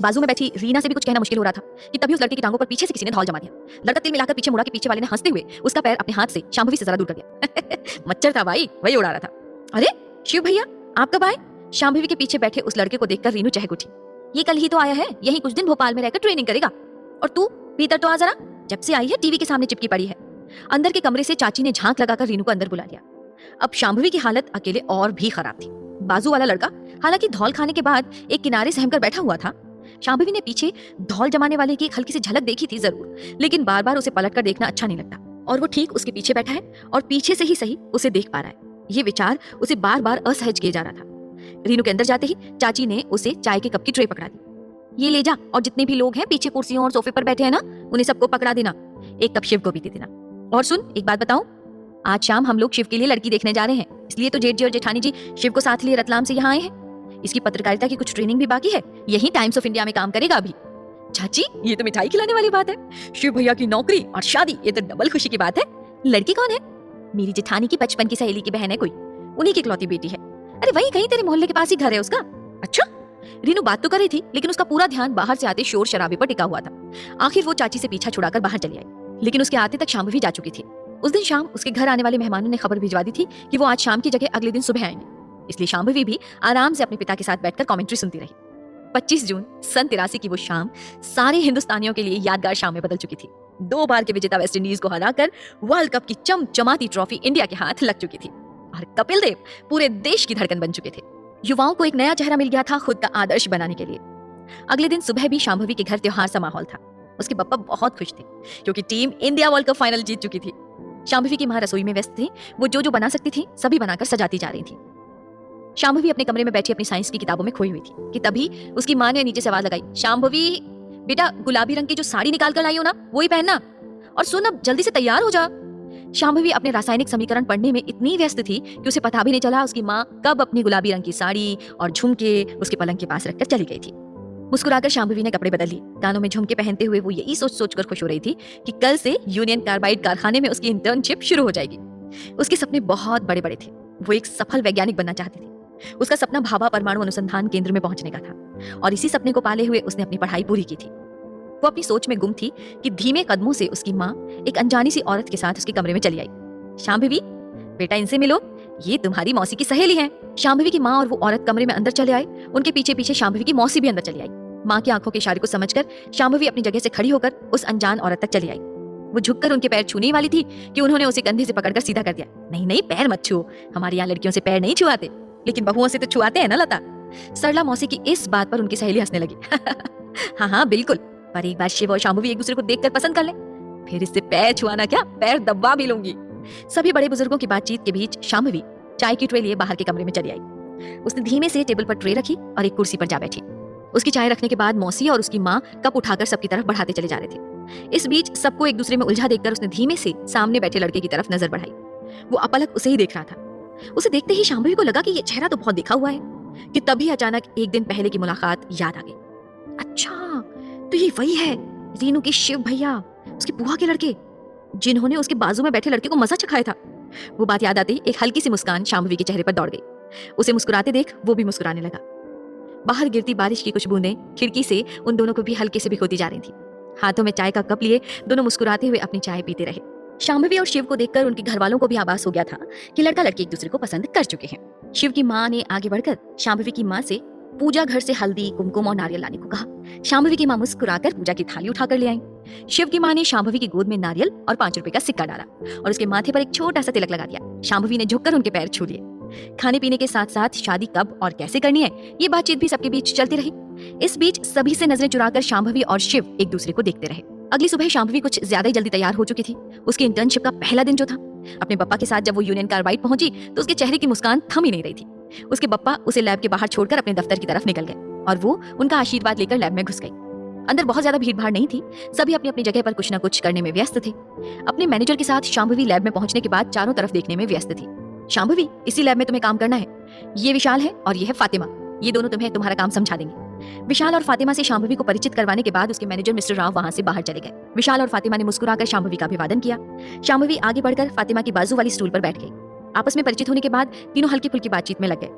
बाजू में बैठी रीना से भी कुछ कहना मुश्किल हो रहा था कि तभी उस लड़के की टांगों पर पीछे से किसी ने धौल जमा दिया। लड़का तिल मिलाकर पीछे मुड़ा कि पीछे वाले ने हंसते हुए उसका पैर अपने हाथ से शांभवी से जरा दूर कर दिया। मच्छर था भाई, वही उड़ा रहा था। अरे शिव भैया आप कब आए? शांभवी के पीछे बैठे उस लड़के को देखकर रीनू चहक उठी। ये कल ही तो आया है, यही कुछ दिन भोपाल में रहकर ट्रेनिंग करेगा। और तू भीतर तो आ जरा, जब से आई है टीवी के सामने चिपकी पड़ी है। अंदर के कमरे से चाची ने झांक लगाकर रीनू को अंदर बुला लिया। अब शांभवी की हालत अकेले और भी खराब थी। बाजू वाला लड़का हालांकि धौल खाने के बाद एक किनारे सहमकर बैठा हुआ था। शांभवी ने पीछे धौल जमाने वाले की एक हल्की सी झलक देखी थी जरूर, लेकिन बार बार उसे पलट कर देखना अच्छा नहीं लगता। और वो ठीक उसके पीछे बैठा है और पीछे से ही सही उसे देख पा रहा है। ये विचार उसे बार बार असहज किए जा रहा था। रीनू के अंदर जाते ही चाची ने उसे चाय के कप की ट्रे पकड़ा दी। ये ले जा, और जितने भी लोग हैं पीछे कुर्सियों और सोफे पर बैठे हैं ना, उन्हें सबको पकड़ा देना। एक कप शिव को भी दे देना। और सुन, एक बात बताऊं, आज शाम हम लोग शिव के लिए लड़की देखने जा रहे हैं, इसलिए तो जेठ जी और जेठानी जी शिव को साथ लिए रतलाम से यहाँ आए हैं। इसकी पत्रकारिता की कुछ ट्रेनिंग भी बाकी है, यही टाइम्स ऑफ इंडिया में काम करेगा अभी। चाची, ये तो मिठाई खिलाने वाली बात है। शिव भैया की नौकरी और शादी, ये तो डबल खुशी की बात है। लड़की कौन है? मेरी जेठानी की बचपन की सहेली की बहन है कोई, उन्हीं की इकलौती बेटी है। अरे वही कहीं तेरे मोहल्ले के पास ही घर है उसका। अच्छा। रीनू बात तो कर रही थी, लेकिन उसका पूरा ध्यान बाहर से आते शोर शराबे पर टिका हुआ था। आखिर वो चाची से पीछा छुड़ाकर बाहर चली आई, लेकिन उसके आते तक शांभवी जा चुकी थी। उस दिन शाम उसके घर आने वाले मेहमानों ने खबर भिजवा दी थी कि वो आज शाम की जगह अगले दिन सुबह आएंगे, इसलिए शांभवी भी आराम से अपने पिता के साथ बैठकर कमेंट्री सुनती रही। 25 जून सन 83 की वो शाम सारे हिंदुस्तानियों के लिए यादगार शाम में बदल चुकी थी। 2 बार के विजेता वेस्ट इंडीज को हराकर वर्ल्ड कप की चमचमाती ट्रॉफी इंडिया के हाथ लग चुकी थी और कपिल देव पूरे देश की धड़कन बन चुके थे। युवाओं को एक नया चेहरा मिल गया था खुद का आदर्श बनाने के लिए। अगले दिन सुबह भी शांभवी के घर त्योहार सा माहौल था। उसके पापा बहुत खुश थे क्योंकि team India world cup final जीत चुकी थी। शांभवी की मां रसोई में व्यस्त थी, वो जो बना सकती थी सभी बनाकर सजाती जा रही थी। शांभवी अपने कमरे में बैठी अपनी साइंस की किताबों में खोई हुई थी कि तभी उसकी मां ने नीचे से आवाज लगाई, शांभवी बेटा गुलाबी रंग की जो साड़ी निकाल कर लाई हो ना, वही पहनना, और सुन अब जल्दी से तैयार हो जा। शांभवी अपने रासायनिक समीकरण पढ़ने में इतनी व्यस्त थी कि उसे पता भी नहीं चला उसकी मां कब अपनी गुलाबी रंग की साड़ी और झुमके उसके पलंग के पास रखकर चली गई थी। मुस्कुराकर शांभवी ने कपड़े बदल लिए। कानों में झुमके पहनते हुए वो यही सोच कर खुश हो रही थी कि कल से यूनियन कार्बाइड कारखाने में उसकी इंटर्नशिप शुरू हो जाएगी। उसके सपने बहुत बड़े बड़े थे। वो एक सफल वैज्ञानिक बनना चाहती थी। उसका सपना भाभा परमाणु अनुसंधान केंद्र में पहुंचने का था और इसी सपने को पाले हुए उसने अपनी पढ़ाई पूरी की थी। वो अपनी सोच में गुम थी कि धीमे कदमों से उसकी माँ एक अनजानी सी औरत के साथ उसके कमरे में चली आई। शांभवी बेटा इनसे मिलो, ये तुम्हारी मौसी की सहेली है। शांभवी की माँ और वो औरत कमरे में अंदर चले आए। उनके पीछे पीछे शांभवी की मौसी भी अंदर चली आई। माँ की आंखों के इशारे को समझकर शांभवी अपनी जगह से खड़ी होकर उस अनजान औरत तक चली आई। वो झुककर उनके पैर छूने वाली थी कि उन्होंने उसे कंधे से पकड़कर सीधा कर दिया। नहीं नहीं, पैर मत छुओ, हमारे यहाँ लड़कियों से पैर नहीं छुआते, लेकिन बहुओं से तो छुआते हैं ना लता। सरला मौसी की इस बात पर उनकी सहेली हंसने लगी। हाँ बिल्कुल, पर एक बार शिव और शांभवी एक दूसरे को देखकर पसंद कर ले, फिर इससे पैर छुआना क्या, पैर दबा भी लूंगी। सभी बड़े बुजुर्गों की बातचीत के बीच शांभवी चाय की ट्रे लिए बाहर के कमरे में चली आई। उसने धीमे से टेबल पर ट्रे रखी और एक कुर्सी पर जा बैठी। उसकी चाय रखने के बाद मौसी और उसकी माँ कप उठाकर सबकी तरफ बढ़ाते चले जा रहे थे। इस बीच सबको एक दूसरे में उलझा देखकर उसने धीमे से सामने बैठे लड़के की तरफ नजर बढ़ाई। वो अपलक उसे ही देख रहा था। उसे देखते ही शांभवी को लगा कि ये चेहरा तो बहुत देखा हुआ है, कि तभी अचानक एक दिन पहले की मुलाकात याद आ गई। अच्छा, तो ये वही है रीनू के शिव भैया, उसकी बुआ के लड़के, जिन्होंने उसके बाजू में बैठे लड़के को मजा चखाया था। वो बात याद आते ही एक हल्की सी मुस्कान शांभवी के चेहरे पर दौड़ गई। उसे मुस्कुराते देख वो भी मुस्कुराने लगा। बाहर गिरती बारिश की कुछ बूंदें खिड़की से उन दोनों को भी हल्के से भिगोती जा रही थी। हाथों में चाय का कप लिए दोनों मुस्कुराते हुए अपनी चाय पीते रहे। शांभवी और शिव को देखकर उनके घर वालों को भी आभास हो गया था कि लड़का लड़की एक दूसरे को पसंद कर चुके हैं। शिव की माँ ने आगे बढ़कर शांभवी की माँ से पूजा घर से हल्दी, कुमकुम और नारियल लाने को कहा। शांभवी की माँ मुस्कुराकर पूजा की थाली उठाकर ले आई। शिव की माँ ने शांभवी की गोद में नारियल और 5 रुपए का सिक्का डाला और उसके माथे पर एक छोटा सा तिलक लगा दिया। शांभवी ने झुककर उनके पैर छू लिए। खाने पीने के साथ साथ शादी कब और कैसे करनी है, ये बातचीत भी सबके बीच चलती रही। इस बीच सभी से नजरें चुराकर शांभवी और शिव एक दूसरे को देखते रहे। अगली सुबह शांभवी कुछ ज्यादा ही जल्दी तैयार हो चुकी थी। उसकी इंटर्नशिप का पहला दिन जो था, अपने पापा के साथ जब वो यूनियन कार्बाइड पहुंची तो उसके चेहरे की मुस्कान थम ही नहीं रही थी। उसके पापा उसे लैब के बाहर छोड़कर अपने दफ्तर की तरफ निकल गए और वो उनका आशीर्वाद लेकर लैब में घुस गई। अंदर बहुत ज्यादा भीड़-भाड़ नहीं थी, सभी अपनी अपनी जगह पर कुछ न कुछ करने में व्यस्त थे। अपने मैनेजर के साथ शांभवी लैब में पहुंचने के बाद चारों तरफ देखने में व्यस्त थी। शांभवी, इसी लैब में तुम्हें काम करना है। ये विशाल है और ये है फातिमा, ये दोनों तुम्हें तुम्हारा काम समझा देंगे। विशाल और फातिमा से शांभवी को परिचित करवाने के बाद उसके मैनेजर मिस्टर राव वहां से बाहर चले गए। विशाल और फातिमा ने मुस्कुराकर शांभवी का अभिवादन किया। शांभवी आगे बढ़कर फातिमा की बाजू वाली स्टूल पर बैठ गई। आपस में परिचित होने के बाद तीनों हल्की फुल्की बातचीत में लग गए।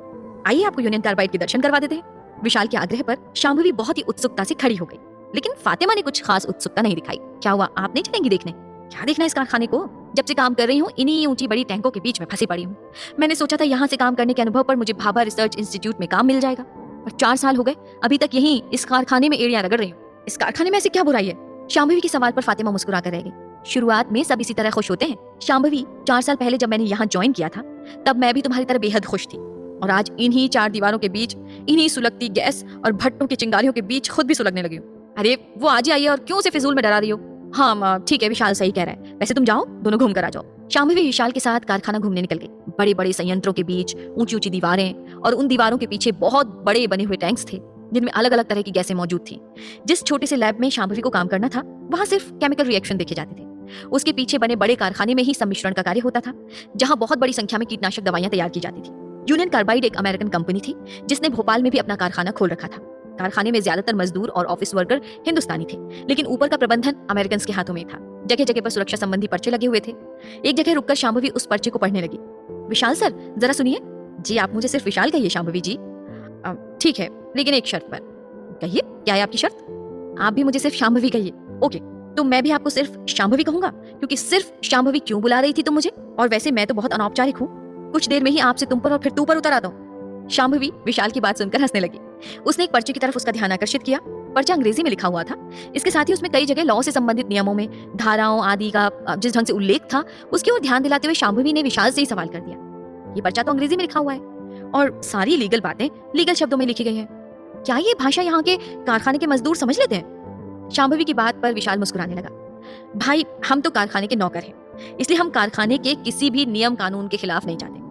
आइए आपको यूनियन कार्बाइड के दर्शन करवा देते हैं। विशाल के आग्रह पर शांभवी बहुत ही उत्सुकता से खड़ी हो गई, लेकिन फातिमा ने कुछ खास उत्सुकता नहीं दिखाई। क्या हुआ, आप नहीं चलेंगी देखने? क्या देखना इस कारखाने को? जब से काम कर रही हूँ इन्हीं ऊंची बड़ी टैंकों के बीच में फंसी पड़ी हूँ। मैंने सोचा था यहाँ से काम करने के अनुभव पर मुझे भाभा रिसर्च इंस्टीट्यूट में काम मिल जाएगा, पर 4 साल हो गए अभी तक यहीं इस कारखाने में एड़ियां रगड़ रही हूँ। इस कारखाने में ऐसी क्या बुराई है? शांभवी के सवाल पर फातिमा मुस्कुरा कर रह गई। शुरुआत में सब इसी तरह खुश होते हैं शांभवी। 4 साल पहले जब मैंने यहाँ ज्वाइन किया था तब मैं भी तुम्हारी तरह बेहद खुश थी, और आज इन्हीं 4 दीवारों के बीच, इन्हीं सुलगती गैस और भट्टों की चिंगारियों के बीच खुद भी सुलगने लगी हूँ। अरे वो आज ही आई है और क्यों उसे फिजूल में डरा रही हो? हाँ ठीक है, विशाल सही कह रहा है, वैसे तुम जाओ, दोनों घूम कर आ जाओ। शांभवी विशाल के साथ कारखाना घूमने निकल गई। बड़े बड़े संयंत्रों के बीच ऊंची ऊंची दीवारें, और उन दीवारों के पीछे बहुत बड़े बने हुए टैंक्स थे जिनमें अलग अलग तरह की गैसें मौजूद थी। जिस छोटे से लैब में शांभवी को काम करना था वहां सिर्फ केमिकल रिएक्शन देखे जाते थे। उसके पीछे बने बड़े कारखाने में ही सम्मिश्रण का कार्य होता था, जहां बहुत बड़ी संख्या में कीटनाशक दवाइयां तैयार की जाती थी। यूनियन कार्बाइड एक अमेरिकन कंपनी थी जिसने भोपाल में भी अपना कारखाना खोल रखा था। कारखाने में ज्यादातर मजदूर और ऑफिस वर्कर हिंदुस्तानी थे, लेकिन ऊपर का प्रबंधन अमेरिकन के हाथों में था। जगह जगह पर सुरक्षा संबंधी पर्चे लगे हुए थे। एक जगह रुककर शांभवी उस पर्चे को पढ़ने लगी। विशाल सर जरा सुनिए। जी आप मुझे सिर्फ विशाल कहिए शांभवी जी। ठीक है, लेकिन एक शर्त पर। कहिए, क्या है आपकी शर्त? आप भी मुझे सिर्फ शांभवी कहिए। ओके, तो मैं भी आपको सिर्फ शांभवी कहूंगा, क्योंकि सिर्फ शांभवी क्यों बुला रही थी तुम मुझे? और वैसे मैं तो बहुत अनौपचारिक हूँ, कुछ देर में ही आपसे तुम पर और फिर तू पर उतर आता हूँ। शांभवी विशाल की बात सुनकर हंसने लगी। उसने एक पर्चे की तरफ उसका ध्यान आकर्षित किया। पर्चा अंग्रेजी में लिखा हुआ था। इसके साथ ही उसमें कई जगह लॉ से संबंधित नियमों में धाराओं आदि का जिस ढंग से उल्लेख था उसकी ओर ध्यान दिलाते हुए शांभवी ने विशाल से ही सवाल कर दिया। ये पर्चा तो अंग्रेजी में लिखा हुआ है और सारी लीगल बातें लीगल शब्दों में लिखी गई हैं। क्या ये भाषा यहाँ के कारखाने के मजदूर समझ लेते हैं? शांभवी की बात पर विशाल मुस्कुराने लगा। भाई हम तो कारखाने के नौकर हैं, इसलिए हम कारखाने के किसी भी नियम कानून के खिलाफ नहीं जाते।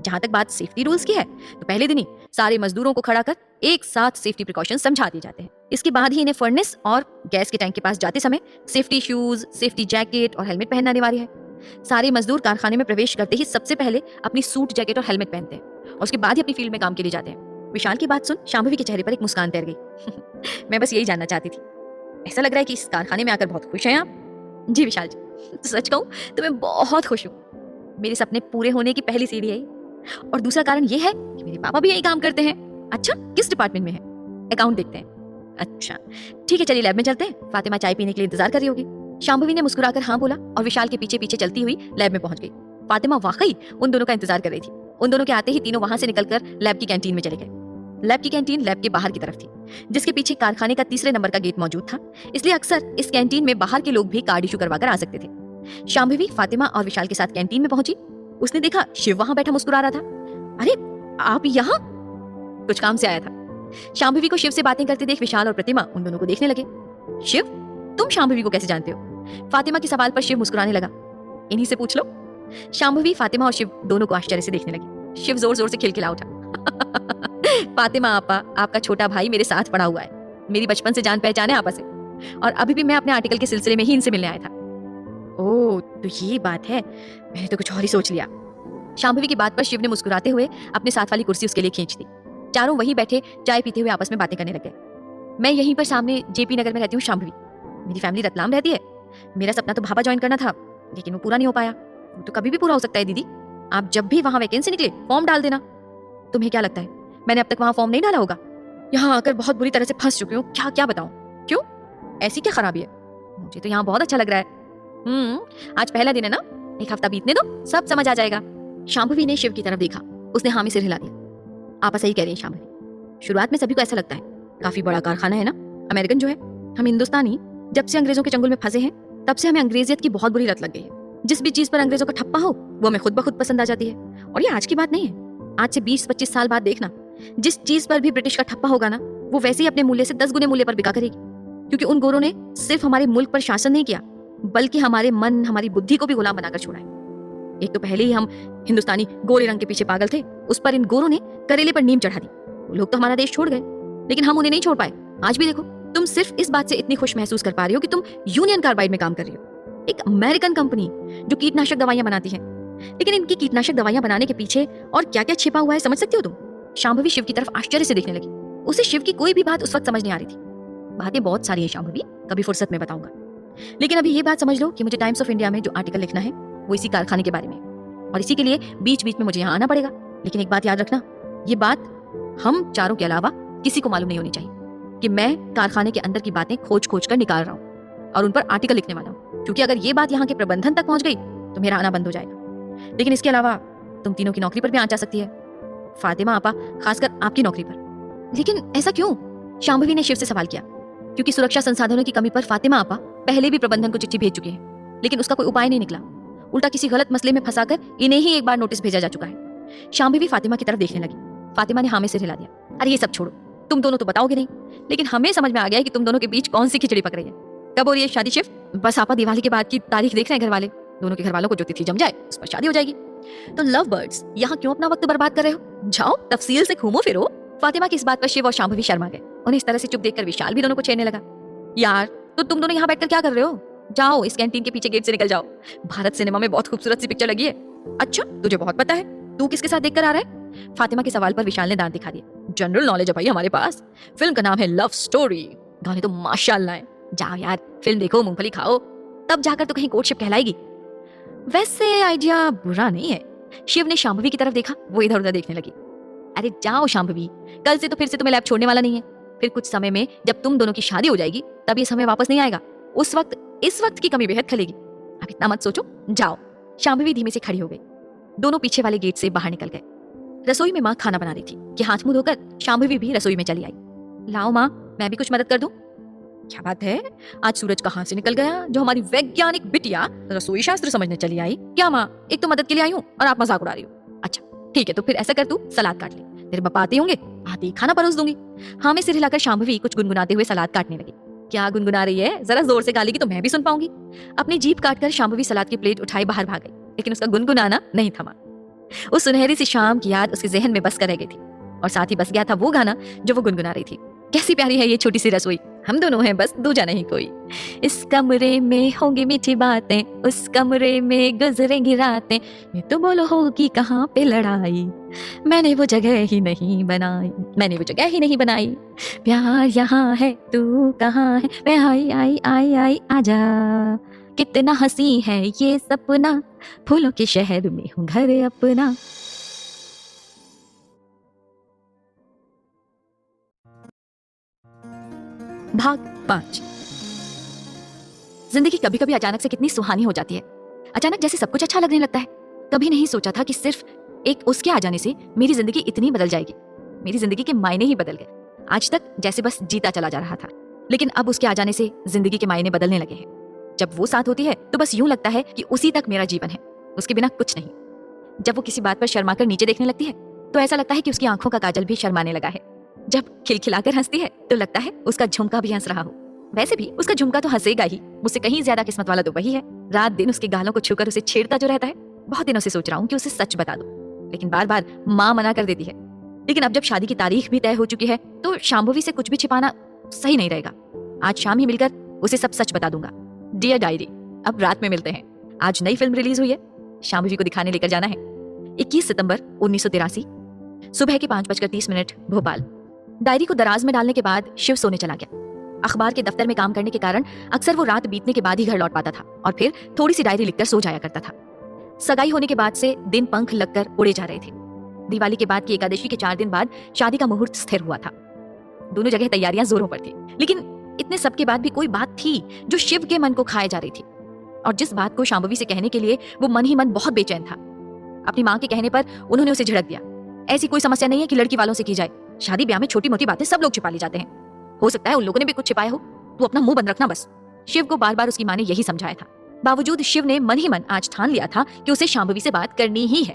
जहां तक बात सेफ्टी रूल्स की है तो पहले दिन ही सारे मजदूरों को खड़ा कर एक साथ सेफ्टी प्रिकॉशन समझा दिए जाते हैं। इसके बाद ही इन्हें फर्नेस और गैस के टैंक के पास जाते समय सेफ्टी शूज, सेफ्टी जैकेट और हेलमेट पहनना अनिवार्य है। सारे मजदूर कारखाने में प्रवेश करते ही सबसे पहले अपनी सूट जैकेट और हेलमेट पहनते हैं और उसके बाद ही अपनी फील्ड में काम के लिए जाते हैं। विशाल की बात सुन शांभवी के चेहरे पर एक मुस्कान तैर गई। मैं बस यही जानना चाहती थी। ऐसा लग रहा है कि इस कारखाने में आकर बहुत खुश हैं आप। जी विशाल जी, सच कहूं तो मैं बहुत खुश हूँ। मेरे सपने पूरे होने की पहली सीढ़ी है, और दूसरा कारण ये है कि मेरे पापा भी यही काम करते हैं। अच्छा, किस डिपार्टमेंट में है? अकाउंट देखते हैं। अच्छा ठीक है, चलिए लैब में चलते हैं। फातिमा चाय पीने के लिए इंतजार कर रही होगी। शांभवी ने मुस्कुराकर हाँ बोला और विशाल के पीछे पीछे चलती हुई लैब में पहुंच गई। फातिमा वाकई उन दोनों का इंतजार कर रही थी। उन दोनों के आते ही तीनों वहां से निकलकर लैब की कैंटीन में चले गए। लैब की कैंटीन लैब के बाहर की तरफ थी, जिसके पीछे कारखाने का 3रे नंबर का गेट मौजूद था, इसलिए अक्सर इस कैंटीन में बाहर के लोग भी कार्ड इशू करवा कर आ सकते थे। शांभवी फातिमा और विशाल के साथ कैंटीन में पहुंची। उसने देखा शिव वहां बैठा मुस्कुरा रहा था। अरे आप यहाँ? कुछ काम से आया था। शांभवी को शिव से बातें करते देख विशाल और प्रतिमा उन दोनों को देखने लगे। शिव, तुम शांभवी को कैसे जानते हो? फातिमा के सवाल पर शिव मुस्कुराने लगा। इन्हीं से पूछ लो। शांभवी फातिमा और शिव दोनों को आश्चर्य से देखने लगी। शिव जोर जोर से खिलखिला उठा। फातिमा आपा, आपका छोटा भाई मेरे साथ पढ़ा हुआ है, मेरी बचपन से जान पहचान है आपस से, और अभी भी मैं अपने आर्टिकल के सिलसिले में ही इनसे मिलने आया था। ओह तो ये बात है, मैंने तो कुछ और ही सोच लिया। शांभवी की बात पर शिव ने मुस्कुराते हुए अपने साथ वाली कुर्सी उसके लिए खींच दी। चारों वहीं बैठे चाय पीते हुए आपस में बातें करने लगे। मैं यहीं पर सामने जेपी नगर में रहती हूँ शांभवी। मेरी फैमिली रतलाम रहती है। मेरा सपना तो भाभा ज्वाइन करना था, लेकिन वो पूरा नहीं हो पाया। वो तो कभी भी पूरा हो सकता है दीदी। आप जब भी वहां वैकेंसी निकले फॉर्म डाल देना। तुम्हें क्या लगता है मैंने अब तक वहां फॉर्म नहीं डाला होगा? यहाँ आकर बहुत बुरी तरह से फंस चुकी हूँ, क्या क्या बताऊं। क्यों, ऐसी क्या खराबी है? मुझे तो यहाँ बहुत अच्छा लग रहा है। आज पहला दिन है ना, एक हफ्ता बीतने दो, सब समझ आ जाएगा। शांभवी ने शिव की तरफ देखा। उसने हामी सिर हिला दिया। आप सही कह रही हैं शांभवी, शुरुआत में सभी को ऐसा लगता है काफी बड़ा कारखाना है ना, अमेरिकन जो है। हम हिंदुस्तानी जब से अंग्रेजों के चंगुल में फंसे हैं तब से हमें अंग्रेजियत की बहुत बुरी लत लग गई है। जिस भी चीज पर अंग्रेजों का ठप्पा हो वो हमें खुद ब खुद पसंद आ जाती है। और ये आज की बात नहीं है, आज से 20-25 साल बाद देखना, जिस चीज पर भी ब्रिटिश का ठप्पा होगा ना, वो वैसे ही अपने मूल्य से 10 गुने मूल्य पर बिका करेगी। क्योंकि उन गोरों ने सिर्फ हमारे मुल्क पर शासन नहीं किया, बल्कि हमारे मन, हमारी बुद्धि को भी गुलाम बनाकर छोड़ा है। एक तो पहले ही हम हिंदुस्तानी गोरे रंग के पीछे पागल थे, उस पर इन गोरों ने करेले पर नीम चढ़ा दी। वो लोग तो हमारा देश छोड़ गए, लेकिन हम उन्हें नहीं छोड़ पाए। आज भी देखो, तुम सिर्फ इस बात से इतनी खुश महसूस कर पा रही हो कि तुम यूनियन कार्बाइड में काम कर रही हो, एक अमेरिकन कंपनी जो कीटनाशक दवाइयां बनाती है। लेकिन इनकी कीटनाशक दवाइयां बनाने के पीछे और क्या क्या छिपा हुआ है समझ सकती हो तुम? शांभवी शिव की तरफ आश्चर्य से देखने लगी। उसे शिव की कोई भी बात उस वक्त समझ नहीं आ रही थी। बातें बहुत सारी है शांभवी, कभी फुर्सत में बताऊंगा। लेकिन अभी ये बात समझ लो कि मुझे टाइम्स ऑफ इंडिया में जो आर्टिकल लिखना है वो इसी कारखाने के बारे में, और इसी के लिए बीच बीच में मुझे यहाँ आना पड़ेगा। लेकिन एक बात याद रखना, ये बात हम चारों के अलावा किसी को मालूम नहीं होनी चाहिए कि मैं कारखाने के अंदर की बातें खोज खोज कर निकाल रहा हूँ और उन पर आर्टिकल लिखने वाला हूँ, क्योंकि अगर ये बात यहाँ के प्रबंधन तक पहुंच गई तो मेरा आना बंद हो जाएगा। लेकिन इसके अलावा तुम तीनों की नौकरी पर भी आंच आ सकती है, फातिमा आपा, खासकर आपकी नौकरी पर। लेकिन ऐसा क्यों? शांभवी ने शिव से सवाल किया। क्योंकि सुरक्षा संसाधनों की कमी पर फातिमा आपा पहले भी प्रबंधन को चिट्ठी भेज चुकी है, लेकिन उसका कोई उपाय नहीं निकला। उल्टा किसी गलत मसले में फंसाकर इन्हें ही एक बार नोटिस भेजा जा चुका है। शांभवी फातिमा की तरफ देखने लगी। फातिमा ने हाँ में सिर हिला दिया। अरे ये सब छोड़ो, तुम दोनों तो बताओगे नहीं, लेकिन हमें समझ में आ गया है कि तुम दोनों के बीच कौन सी खिचड़ी पक रही है। कब हो रही है शादी शिव? बस आपा दिवाली के बाद की तारीख देख रहे हैं घर वाले। दोनों के घर वालों को जो तिथि जम जाए उस पर शादी हो जाएगी। तो लव बर्ड्स, यहाँ क्यों अपना वक्त बर्बाद कर रहे हो? जाओ तफसील से घूमो फिरो। फातिमा की इस बात पर शिव और शांभवी शर्मा गए। उन्हें इस तरह से चुप देखकर विशाल भी दोनों को छेड़ने लगा। यार तो तुम दोनों यहाँ बैठकर क्या कर रहे हो? जाओ इस कैंटीन के पीछे गेट से निकल जाओ। भारत सिनेमा में बहुत खूबसूरत सी पिक्चर लगी है। अच्छा तुझे बहुत पता है, तू किसके साथ देखकर आ रहा है? फातिमा के सवाल पर विशाल ने दांत दिखा दिया। जनरल नॉलेज है भाई हमारे पास। फिल्म का नाम है लव स्टोरी। गाने तो माशाल्लाह है। जाओ यार फिल्म देखो, मूंगफली खाओ, तब जाकर तो कहीं कोर्टशिप कहलाएगी। वैसे आइडिया बुरा नहीं है। शिव ने शांभवी की तरफ देखा। वो इधर उधर देखने लगी। अरे जाओ शांभवी, कल से तो फिर से तुम्हें लैब छोड़ने वाला नहीं है। फिर कुछ समय में जब तुम दोनों की शादी हो जाएगी तब ये समय वापस नहीं आएगा। उस वक्त इस वक्त की कमी बेहद खलेगी। अब इतना मत सोचो, जाओ। शांभवी धीमे से खड़ी हो गई। दोनों पीछे वाले गेट से बाहर निकल गए। रसोई में माँ खाना बना रही थी कि हाथ मुंह धोकर शांभवी भी रसोई में चली आई। लाओ माँ, मैं भी कुछ मदद कर दूं? क्या बात है, आज सूरज कहाँ से निकल गया जो हमारी वैज्ञानिक बिटिया रसोई शास्त्र समझने चली आई? क्या माँ, एक तो मदद के लिए आई हूँ और आप मजाक उड़ा रही हो। अच्छा ठीक है, तो फिर ऐसा कर, तू सलाद काट ले। तेरे पापा आते होंगे, आते ही खाना परोस दूंगी। हाँ में सिर हिलाकर शांभवी कुछ गुनगुनाते हुए सलाद काटने लगी। क्या गुनगुना रही है? जरा जोर से गालेगी तो मैं भी सुन पाऊंगी। अपनी जीभ काटकर शांभवी सलाद की प्लेट उठाई बाहर भाग गई, लेकिन उसका गुनगुनाना नहीं थमा। उस सुनहरी सी शाम की याद उसके जहन में बस कर रह गई थी, और साथ ही बस गया था वो गाना जो वो गुनगुना रही थी। कैसी प्यारी है ये छोटी सी रसोई, हम दोनों हैं बस, दूजा नहीं कोई। इस कमरे में होंगी मीठी बातें, उस कमरे में गुजरेंगी रातें, ये तो बोलो होगी कहाँ पे लड़ाई, मैंने वो जगह ही नहीं बनाई, मैंने वो जगह ही नहीं बनाई। प्यार यहाँ है तू कहाँ है, मैं आई आई आई आई आजा, कितना हंसी है ये सपना, फूलों के शहर में हूँ घर अपना। भाग 5। जिंदगी कभी कभी अचानक से कितनी सुहानी हो जाती है। अचानक जैसे सब कुछ अच्छा लगने लगता है। कभी नहीं सोचा था कि सिर्फ एक उसके आ जाने से मेरी जिंदगी इतनी बदल जाएगी। मेरी जिंदगी के मायने ही बदल गए। आज तक जैसे बस जीता चला जा रहा था, लेकिन अब उसके आ जाने से जिंदगी के मायने बदलने लगे हैं। जब वो साथ होती है तो बस यूं लगता है कि उसी तक मेरा जीवन है, उसके बिना कुछ नहीं। जब वो किसी बात पर शर्माकर नीचे देखने लगती है तो ऐसा लगता है कि उसकी आंखों का काजल भी शर्माने लगा है। जब खिलखिलाकर हंसती है तो लगता है उसका झुमका भी हंस रहा हो। वैसे भी उसका झुमका तो हंसेगा ही, मुझसे कहीं ज्यादा किस्मत वाला तो वही है। रात दिन उसके गालों को छूकर उसे छेड़ता जो रहता है। बहुत दिनों से सोच रहा हूँ कि उसे सच बता दूं, लेकिन बार बार माँ मना कर देती है। लेकिन अब जब शादी की तारीख भी तय हो चुकी है तो शांभवी से कुछ भी छिपाना सही नहीं रहेगा। आज शाम ही मिलकर उसे सब सच बता दूंगा। डियर डायरी, अब रात में मिलते हैं। आज नई फिल्म रिलीज हुई है, शांभवी को दिखाने लेकर जाना है। 21 सितंबर 1983, सुबह के 5:30 भोपाल। डायरी को दराज में डालने के बाद शिव सोने चला गया। अखबार के दफ्तर में काम करने के कारण अक्सर वो रात बीतने के बाद ही घर लौट पाता था और फिर थोड़ी सी डायरी लिखकर सो जाया करता था। सगाई होने के बाद से दिन पंख लगकर उड़े जा रहे थे। दिवाली के बाद की एकादशी के 4 दिन बाद शादी का मुहूर्त स्थिर हुआ था। दोनों जगह तैयारियां जोरों पर थी, लेकिन इतने सब के बाद भी कोई बात थी जो शिव के मन को खाए जा रही थी, और जिस बात को शांभवी से कहने के लिए वो मन ही मन बहुत बेचैन था। अपनी माँ के कहने पर उन्होंने उसे झिड़क दिया। ऐसी कोई समस्या नहीं है कि लड़की वालों से की जाए। शादी ब्याह में छोटी मोटी बातें सब लोग छिपा ली जाते हैं। हो सकता है उन लोगों ने भी कुछ छिपाया हो, तू अपना मुंह बंद रखना बस। शिव को बार बार उसकी माँ ने यही समझाया था। बावजूद शिव ने मन ही मन आज ठान लिया था कि उसे शांभवी से बात करनी ही है।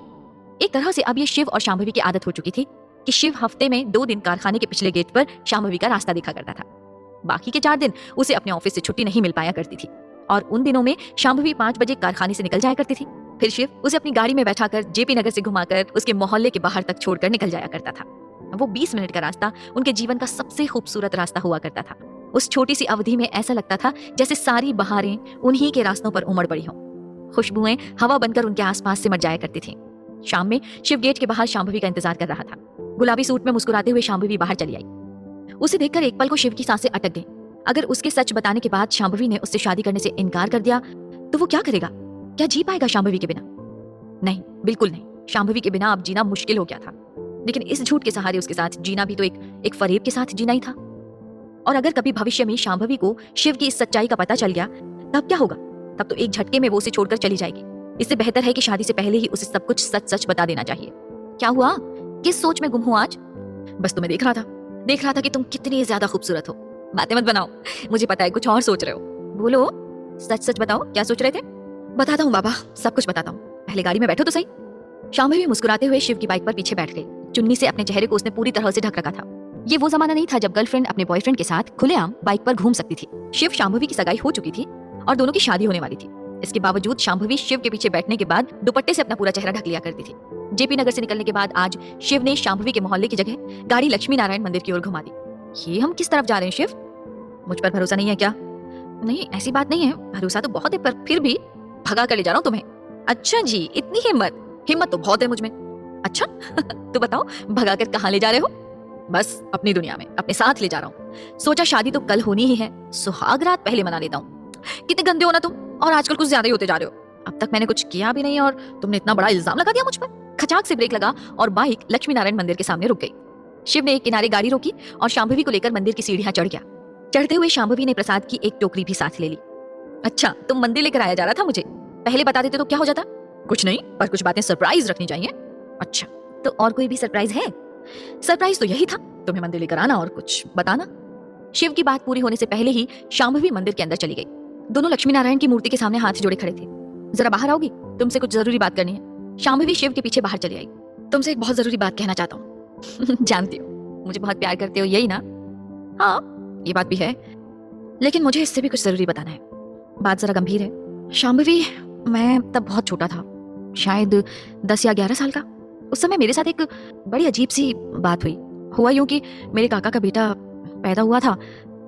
एक तरह से अब ये शिव और शांभवी की आदत हो चुकी थी कि शिव हफ्ते में 2 दिन कारखाने के पिछले गेट पर शांभवी का रास्ता देखा करता था। बाकी के 4 दिन उसे अपने ऑफिस से छुट्टी नहीं मिल पाया करती थी, और उन दिनों में शांभवी 5 बजे कारखाने से निकल जाया करती थी। फिर शिव उसे अपनी गाड़ी में बैठाकर जेपी नगर से घुमाकर उसके मोहल्ले के बाहर तक छोड़कर निकल जाया करता था। वो 20 मिनट का रास्ता उनके जीवन का सबसे खूबसूरत रास्ता हुआ करता था। उस छोटी सी अवधि में ऐसा लगता था जैसे सारी बहारें उन्हीं के रास्तों पर उमड़ पड़ी हों। खुशबुएं हवा बनकर उनके आसपास सिमट जाया करती थीं। शाम में शिव गेट के बाहर शांभवी का इंतजार कर रहा था। गुलाबी सूट में मुस्कुराते हुए शांभवी बाहर चली आई। उसे देखकर एक पल को शिव की सांसें अटक गईं। अगर उसके सच बताने के बाद शांभवी ने उससे शादी करने से इनकार कर दिया तो वो क्या करेगा? क्या जी पाएगा शांभवी के बिना? नहीं, बिल्कुल नहीं। शांभवी के बिना अब जीना मुश्किल हो गया था। लेकिन इस झूठ के सहारे उसके साथ जीना भी तो एक फरेब के साथ जीना ही था। और अगर कभी भविष्य में शांभवी को शिव की इस सच्चाई का पता चल गया, तब क्या होगा? तब तो एक झटके में वो उसे छोड़कर चली जाएगी। इससे बेहतर है कि शादी से पहले ही उसे सब कुछ सच सच बता देना चाहिए। क्या हुआ? किस सोच में गुम हो आज? बस तुम्हें देख रहा था कि तुम कितनी ज्यादा खूबसूरत हो। बातें मत बनाओ, मुझे पता है कुछ और सोच रहे हो। बोलो, सच सच बताओ, क्या सोच रहे थे? बताता हूँ बाबा, सब कुछ बताता हूँ, पहले गाड़ी में बैठो तो सही। शांभवी मुस्कुराते हुए शिव की बाइक पर पीछे बैठ गई। चुन्नी से अपने चेहरे को उसने पूरी तरह से ढक रखा था। ये वो जमाना नहीं था जब गर्लफ्रेंड अपने बॉयफ्रेंड के साथ खुलेआम बाइक पर घूम सकती थी। शिव शांभवी की सगाई हो चुकी थी और दोनों की शादी होने वाली थी। इसके बावजूद शांभवी शिव के पीछे बैठने के बाद दुपट्टे से अपना पूरा चेहरा ढक लिया करती थी। जेपी नगर से निकलने के बाद आज शिव ने शांभवी के मोहल्ले की जगह गाड़ी लक्ष्मी नारायण मंदिर की ओर घुमा दी। ये हम किस तरफ जा रहे हैं शिव? मुझ पर भरोसा नहीं है क्या? नहीं, ऐसी बात नहीं है, भरोसा तो बहुत है, पर फिर भी भगा कर ले जा रहा हूँ तुम्हें। अच्छा जी, इतनी हिम्मत तो बहुत है मुझ में। अच्छा तो बताओ, भगा कर कहाँ ले जा रहे हो? बस अपनी दुनिया में अपने साथ ले जा रहा हूँ। सोचा शादी तो कल होनी ही है, सुहाग रात पहले मना लेता हूँ। कितने गंदे हो ना तुम, और आजकल कुछ ज्यादा ही होते जा रहे हो। अब तक मैंने कुछ किया भी नहीं और तुमने इतना बड़ा इल्जाम लगा दिया मुझ पर। खचाक से ब्रेक लगा और बाइक लक्ष्मी नारायण मंदिर के सामने रुक गई। शिव ने एक किनारे गाड़ी रोकी और शांभवी को लेकर मंदिर की सीढ़ियां चढ़ गया। चढ़ते हुए शांभवी ने प्रसाद की एक टोकरी भी साथ ले ली। अच्छा, तुम मंदिर लेकर आया जा रहा था, मुझे पहले बता देते तो क्या हो जाता? कुछ नहीं, पर कुछ बातें सरप्राइज रखनी चाहिए। अच्छा, तो और कोई भी सरप्राइज है? सरप्राइज तो यही था, तुम्हें मंदिर लेकर आना और कुछ बताना। शिव की बात पूरी होने से पहले ही शांभवी मंदिर के अंदर चली गई। दोनों लक्ष्मी नारायण की मूर्ति के सामने हाथ जोड़े खड़े थे। जरा बाहर आओगी, तुमसे कुछ जरूरी बात करनी है। शांभवी शिव के पीछे बाहर चली आई। तुमसे एक बहुत जरूरी बात कहना चाहता हूँ। जानती हो मुझे बहुत प्यार करते हो, यही ना? हाँ, ये बात भी है, लेकिन मुझे इससे भी कुछ जरूरी बताना है। बात जरा गंभीर है। शांभवी, मैं तब बहुत छोटा था, शायद 10 या 11 साल का। उस समय मेरे साथ एक बड़ी अजीब सी बात हुई। हुआ यूं कि मेरे काका का बेटा पैदा हुआ था।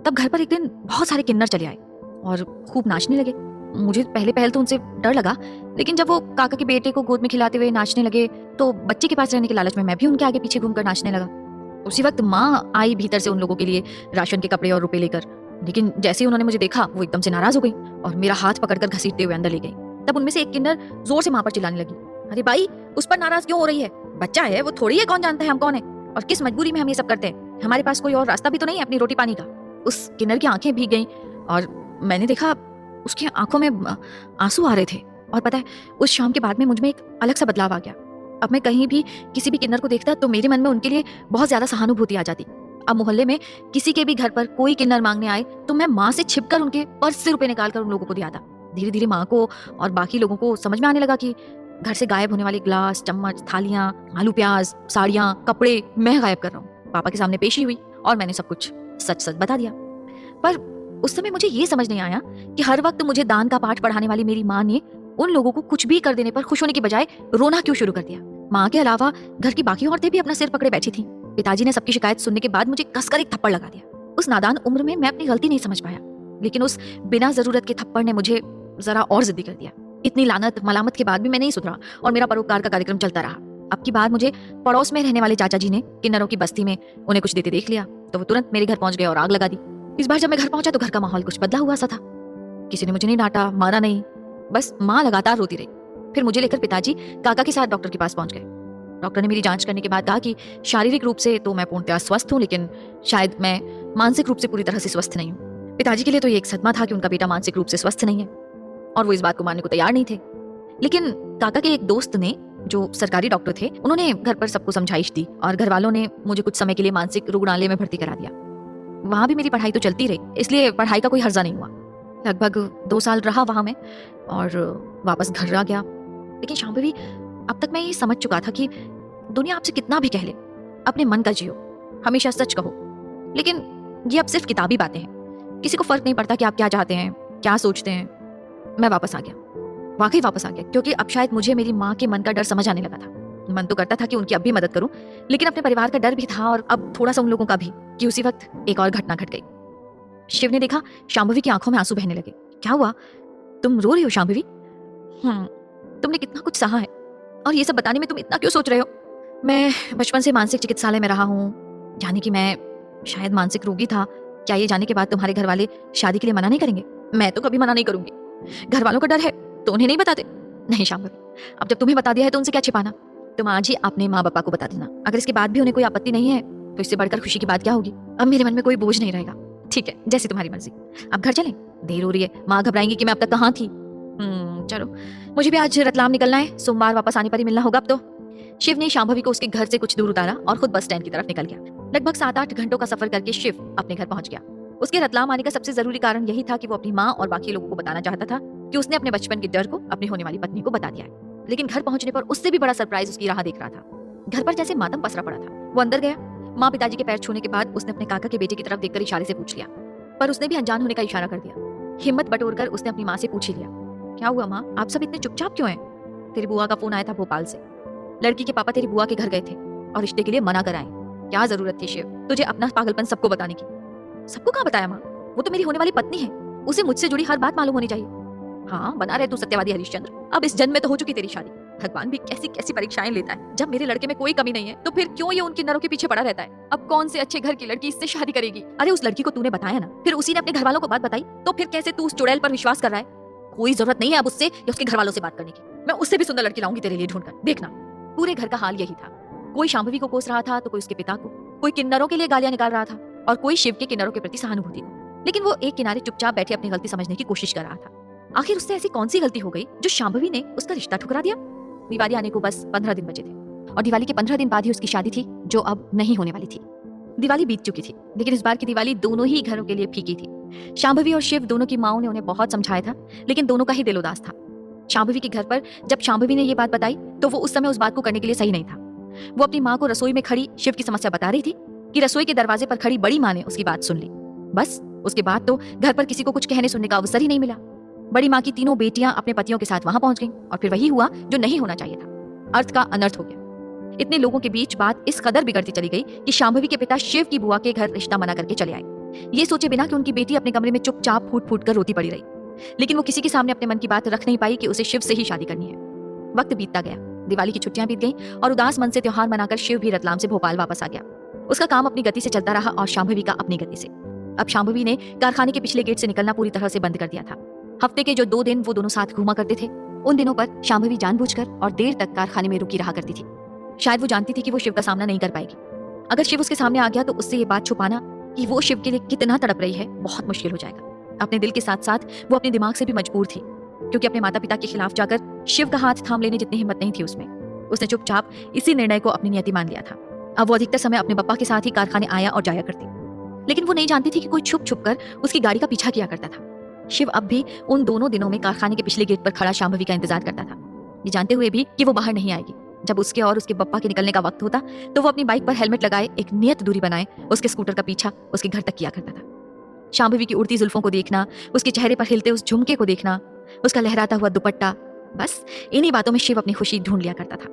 तब घर पर एक दिन बहुत सारे किन्नर चले आए और खूब नाचने लगे। मुझे पहले तो उनसे डर लगा, लेकिन जब वो काका के बेटे को गोद में खिलाते हुए नाचने लगे तो बच्चे के पास रहने के लालच में मैं भी उनके आगे पीछे घूमकर नाचने लगा। उसी वक्त माँ आई भीतर से उन लोगों के लिए राशन के कपड़े और रुपए लेकर, लेकिन जैसे ही उन्होंने मुझे देखा वो एकदम से नाराज हो गई और मेरा हाथ पकड़कर घसीटते हुए अंदर ले गई। तब उनमें से एक किन्नर जोर से माँ पर चिल्लाने लगी, अरे भाई, उस पर नाराज क्यों हो रही है? बच्चा है, वो थोड़ी है, कौन जानता है हम कौन है और किस मजबूरी में हम ये सब करते हैं? हमारे पास कोई और रास्ता भी तो नहीं है अपनी रोटी पानी का। उस किन्नर की आंखें भीग गईं और मैंने देखा उसकी आंखों में आंसू आ रहे थे। और पता है, उस शाम के बाद में मुझ में एक अलग सा बदलाव आ गया। अब मैं कहीं भी किसी भी किन्नर को देखता तो मेरे मन में उनके लिए बहुत ज्यादा सहानुभूति आ जाती। अब मोहल्ले में किसी के भी घर पर कोई किन्नर मांगने आए तो मैं माँ से छिपकर उनके पर्स से रुपए निकालकर उन लोगों को दिया था। धीरे धीरे माँ को और बाकी लोगों को समझ में आने लगा कि घर से गायब होने वाले ग्लास, चम्मच, थालियां, आलू प्याज, साड़ियां, कपड़े मैं गायब कर रहा हूँ। पापा के सामने पेशी हुई और मैंने सब कुछ सच सच बता दिया। पर उस समय मुझे ये समझ नहीं आया कि हर वक्त मुझे दान का पाठ पढ़ाने वाली मेरी माँ ने उन लोगों को कुछ भी कर देने पर खुश होने की बजाय रोना क्यों शुरू कर दिया। माँ के अलावा घर की बाकी औरतें भी अपना सिर पकड़े बैठी थीं। पिताजी ने सबकी शिकायत सुनने के बाद मुझे कसकर एक थप्पड़ लगा दिया। उस नादान उम्र में मैं अपनी गलती नहीं समझ पाया, लेकिन उस बिना जरूरत के थप्पड़ ने मुझे जरा और जिद्दी कर दिया। इतनी लानत मलामत के बाद भी मैं नहीं सुधरा और मेरा परोपकार का कार्यक्रम चलता रहा। अब की बार मुझे पड़ोस में रहने वाले चाचा जी ने किन्नरों की बस्ती में उन्हें कुछ देते देख लिया तो वो तुरंत मेरे घर पहुंच गए और आग लगा दी। इस बार जब मैं घर पहुंचा तो घर का माहौल कुछ बदला हुआ सा था। किसी ने मुझे नहीं डांटा, मारा नहीं, बस माँ लगातार रोती रही। फिर मुझे लेकर पिताजी काका के साथ डॉक्टर के पास पहुंच गए। डॉक्टर ने मेरी जांच करने के बाद कहा कि शारीरिक रूप से तो मैं पूर्णतः स्वस्थ हूँ, लेकिन शायद मैं मानसिक रूप से पूरी तरह से स्वस्थ नहीं हूँ। पिताजी के लिए तो ये एक सदमा था कि उनका बेटा मानसिक रूप से स्वस्थ नहीं है और वो इस बात को मानने को तैयार नहीं थे। लेकिन काका के एक दोस्त ने, जो सरकारी डॉक्टर थे, उन्होंने घर पर सबको समझाइश दी और घर वालों ने मुझे कुछ समय के लिए मानसिक रुग्णालय में भर्ती करा दिया। वहां भी मेरी पढ़ाई तो चलती रही, इसलिए पढ़ाई का कोई हर्जा नहीं हुआ। लगभग 2 साल रहा वहां में और वापस घर आ गया। लेकिन शांभवी, अब तक मैं ये समझ चुका था कि दुनिया आपसे कितना भी कह ले, अपने मन का जियो, हमेशा सच कहो। लेकिन ये अब सिर्फ किताबी बातें हैं, किसी को फर्क नहीं पड़ता कि आप क्या चाहते हैं, क्या सोचते हैं। मैं वापस आ गया, वाकई वापस आ गया, क्योंकि अब शायद मुझे मेरी माँ के मन का डर समझ आने लगा था। मन तो करता था कि उनकी अब भी मदद करूं, लेकिन अपने परिवार का डर भी था और अब थोड़ा सा उन लोगों का भी, कि उसी वक्त एक और घटना घट गई। शिव ने देखा शांभवी की आंखों में आंसू बहने लगे। क्या हुआ, तुम रो रही हो शांभवी? तुमने कितना कुछ सहा है और ये सब बताने में तुम इतना क्यों सोच रहे हो? मैं बचपन से मानसिक चिकित्सालय में रहा हूँ, जाने कि मैं शायद मानसिक रोगी था। क्या ये जाने के बाद तुम्हारे घर वाले शादी के लिए मना नहीं करेंगे? मैं तो कभी मना नहीं करूंगी। घर वालों का डर है तो उन्हें नहीं बताते। नहीं शांभवी, अब जब तुम्हें बता दिया है तो उनसे क्या छिपाना। तुम आज ही अपने माँ पापा को बता देना। अगर इसके बाद भी उन्हें कोई आपत्ति नहीं है तो इससे बढ़कर खुशी की बात क्या होगी। अब मेरे मन में कोई बोझ नहीं रहेगा। ठीक है, जैसी तुम्हारी मर्जी। अब घर चलें, देर हो रही है, माँ घबराएंगी कि मैं अब तक कहाँ थी। चलो, मुझे भी आज रतलाम निकलना है, सोमवार वापस आने पर ही मिलना होगा अब तो। शिव ने शांभवी को उसके घर से कुछ दूर उतारा और खुद बस स्टैंड की तरफ निकल गया। लगभग 7-8 घंटों का सफर करके शिव अपने घर पहुंच गया। उसके रतलाम आने का सबसे जरूरी कारण यही था कि वो अपनी माँ और बाकी लोगों को बताना चाहता था कि उसने अपने बचपन के डर को अपनी होने वाली पत्नी को बता दिया है। लेकिन घर पहुंचने पर उससे भी बड़ा सरप्राइज उसकी राह देख रहा था। घर पर जैसे मातम पसरा पड़ा था। वो अंदर गया, माँ पिताजी के पैर छूने के बाद उसने अपने काका के बेटे की तरफ देखकर इशारे से पूछ लिया, पर उसने भी अनजान होने का इशारा कर दिया। हिम्मत बटोरकर उसने अपनी माँ से पूछ ही लिया, क्या हुआ माँ, आप सब इतने चुपचाप क्यों हैं? तेरी बुआ का फोन आया था भोपाल से। लड़की के पापा तेरी बुआ के घर गए थे और रिश्ते के लिए मना कराए। क्या जरूरत थी शिव तुझे अपना पागलपन सबको बताने की? सबको कहाँ बताया माँ, वो तो मेरी होने वाली पत्नी है, उसे मुझसे जुड़ी हर बात मालूम होनी चाहिए। हाँ, बना रहे तू सत्यवादी हरिश्चंद्र, अब इस जन्म में तो हो चुकी तेरी शादी। भगवान भी कैसी कैसी परीक्षाएं लेता है। जब मेरे लड़के में कोई कमी नहीं है तो फिर क्यों ये उनके नरों के पीछे पड़ा रहता है? अब कौन से अच्छे घर की लड़की इससे शादी करेगी? अरे उस लड़की को तूने बताया ना, फिर उसी ने अपने घर वालों को बात बताई, तो फिर कैसे तू उस चुड़ैल पर विश्वास कर रहा है? कोई जरूरत नहीं है अब उससे या उसके घर वालों से बात करने की। मैं उससे भी सुंदर लड़की लाऊंगी तेरे लिए ढूंढकर, देखना। पूरे घर का हाल यही था। कोई शांभवी को कोस रहा था तो कोई उसके पिता को, कोई किन्नरों के लिए गालियां निकाल रहा था और कोई शिव के किन्नरों के प्रति सहानुभूति को। लेकिन वो एक किनारे चुपचाप बैठे अपनी गलती समझने की कोशिश कर रहा था। आखिर उससे ऐसी कौन सी गलती हो गई जो शांभवी ने उसका रिश्ता ठुकरा दिया? दिवाली आने को बस 15 दिन बचे थे और दिवाली के 15 दिन बाद ही उसकी शादी थी, जो अब नहीं होने वाली थी। दिवाली बीत चुकी थी, लेकिन इस बार की दिवाली दोनों ही घरों के लिए फीकी थी। शांभवी और शिव दोनों की माओं ने उन्हें बहुत समझाया था, लेकिन दोनों का ही दिल उदास था। शांभवी के घर पर जब शांभवी ने ये बात बताई तो वो उस समय उस बात को करने के लिए सही नहीं था। वो अपनी माँ को रसोई में खड़ी शिव की समस्या बता रही थी कि रसोई के दरवाजे पर खड़ी बड़ी माँ ने उसकी बात सुन ली। बस उसके बाद तो घर पर किसी को कुछ कहने सुनने का अवसर ही नहीं मिला। बड़ी माँ की तीनों बेटियां अपने पतियों के साथ वहां पहुंच गईं और फिर वही हुआ जो नहीं होना चाहिए था। अर्थ का अनर्थ हो गया। इतने लोगों के बीच बात इस कदर बिगड़ती चली गई कि शांभवी के पिता शिव की बुआ के घर रिश्ता मना करके चले आए, ये सोचे बिना कि उनकी बेटी अपने कमरे में चुपचाप फूट फूट कर रोती पड़ी रही। लेकिन वो किसी के सामने अपने मन की बात रख नहीं पाई कि उसे शिव से ही शादी करनी है। वक्त बीतता गया, दिवाली की छुट्टियां बीत गईं और उदास मन से त्योहार मनाकर शिव भी रतलाम से भोपाल वापस आ गया। उसका काम अपनी गति से चलता रहा और शांभवी का अपनी गति से। अब शांभवी ने कारखाने के पिछले गेट से निकलना पूरी तरह से बंद कर दिया था। हफ्ते के जो 2 दिन वो दोनों साथ घूमा करते थे, उन दिनों पर शांभवी जानबूझकर और देर तक कारखाने में रुकी रहा करती थी। शायद वो जानती थी कि वो शिव का सामना नहीं कर पाएगी। अगर शिव उसके सामने आ गया तो उससे ये बात छुपाना कि वो शिव के लिए कितना तड़प रही है बहुत मुश्किल हो जाएगा। अपने दिल के साथ साथ वो अपने दिमाग से भी मजबूर थी, क्योंकि अपने माता पिता के खिलाफ जाकर शिव का हाथ थाम लेने जितनी हिम्मत नहीं थी उसमें। उसने चुपचाप इसी निर्णय को अपनी नियति मान लिया था। अब वो अधिकतर समय अपने पापा के साथ ही कारखाने आया और जाया करती, लेकिन वो नहीं जानती थी कि कोई छुप छुप कर उसकी गाड़ी का पीछा किया करता था। शिव अब भी उन दोनों दिनों में कारखाने के पिछले गेट पर खड़ा शांभवी का इंतजार करता था, ये जानते हुए भी कि वो बाहर नहीं आएगी। जब उसके और उसके पप्पा के निकलने का वक्त होता तो वो अपनी बाइक पर हेलमेट लगाए एक नियत दूरी बनाए उसके स्कूटर का पीछा उसके घर तक किया करता था। शांभवी की उड़ती जुल्फों को देखना, उसके चेहरे पर हिलते उस झुमके को देखना, उसका लहराता हुआ दुपट्टा, बस इन्हीं बातों में शिव अपनी खुशी ढूंढ लिया करता था।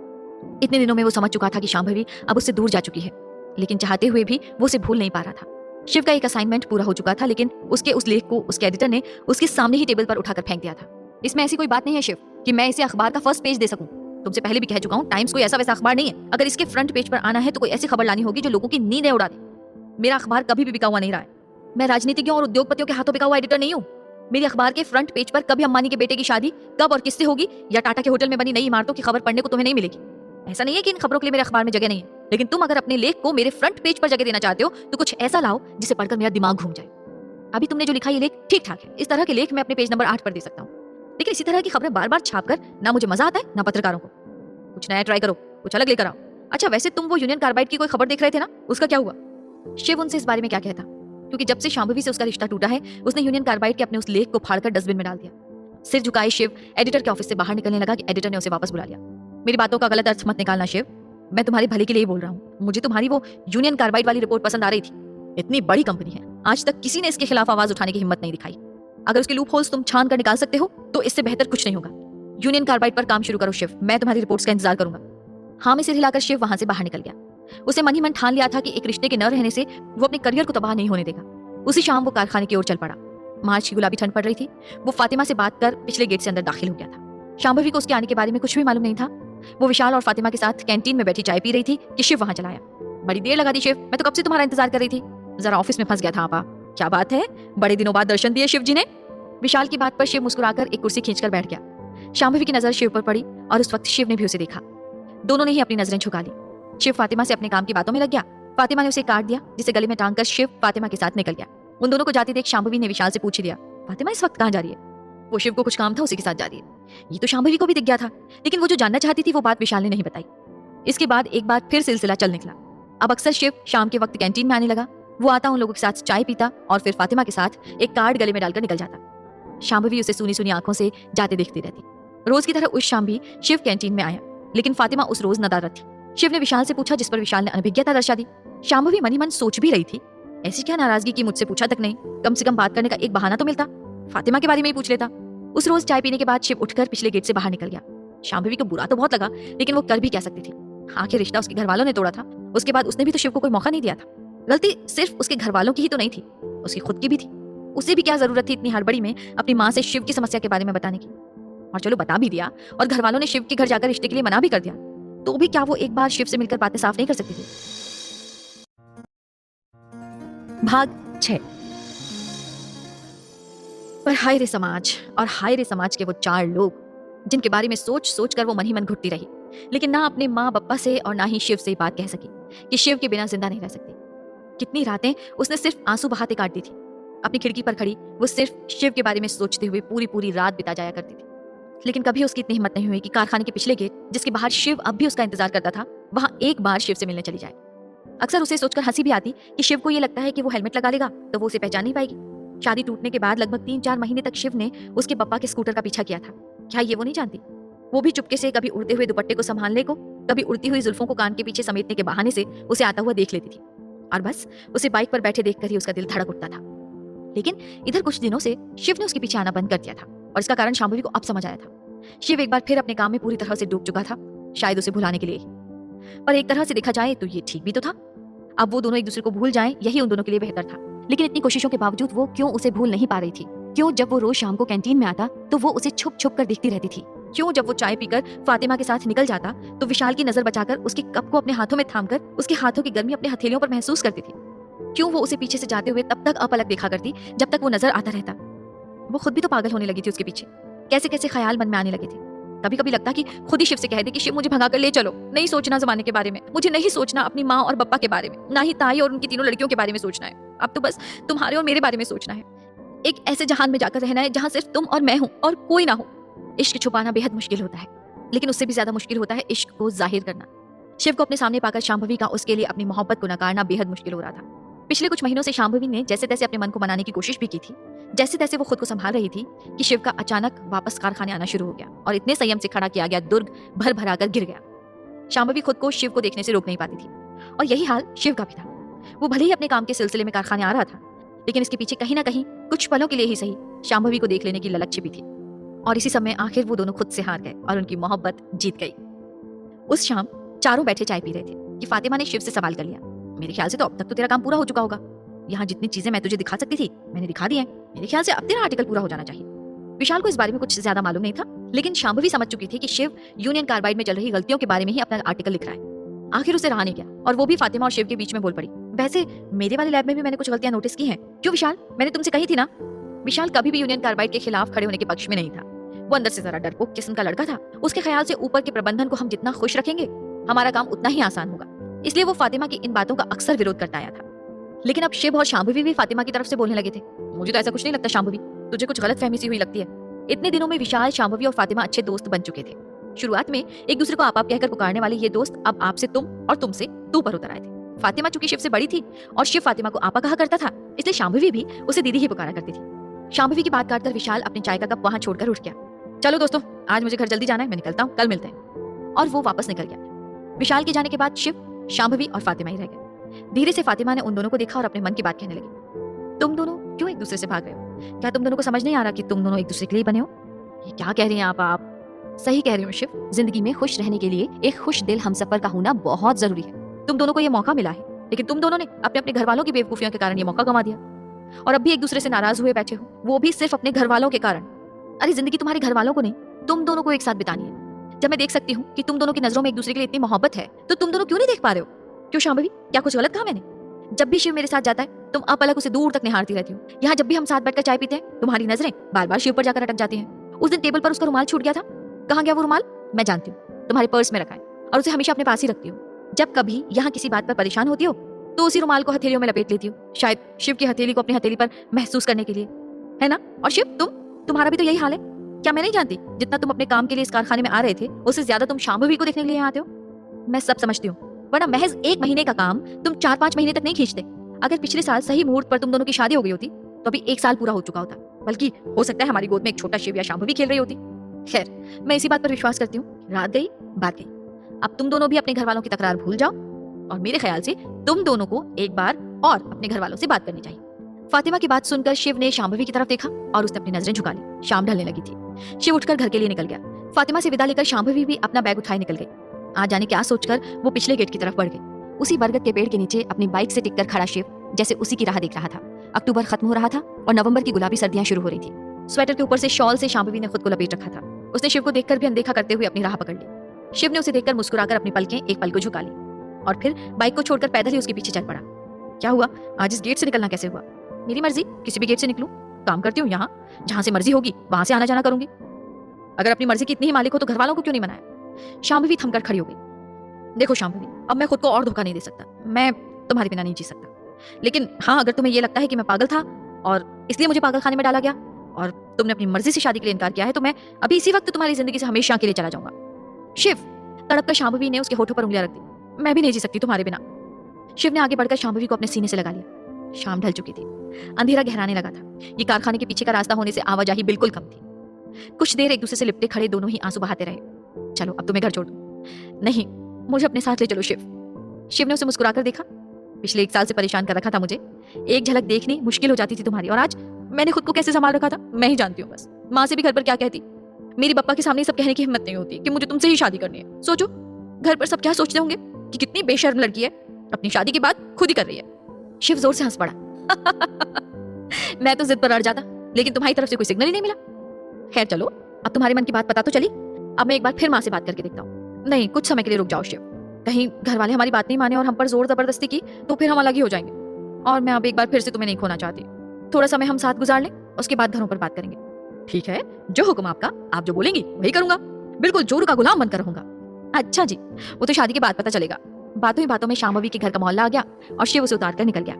इतने दिनों में वो समझ चुका था कि शांभवी अब उससे दूर जा चुकी है, लेकिन चाहते हुए भी वो उसे भूल नहीं पा रहा था। शिव का एक असाइनमेंट पूरा हो चुका था, लेकिन उसके उस लेख को उसके एडिटर ने उसके सामने ही टेबल पर उठाकर फेंक दिया था। इसमें ऐसी कोई बात नहीं है शिव कि मैं इसे अखबार का फर्स्ट पेज दे सकूं। तुमसे पहले भी कह चुका हूं, टाइम्स कोई ऐसा वैसा अखबार नहीं है। अगर इसके फ्रंट पेज पर आना है तो कोई ऐसी खबर लानी होगी जो लोगों की नींदें उड़ा दे। मेरा अखबार कभी भी बिका हुआ नहीं रहा है। मैं राजनीतिज्ञों और उद्योगपतियों के हाथों बिका हुआ एडिटर नहीं हूँ। मेरी अखबार के फ्रंट पेज पर कभी अंबानी के बेटे की शादी कब और किससे होगी या टाटा के होटल में बनी नई इमारतों की खबर पढ़ने को तुम्हें नहीं मिलेगी। ऐसा नहीं है कि इन खबरों के लिए मेरे अखबार में जगह नहीं है, लेकिन तुम अगर अपने लेख को मेरे फ्रंट पेज पर जगह देना चाहते हो तो कुछ ऐसा लाओ जिसे पढ़कर मेरा दिमाग घूम जाए। अभी तुमने जो लिखा ये लेख ठीक ठाक है। इस तरह के लेख मैं अपने पेज नंबर 8 पर दे सकता हूँ, लेकिन इसी तरह की खबरें बार बार छापकर ना मुझे मजा आता है ना पत्रकारों को। कुछ नया ट्राई करो, कुछ अलग लेकर आओ। अच्छा, वैसे तुम वो यूनियन कार्बाइड की कोई खबर देख रहे थे ना, उसका क्या हुआ? शिव उनसे इस बारे में क्या कहता, क्योंकि जब से शांभवी से उसका रिश्ता टूटा है उसने यूनियन कार्बाइड के अपने उस लेख को फाड़कर डस्टबिन में डाल दिया। सिर झुकाए शिव एडिटर के ऑफिस से बाहर निकलने लगा कि एडिटर ने उसे वापस बुला लिया। मेरी बातों का गलत अर्थ मत निकालना शिव, मैं तुम्हारे भले के लिए बोल रहा हूँ। मुझे तुम्हारी वो यूनियन कार्बाइड वाली रिपोर्ट पसंद आ रही थी। इतनी बड़ी कंपनी है, आज तक किसी ने इसके खिलाफ आवाज उठाने की हिम्मत नहीं दिखाई। अगर उसके लूप होल्स तुम छान कर निकाल सकते हो तो इससे बेहतर कुछ नहीं होगा। यूनियन कार्बाइड पर काम शुरू करो शिव, मैं तुम्हारी रिपोर्ट्स का इंतजार करूंगा। हाँ में सिर हिलाकर शिव वहां से बाहर निकल गया। उसे मन ही मन ठान लिया था कि एक रिश्ते के न रहने से वो अपने करियर को तबाह नहीं होने देगा। उसी शाम वो कारखाने की ओर चल पड़ा। मार्च की गुलाबी ठंड पड़ रही थी। वो फातिमा से बात कर पिछले गेट से अंदर दाखिल हो गया था। शांभवी को उसके आने के बारे में कुछ भी मालूम नहीं था। वो विशाल और फातिमा के साथ कैंटीन में बैठी चाय पी रही थी कि शिव वहां चला आया। बड़ी देर लगा दी शिव, मैं तो कब से तुम्हारा इंतजार कर रही थी। जरा ऑफिस में फंस गया था आपा। क्या बात है, बड़े दिनों बाद दर्शन दिए शिव जी ने। विशाल की बात पर शिव मुस्कुराकर एक कुर्सी खींचकर बैठ गया। शांभवी की नजर शिव पर पड़ी और उस वक्त शिव ने भी उसे देखा। दोनों ने ही अपनी नजरें झुका ली। शिव फातिमा से अपने काम की बातों में लग गया। फातिमा ने उसे काट दिया, जिसे गले में टांग कर शिव फातिमा के साथ निकल गया। उन दोनों को जाते देख शांभवी ने विशाल से पूछ लिया, फातिमा इस वक्त कहाँ जा रही है? वो शिव को कुछ काम था, उसी के साथ जा रही है। ये तो शांभवी को भी दिख गया था, लेकिन वो जो जानना चाहती थी वो बात विशाल ने नहीं बताई। इसके बाद एक बार फिर सिलसिला चल निकला। अब अक्सर शिव शाम के वक्त कैंटीन में आने लगा। वो आता, उन लोगों के साथ चाय पीता और फिर फातिमा के साथ एक कार्ड गले में डालकर निकल जाता। शांभवी उसे सुनी सुनी आंखों से जाते देखती रहती। रोज की तरह उस शाम भी शिव कैंटीन में आया, लेकिन फातिमा उस रोज नदारत थी। शिव ने विशाल से पूछा, जिस पर विशाल ने अनभिज्ञता दर्शा दी। शांभवी मनी मन सोच भी रही थी, ऐसी क्या नाराजगी की, मुझसे पूछा तक नहीं, कम से कम बात करने का एक बहाना तो मिलता, फातिमा के बारे में ही पूछ लेता। उस रोज चाय पीने के बाद शिव उठकर पिछले गेट से बाहर निकल गया। शांभवी को बुरा तो बहुत लगा, लेकिन वो कर भी क्या सकती थी। आखिर रिश्ता उसके घर वालों ने तोड़ा था, उसके बाद उसने भी तो शिव को कोई मौका नहीं दिया था। गलती सिर्फ उसके घर वालों की ही तो नहीं थी, उसकी खुद की भी थी। उसे भी क्या जरूरत थी इतनी हड़बड़ी में अपनी माँ से शिव की समस्या के बारे में बताने की। और चलो बता भी दिया और घर वालों ने शिव के घर जाकर रिश्ते के लिए मना भी कर दिया, तो भी क्या वो एक बार शिव से मिलकर बातें साफ नहीं कर सकती थी? भाग 6। पर हाय रे समाज, और हाय रे समाज के वो 4 लोग जिनके बारे में सोच सोच कर वो मन ही मन घुटती रही, लेकिन ना अपने माँ बप्पा से और ना ही शिव से बात कह सकी कि शिव के बिना जिंदा नहीं रह सकती। कितनी रातें उसने सिर्फ आंसू बहाते काट दी थी। अपनी खिड़की पर खड़ी वो सिर्फ शिव के बारे में सोचते हुए पूरी पूरी रात बिता जाया करती थी। लेकिन कभी उसकी इतनी हिम्मत नहीं हुई कि कारखाने के पिछले गेट, जिसके बाहर शिव अब भी उसका इंतजार करता था, वहां एक बार शिव से मिलने चली जाए। अक्सर उसे सोचकर हंसी भी आती कि शिव को ये लगता है कि वो हेलमेट लगा लेगा तो वो उसे पहचान नहीं पाएगी। शादी टूटने के बाद लगभग 3-4 महीने तक शिव ने उसके पप्पा के स्कूटर का पीछा किया था। क्या ये वो नहीं जानती? वो भी चुपके से कभी उड़ते हुए दुपट्टे को संभालने को, कभी उड़ती हुई जुल्फों को कान के पीछे समेटने के बहाने से उसे आता हुआ देख लेती थी, और बस उसे बाइक पर बैठे देखकर ही उसका दिल धड़क उठता था। लेकिन इधर कुछ दिनों से शिव ने उसके पीछे आना बंद कर दिया था, और इसका कारण शांभवी को अब समझ आया था। शिव एक बार फिर अपने काम में पूरी तरह से डूब चुका था, शायद उसे भुलाने के लिए ही। पर एक तरह से देखा जाए तो ये ठीक भी तो था। अब वो दोनों एक दूसरे को भूल जाएं, यही उन दोनों के लिए बेहतर था। लेकिन इतनी कोशिशों के बावजूद वो क्यों उसे भूल नहीं पा रही थी? क्यों जब वो रोज शाम को कैंटीन में आता तो वो उसे छुप छुप कर देखती रहती थी? क्यों जब वो चाय पीकर फातिमा के साथ निकल जाता तो विशाल की नजर बचाकर उसके कप को अपने हाथों में थामकर उसके हाथों की गर्मी अपने हथेलियों पर महसूस करती थी? क्यों वो उसे पीछे से जाते हुए तब तक अपलक देखा करती जब तक वो नजर आता रहता? वो खुद भी तो पागल होने लगी थी उसके पीछे। कैसे कैसे ख्याल मन में आने लगे थे। कभी कभी लगता कि खुद ही शिव से कह दे कि शिव मुझे भगा कर ले चलो, नहीं सोचना जमाने के बारे में, मुझे नहीं सोचना अपनी माँ और बप्पा के बारे में, ना ही ताई और उनकी तीनों लड़कियों के बारे में सोचना है। अब तो बस तुम्हारे और मेरे बारे में सोचना है। एक ऐसे जहान में जाकर रहना है जहां सिर्फ तुम और मैं हूं और कोई ना हो। इश्क छुपाना बेहद मुश्किल होता है, लेकिन उससे भी ज्यादा मुश्किल होता है इश्क को जाहिर करना। शिव को अपने सामने पाकर शांभवी का उसके लिए अपनी मोहब्बत को नकारना बेहद मुश्किल हो रहा था। पिछले कुछ महीनों से शांभवी ने जैसे तैसे अपने मन को मनाने की कोशिश भी की थी, जैसे तैसे वो खुद को संभाल रही थी कि शिव का अचानक वापस कारखाने आना शुरू हो गया और इतने संयम से खड़ा किया गया दुर्ग भर भरा कर गिर गया। शांभवी खुद को शिव को देखने से रोक नहीं पाती थी, और यही हाल शिव का भी था। वो भले ही अपने काम के सिलसिले में कारखाने आ रहा था, लेकिन इसके पीछे कहीं ना कहीं कुछ पलों के लिए ही सही शांभवी को देख लेने की ललक छिपी थी। और इसी समय आखिर वो दोनों खुद से हार गए और उनकी मोहब्बत जीत गई। उस शाम चारों बैठे चाय पी रहे थे कि फातिमा ने शिव से सवाल कर लिया, मेरे ख्याल से तो अब तक तो तेरा काम पूरा हो चुका होगा। यहाँ जितनी चीजें मैं तुझे दिखा सकती थी मैंने दिखा दी है। मेरे ख्याल से अब तेरा आर्टिकल पूरा हो जाना चाहिए। विशाल को इस बारे में कुछ ज्यादा मालूम नहीं था, लेकिन शांभवी समझ चुकी थी कि शिव यूनियन कार्बाइड में चल रही गलतियों के बारे में ही अपना आर्टिकल लिख रहा है। आखिर उसे रहा नहीं गया और वो भी फातिमा और शिव के बीच में बोल पड़ी, वैसे मेरे वाले लैब में भी मैंने कुछ गलतियां नोटिस की हैं। क्यों विशाल, मैंने तुमसे कही थी ना। विशाल कभी भी यूनियन कार्बाइड के खिलाफ खड़े होने के पक्ष में नहीं था। वो अंदर से जरा डरपोक किस्म का लड़का था। उसके ख्याल से ऊपर के प्रबंधन को हम जितना खुश रखेंगे हमारा काम उतना ही आसान होगा। इसलिए वो फातिमा की इन बातों का अक्सर विरोध करता आया था। लेकिन अब शिव और शांभवी भी फातिमा की तरफ से बोलने लगे थे। मुझे तो ऐसा कुछ नहीं लगता शांभवी, तुझे कुछ गलत फहमी सी हुई लगती है। इतने दिनों में विशाल, शांभवी और फातिमा अच्छे दोस्त बन चुके थे। शुरुआत में एक दूसरे को आप कहकर पुकारने वाले ये दोस्त अब आपसे तुम और तुमसे तू पर उतर आए थे। फातिमा चूंकि शिव से बड़ी थी और शिव फातिमा को आपा कहा करता था, इसलिए शांभवी भी उसे दीदी ही पुकारा करती थी। शांभवी की बात काटकर विशाल अपने चाय का कप वहां छोड़कर उठ गया। चलो दोस्तों, आज मुझे घर जल्दी जाना है, मैं निकलता हूँ, कल मिलते हैं। और वो वापस निकल गया। विशाल के जाने के बाद शिव, शांभवी और फातिमा ही रह गए। धीरे से फातिमा ने उन दोनों को देखा और अपने मन की बात कहने लगी, तुम दोनों क्यों एक दूसरे से भाग रहे हो? क्या तुम दोनों को समझ नहीं आ रहा कि तुम दोनों एक दूसरे के लिए बने हो? ये क्या कह रही हैं आप? सही कह रही हूँ शिव, जिंदगी में खुश रहने के लिए एक खुश दिल हमसफर का होना बहुत जरूरी है। तुम दोनों को ये मौका मिला है, लेकिन तुम दोनों ने अपने अपने घर वालों की बेवकूफियों के कारण ये मौका गंवा दिया, और अब भी एक दूसरे से नाराज हुए बैठे हो, वो भी सिर्फ अपने घर वालों के कारण। अरे जिंदगी तुम्हारे घर वालों को नहीं, तुम दोनों को एक साथ बितानी है। जब मैं देख सकती हूँ कि तुम दोनों की नजरों में एक दूसरे के लिए इतनी मोहब्बत है, तो तुम दोनों क्यों नहीं देख पा रहे हो? क्यों शांभवी, क्या कुछ गलत कहा मैंने? जब भी शिव मेरे साथ जाता है तुम अपलक उसे दूर तक निहारती रहती हो। यहाँ जब भी हम साथ बैठकर चाय पीते हैं तुम्हारी नजरें बार बार शिव पर जाकर अटक जाती हैं। उस दिन टेबल पर उसका रुमाल छूट गया था, कहाँ गया वो रुमाल? मैं जानती हूँ, तुम्हारे पर्स में रखा है। और उसे हमेशा अपने पास ही रखती हो। जब कभी यहाँ किसी बात पर परेशान होती हो तो उसी रुमाल को हथेलियों में लपेट लेती हो, शायद शिव की हथेली को अपनी हथेली पर महसूस करने के लिए, है ना? और शिव, तुम्हारा भी तो यही हाल है। क्या मैं नहीं जानती? जितना तुम अपने काम के लिए इस कारखाने में आ रहे थे, उससे ज्यादा तुम शांभवी को देखने के लिए यहाँ आते हो। मैं सब समझती हूँ, वरना महज 1 महीने का काम तुम 4-5 महीने तक नहीं खींचते। अगर पिछले साल सही मुहूर्त पर तुम दोनों की शादी हो गई होती तो अभी 1 साल पूरा हो चुका होता, बल्कि हो सकता है हमारी गोद में एक छोटा शिव या शांभवी खेल रही होती। खैर, मैं इसी बात पर विश्वास करती हूँ, रात गई बात गई। अब तुम दोनों भी अपने घर वालों की तकरार भूल जाओ, और मेरे ख्याल से तुम दोनों को एक बार और अपने घर वालों से बात करनी चाहिए। फातिमा की बात सुनकर शिव ने शांभवी की तरफ देखा और उसने अपनी नजरें झुका ली। शाम ढलने लगी थी। शिव उठकर घर के लिए निकल गया। फातिमा से विदा लेकर शांभवी भी अपना बैग उठाए निकल गई। आज जाने क्या सोचकर वो पिछले गेट की तरफ बढ़ गई। उसी बरगद के पेड़ के नीचे अपनी बाइक से टिककर खड़ा शिव जैसे उसी की राह देख रहा था। अक्टूबर खत्म हो रहा था और नवंबर की गुलाबी सर्दियां शुरू हो रही थी। स्वेटर के ऊपर से शॉल से शांभवी ने खुद को लपेट रखा था। उसने शिव को देखकर भी अनदेखा करते हुए अपनी राह पकड़ ली। शिव ने उसे देखकर मुस्कुराकर अपनी पलकें एक पल को झुका ली और फिर बाइक को छोड़कर पैदल ही उसके पीछे चल पड़ा। क्या हुआ? आज इस गेट से निकलना कैसे हुआ? मेरी मर्जी, किसी भी गेट से निकलूं। काम करती हूँ यहाँ, जहां से मर्जी होगी वहां से आना जाना करूंगी। अगर अपनी मर्जी की इतनी ही मालिक हो तो घर वालों को क्यों नहीं मनाया? शांभवी थमकर खड़ी हो गई। देखो शांभवी, अब मैं खुद को और धोखा नहीं दे सकता। मैं तुम्हारे बिना नहीं जी सकता। लेकिन हाँ, अगर तुम्हें यह लगता है कि मैं पागल था और इसलिए मुझे पागल खाने में डाला गया और तुमने अपनी मर्जी से शादी के लिए इनकार किया है, तो मैं अभी इसी वक्त तुम्हारी जिंदगी से हमेशा के लिए चला जाऊंगा। शिव, तड़पकर शांभवी ने उसके होठों पर उंगलियां रख दी। मैं भी नहीं जी सकती तुम्हारे बिना। शिव ने आगे बढ़कर शांभवी को अपने सीने से लगा लिया। शाम ढल चुकी थी। अंधेरा गहराने लगा था। ये कारखाने के पीछे का रास्ता होने से आवाजाही बिल्कुल कम थी। कुछ देर एक दूसरे से लिपटे खड़े दोनों ही आंसू बहाते रहे। चलो अब तुम्हें घर छोड़ दूं। नहीं, मुझे अपने साथ ले चलो शिव। शिव ने उसे मुस्कुराकर देखा। पिछले 1 साल से परेशान कर रखा था मुझे। एक झलक देखनी मुश्किल हो जाती थी तुम्हारी, और आज मैंने खुद को कैसे संभाल रखा था मैं ही जानती हूँ। बस माँ से भी घर पर क्या कहती। मेरी पप्पा के सामने सब कहने की हिम्मत नहीं होती कि मुझे तुमसे ही शादी करनी है। सोचो घर पर सब क्या सोचते होंगे कि कितनी बेशर्म लड़की है, अपनी शादी की बात खुद ही कर रही है। शिव जोर से हंस पड़ा। मैं तो जिद पर अड़ जाता, लेकिन तुम्हारी तरफ से कोई सिग्नल ही नहीं मिला। खैर चलो, अब तुम्हारे मन की बात पता तो चली। अब मैं एक बार फिर माँ से बात करके देखता हूँ। नहीं, कुछ समय के लिए रुक जाओ शिव। कहीं घर वाले हमारी बात नहीं माने और हम पर जोर जबरदस्ती की तो फिर हम अलग ही हो जाएंगे, और मैं अब एक बार फिर से तुम्हें नहीं खोना चाहती। थोड़ा समय हम साथ गुजार लें, उसके बाद घरों पर बात करेंगे। ठीक है, जो हुक्म आपका, आप जो बोलेंगी वही करूंगा। बिल्कुल जोर का गुलाम बनकर रहूंगा। अच्छा जी, वो तो शादी के बाद पता चलेगा। बातों ही बातों में शांभवी के घर का मोहल्ला आ गया और शिव उसे उतार कर निकल गया।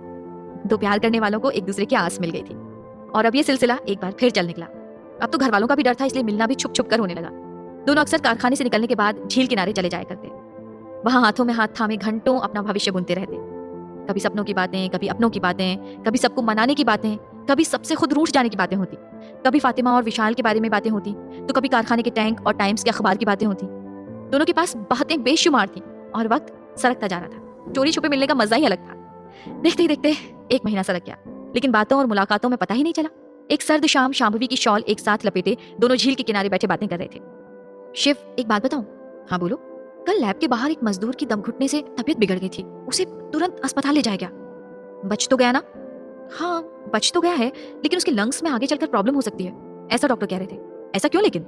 दो प्यार करने वालों को एक दूसरे की आस मिल गई थी और अब ये सिलसिला एक बार फिर चल निकला। अब तो घर वालों का भी डर था, इसलिए मिलना भी छुप छुप कर होने लगा। दोनों अक्सर कारखाने से निकलने के बाद झील किनारे चले जाया करते। वहां हाथों में हाथ थामे घंटों अपना भविष्य बुनते रहते। कभी सपनों की बातें, कभी अपनों की बातें, कभी सबको मनाने की बातें, कभी सबसे खुद रूठ जाने की बातें होती। कभी फातिमा और विशाल के बारे में बातें होती, तो कभी कारखाने के टैंक और टाइम्स के अखबार की बातें होती। दोनों के पास बातें बेशुमार थी और वक्त सरकता जा रहा था। चोरी छुपे मिलने का मजा ही अलग था। देखते ही देखते 1 महीना सरक गया, लेकिन बातों और मुलाकातों में पता ही नहीं चला। एक सर्द शाम शांभवी की शॉल एक साथ लपेटे दोनों झील के किनारे बैठे बातें कर रहे थे। शिव, एक बात बताऊं? हाँ बोलो। कल लैब के बाहर एक मजदूर की दम घुटने से तबीयत बिगड़ गई थी। उसे तुरंत अस्पताल ले जाया गया। बच तो गया ना? हाँ, बच तो गया है, लेकिन उसके लंग्स में आगे चलकर प्रॉब्लम हो सकती है, ऐसा डॉक्टर कह रहे थे। ऐसा क्यों? लेकिन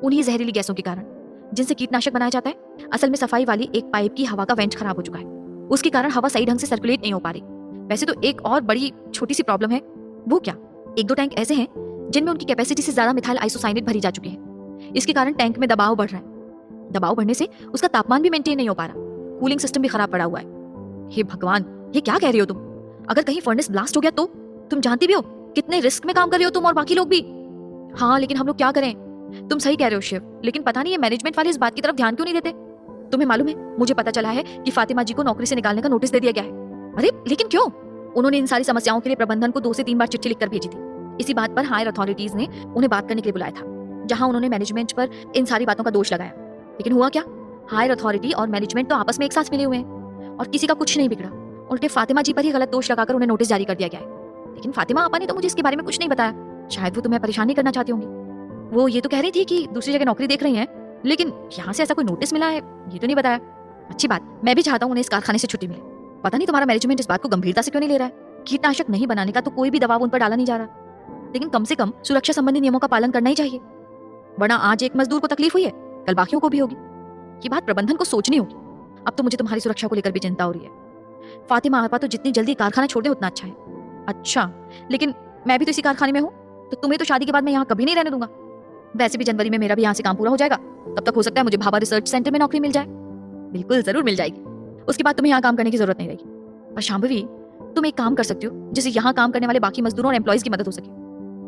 उन्हीं जहरीली गैसों के कारण जिनसे कीटनाशक बनाया जाता है। असल में सफाई वाली एक पाइप की हवा का वेंट खराब हो चुका है। उसके कारण हवा सही ढंग से सर्कुलेट नहीं हो पा रही। वैसे तो एक और बड़ी छोटी सी प्रॉब्लम है। वो क्या? 1-2 टैंक ऐसे हैं जिनमें उनकी कैपेसिटी से ज्यादा मिथाइल आइसोसाइनेट भरी जा चुकी है। इसके कारण टैंक में दबाव बढ़ रहा है। दबाव बढ़ने से उसका तापमान भी मेंटेन नहीं हो पा रहा। कूलिंग सिस्टम भी खराब पड़ा हुआ है। हे भगवान, ये क्या कह रही हो तुम? अगर कहीं फर्नेस ब्लास्ट हो गया तो? तुम जानती भी हो कितने रिस्क में काम कर रहे हो तुम और बाकी लोग भी। हाँ, लेकिन हम लोग क्या करें? तुम सही कह रहे हो शिव, लेकिन पता नहीं ये मैनेजमेंट वाले इस बात की तरफ ध्यान क्यों नहीं देते। तुम्हें मालूम है, मुझे पता चला है कि फातिमा जी को नौकरी से निकालने का नोटिस दे दिया गया है। अरे लेकिन क्यों? उन्होंने इन सारी समस्याओं के लिए प्रबंधन को 2 से 3 बार चिट्ठी लिखकर भेजी थी। इसी बात पर हायर अथॉरिटीज ने उन्हें बात करने के लिए बुलाया था, जहां उन्होंने मैनेजमेंट पर इन सारी बातों का दोष लगाया। लेकिन हुआ क्या? हायर अथॉरिटी और मैनेजमेंट तो आपस में एक साथ मिले हुए हैं और किसी का कुछ नहीं बिगड़ा। उल्टे फातिमा जी पर ही गलत दोष लगाकर उन्हें नोटिस जारी कर दिया गया है। लेकिन फातिमा आपा ने तो मुझे इसके बारे में कुछ नहीं बताया। शायद वो तुम्हें परेशान नहीं करना चाहती होंगी। वो ये तो कह रही थी कि दूसरी जगह नौकरी देख रही हैं, लेकिन यहाँ से ऐसा कोई नोटिस मिला है ये तो नहीं बताया। अच्छी बात, मैं भी चाहता हूँ उन्हें इस कारखाने से छुट्टी मिले। पता नहीं तुम्हारा मैनेजमेंट इस बात को गंभीरता से क्यों नहीं ले रहा है। कीटनाशक नहीं बनाने का तो कोई भी दबाव उन पर डाला नहीं जा रहा, लेकिन कम से कम सुरक्षा संबंधी नियमों का पालन करना ही चाहिए। वरना आज एक मजदूर को तकलीफ हुई है, कल बाकियों को भी होगी। ये बात प्रबंधन को सोचनी होगी। अब तो मुझे तुम्हारी सुरक्षा को लेकर भी चिंता हो रही है। फातिमा आपा तो जितनी जल्दी कारखाना छोड़ दे उतना अच्छा है। अच्छा, लेकिन मैं भी तो इसी कारखाने में हूँ, तो तुम्हें तो शादी के बाद मैं यहाँ कभी नहीं रहने दूंगा। वैसे भी जनवरी में मेरा भी यहाँ से काम पूरा हो जाएगा, तब तक हो सकता है मुझे भाभा रिसर्च सेंटर में नौकरी मिल जाए। बिल्कुल जरूर मिल जाएगी। उसके बाद तुम्हें यहाँ काम करने की जरूरत नहीं रहेगी। पर शांभवी, तुम एक काम कर सकती हो जिससे यहाँ काम करने वाले बाकी मजदूरों और एम्प्लॉइज की मदद हो सके।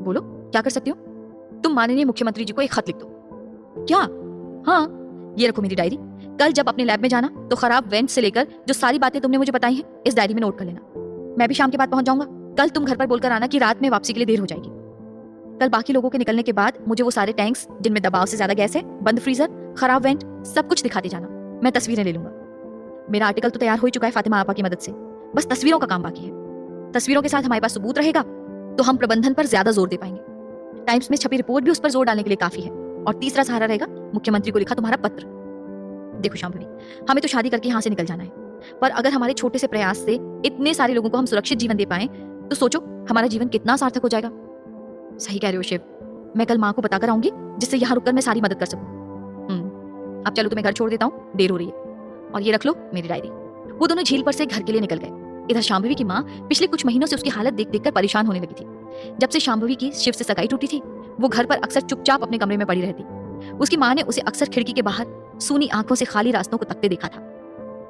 बोलो क्या कर सकती हो? तुम माननीय मुख्यमंत्री जी को एक खत लिख दो। क्या? हाँ, ये रखो मेरी डायरी। कल जब अपने लैब में जाना तो खराब वेंट से लेकर जो सारी बातें तुमने मुझे बताई हैं इस डायरी में नोट कर लेना। मैं भी शाम के बाद पहुंच जाऊंगा। कल तुम घर पर बोलकर आना कि रात में वापसी के लिए देर हो जाएगी। कल बाकी लोगों के निकलने के बाद मुझे वो सारे टैंक्स जिनमें दबाव से ज्यादा गैस है, बंद फ्रीजर, खराब वेंट, सब कुछ दिखाते जाना। मैं तस्वीरें ले लूंगा। मेरा आर्टिकल तो तैयार हो ही चुका है फातिमा आपा की मदद से, बस तस्वीरों का काम बाकी है। तस्वीरों के साथ हमारे पास सबूत रहेगा तो हम प्रबंधन पर ज्यादा जोर दे पाएंगे। टाइम्स में छपी रिपोर्ट भी उस पर जोर डालने के लिए काफी है। और तीसरा सहारा रहेगा मुख्यमंत्री को लिखा तुम्हारा पत्र। देखो शांभवी, हमें तो शादी करके यहाँ से निकल जाना है, पर अगर हमारे छोटे से प्रयास से इतने सारे लोगों को हम सुरक्षित जीवन दे पाए तो सोचो हमारा जीवन कितना सार्थक हो जाएगा। सही कह रहे हो शिव, मैं कल माँ को बताकर आऊंगी जिससे यहाँ रुककर मैं सारी मदद कर सकूं। अब चलो तुम्हें घर छोड़ देता हूँ, देर हो रही है। और ये रख लो मेरी डायरी। वो दोनों झील पर से घर के लिए निकल गए। इधर शांभवी की माँ पिछले कुछ महीनों से उसकी हालत देख देखकर परेशान होने लगी थी। जब से शांभवी की शिव से सगाई टूटी थी वो घर पर अक्सर चुपचाप अपने कमरे में पड़ी रहती। उसकी माँ ने उसे अक्सर खिड़की के बाहर सूनी आंखों से खाली रास्तों को तकते देखा था।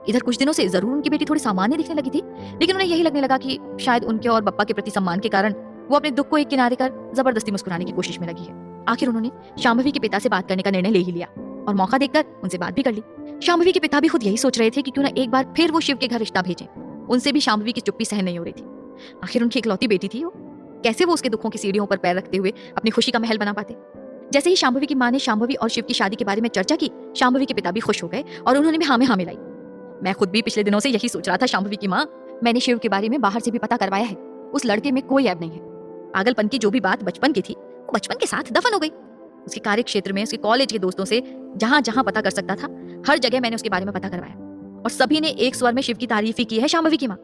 इधर कुछ दिनों से जरूर उनकी बेटी थोड़ी सामान्य दिखने लगी थी, लेकिन उन्हें यही लगने लगा कि शायद उनके और बप्पा के प्रति सम्मान के कारण वो अपने दुख को एक किनारे कर जबरदस्ती मुस्कुराने की कोशिश में लगी है। आखिर उन्होंने शांभवी के पिता से बात करने का निर्णय ले ही लिया और मौका देखकर उनसे बात भी कर ली। शांभवी के पिता भी खुद यही सोच रहे थे कि क्यों ना एक बार फिर वो शिव के घर रिश्ता भेजें। उनसे भी शांभवी की चुप्पी सहन नहीं हो रही थी। आखिर उनकी इकलौती बेटी थी वो, कैसे वो उसके दुखों की सीढ़ियों पर पैर रखते हुए अपनी खुशी का महल बना पाते। जैसे ही शांभवी की माँ ने शांभवी और शिव की शादी के बारे में चर्चा की, शांभवी के पिता भी खुश हो गए और उन्होंने भी हाँ में हाँ मिलाई। मैं खुद भी पिछले दिनों से यही सोच रहा था शांभवी की माँ, मैंने शिव के बारे में बाहर से भी पता करवाया है। उस लड़के में कोई ऐब नहीं है। पागलपन की जो भी बात बचपन की थी वो बचपन के साथ दफन हो गई। उसके कार्य क्षेत्र में, उसके कॉलेज के दोस्तों से जहां जहां पता कर सकता था हर जगह मैंने उसके बारे में पता करवाया और सभी ने एक स्वर में शिव की तारीफ ही की है शांभवी की माँ।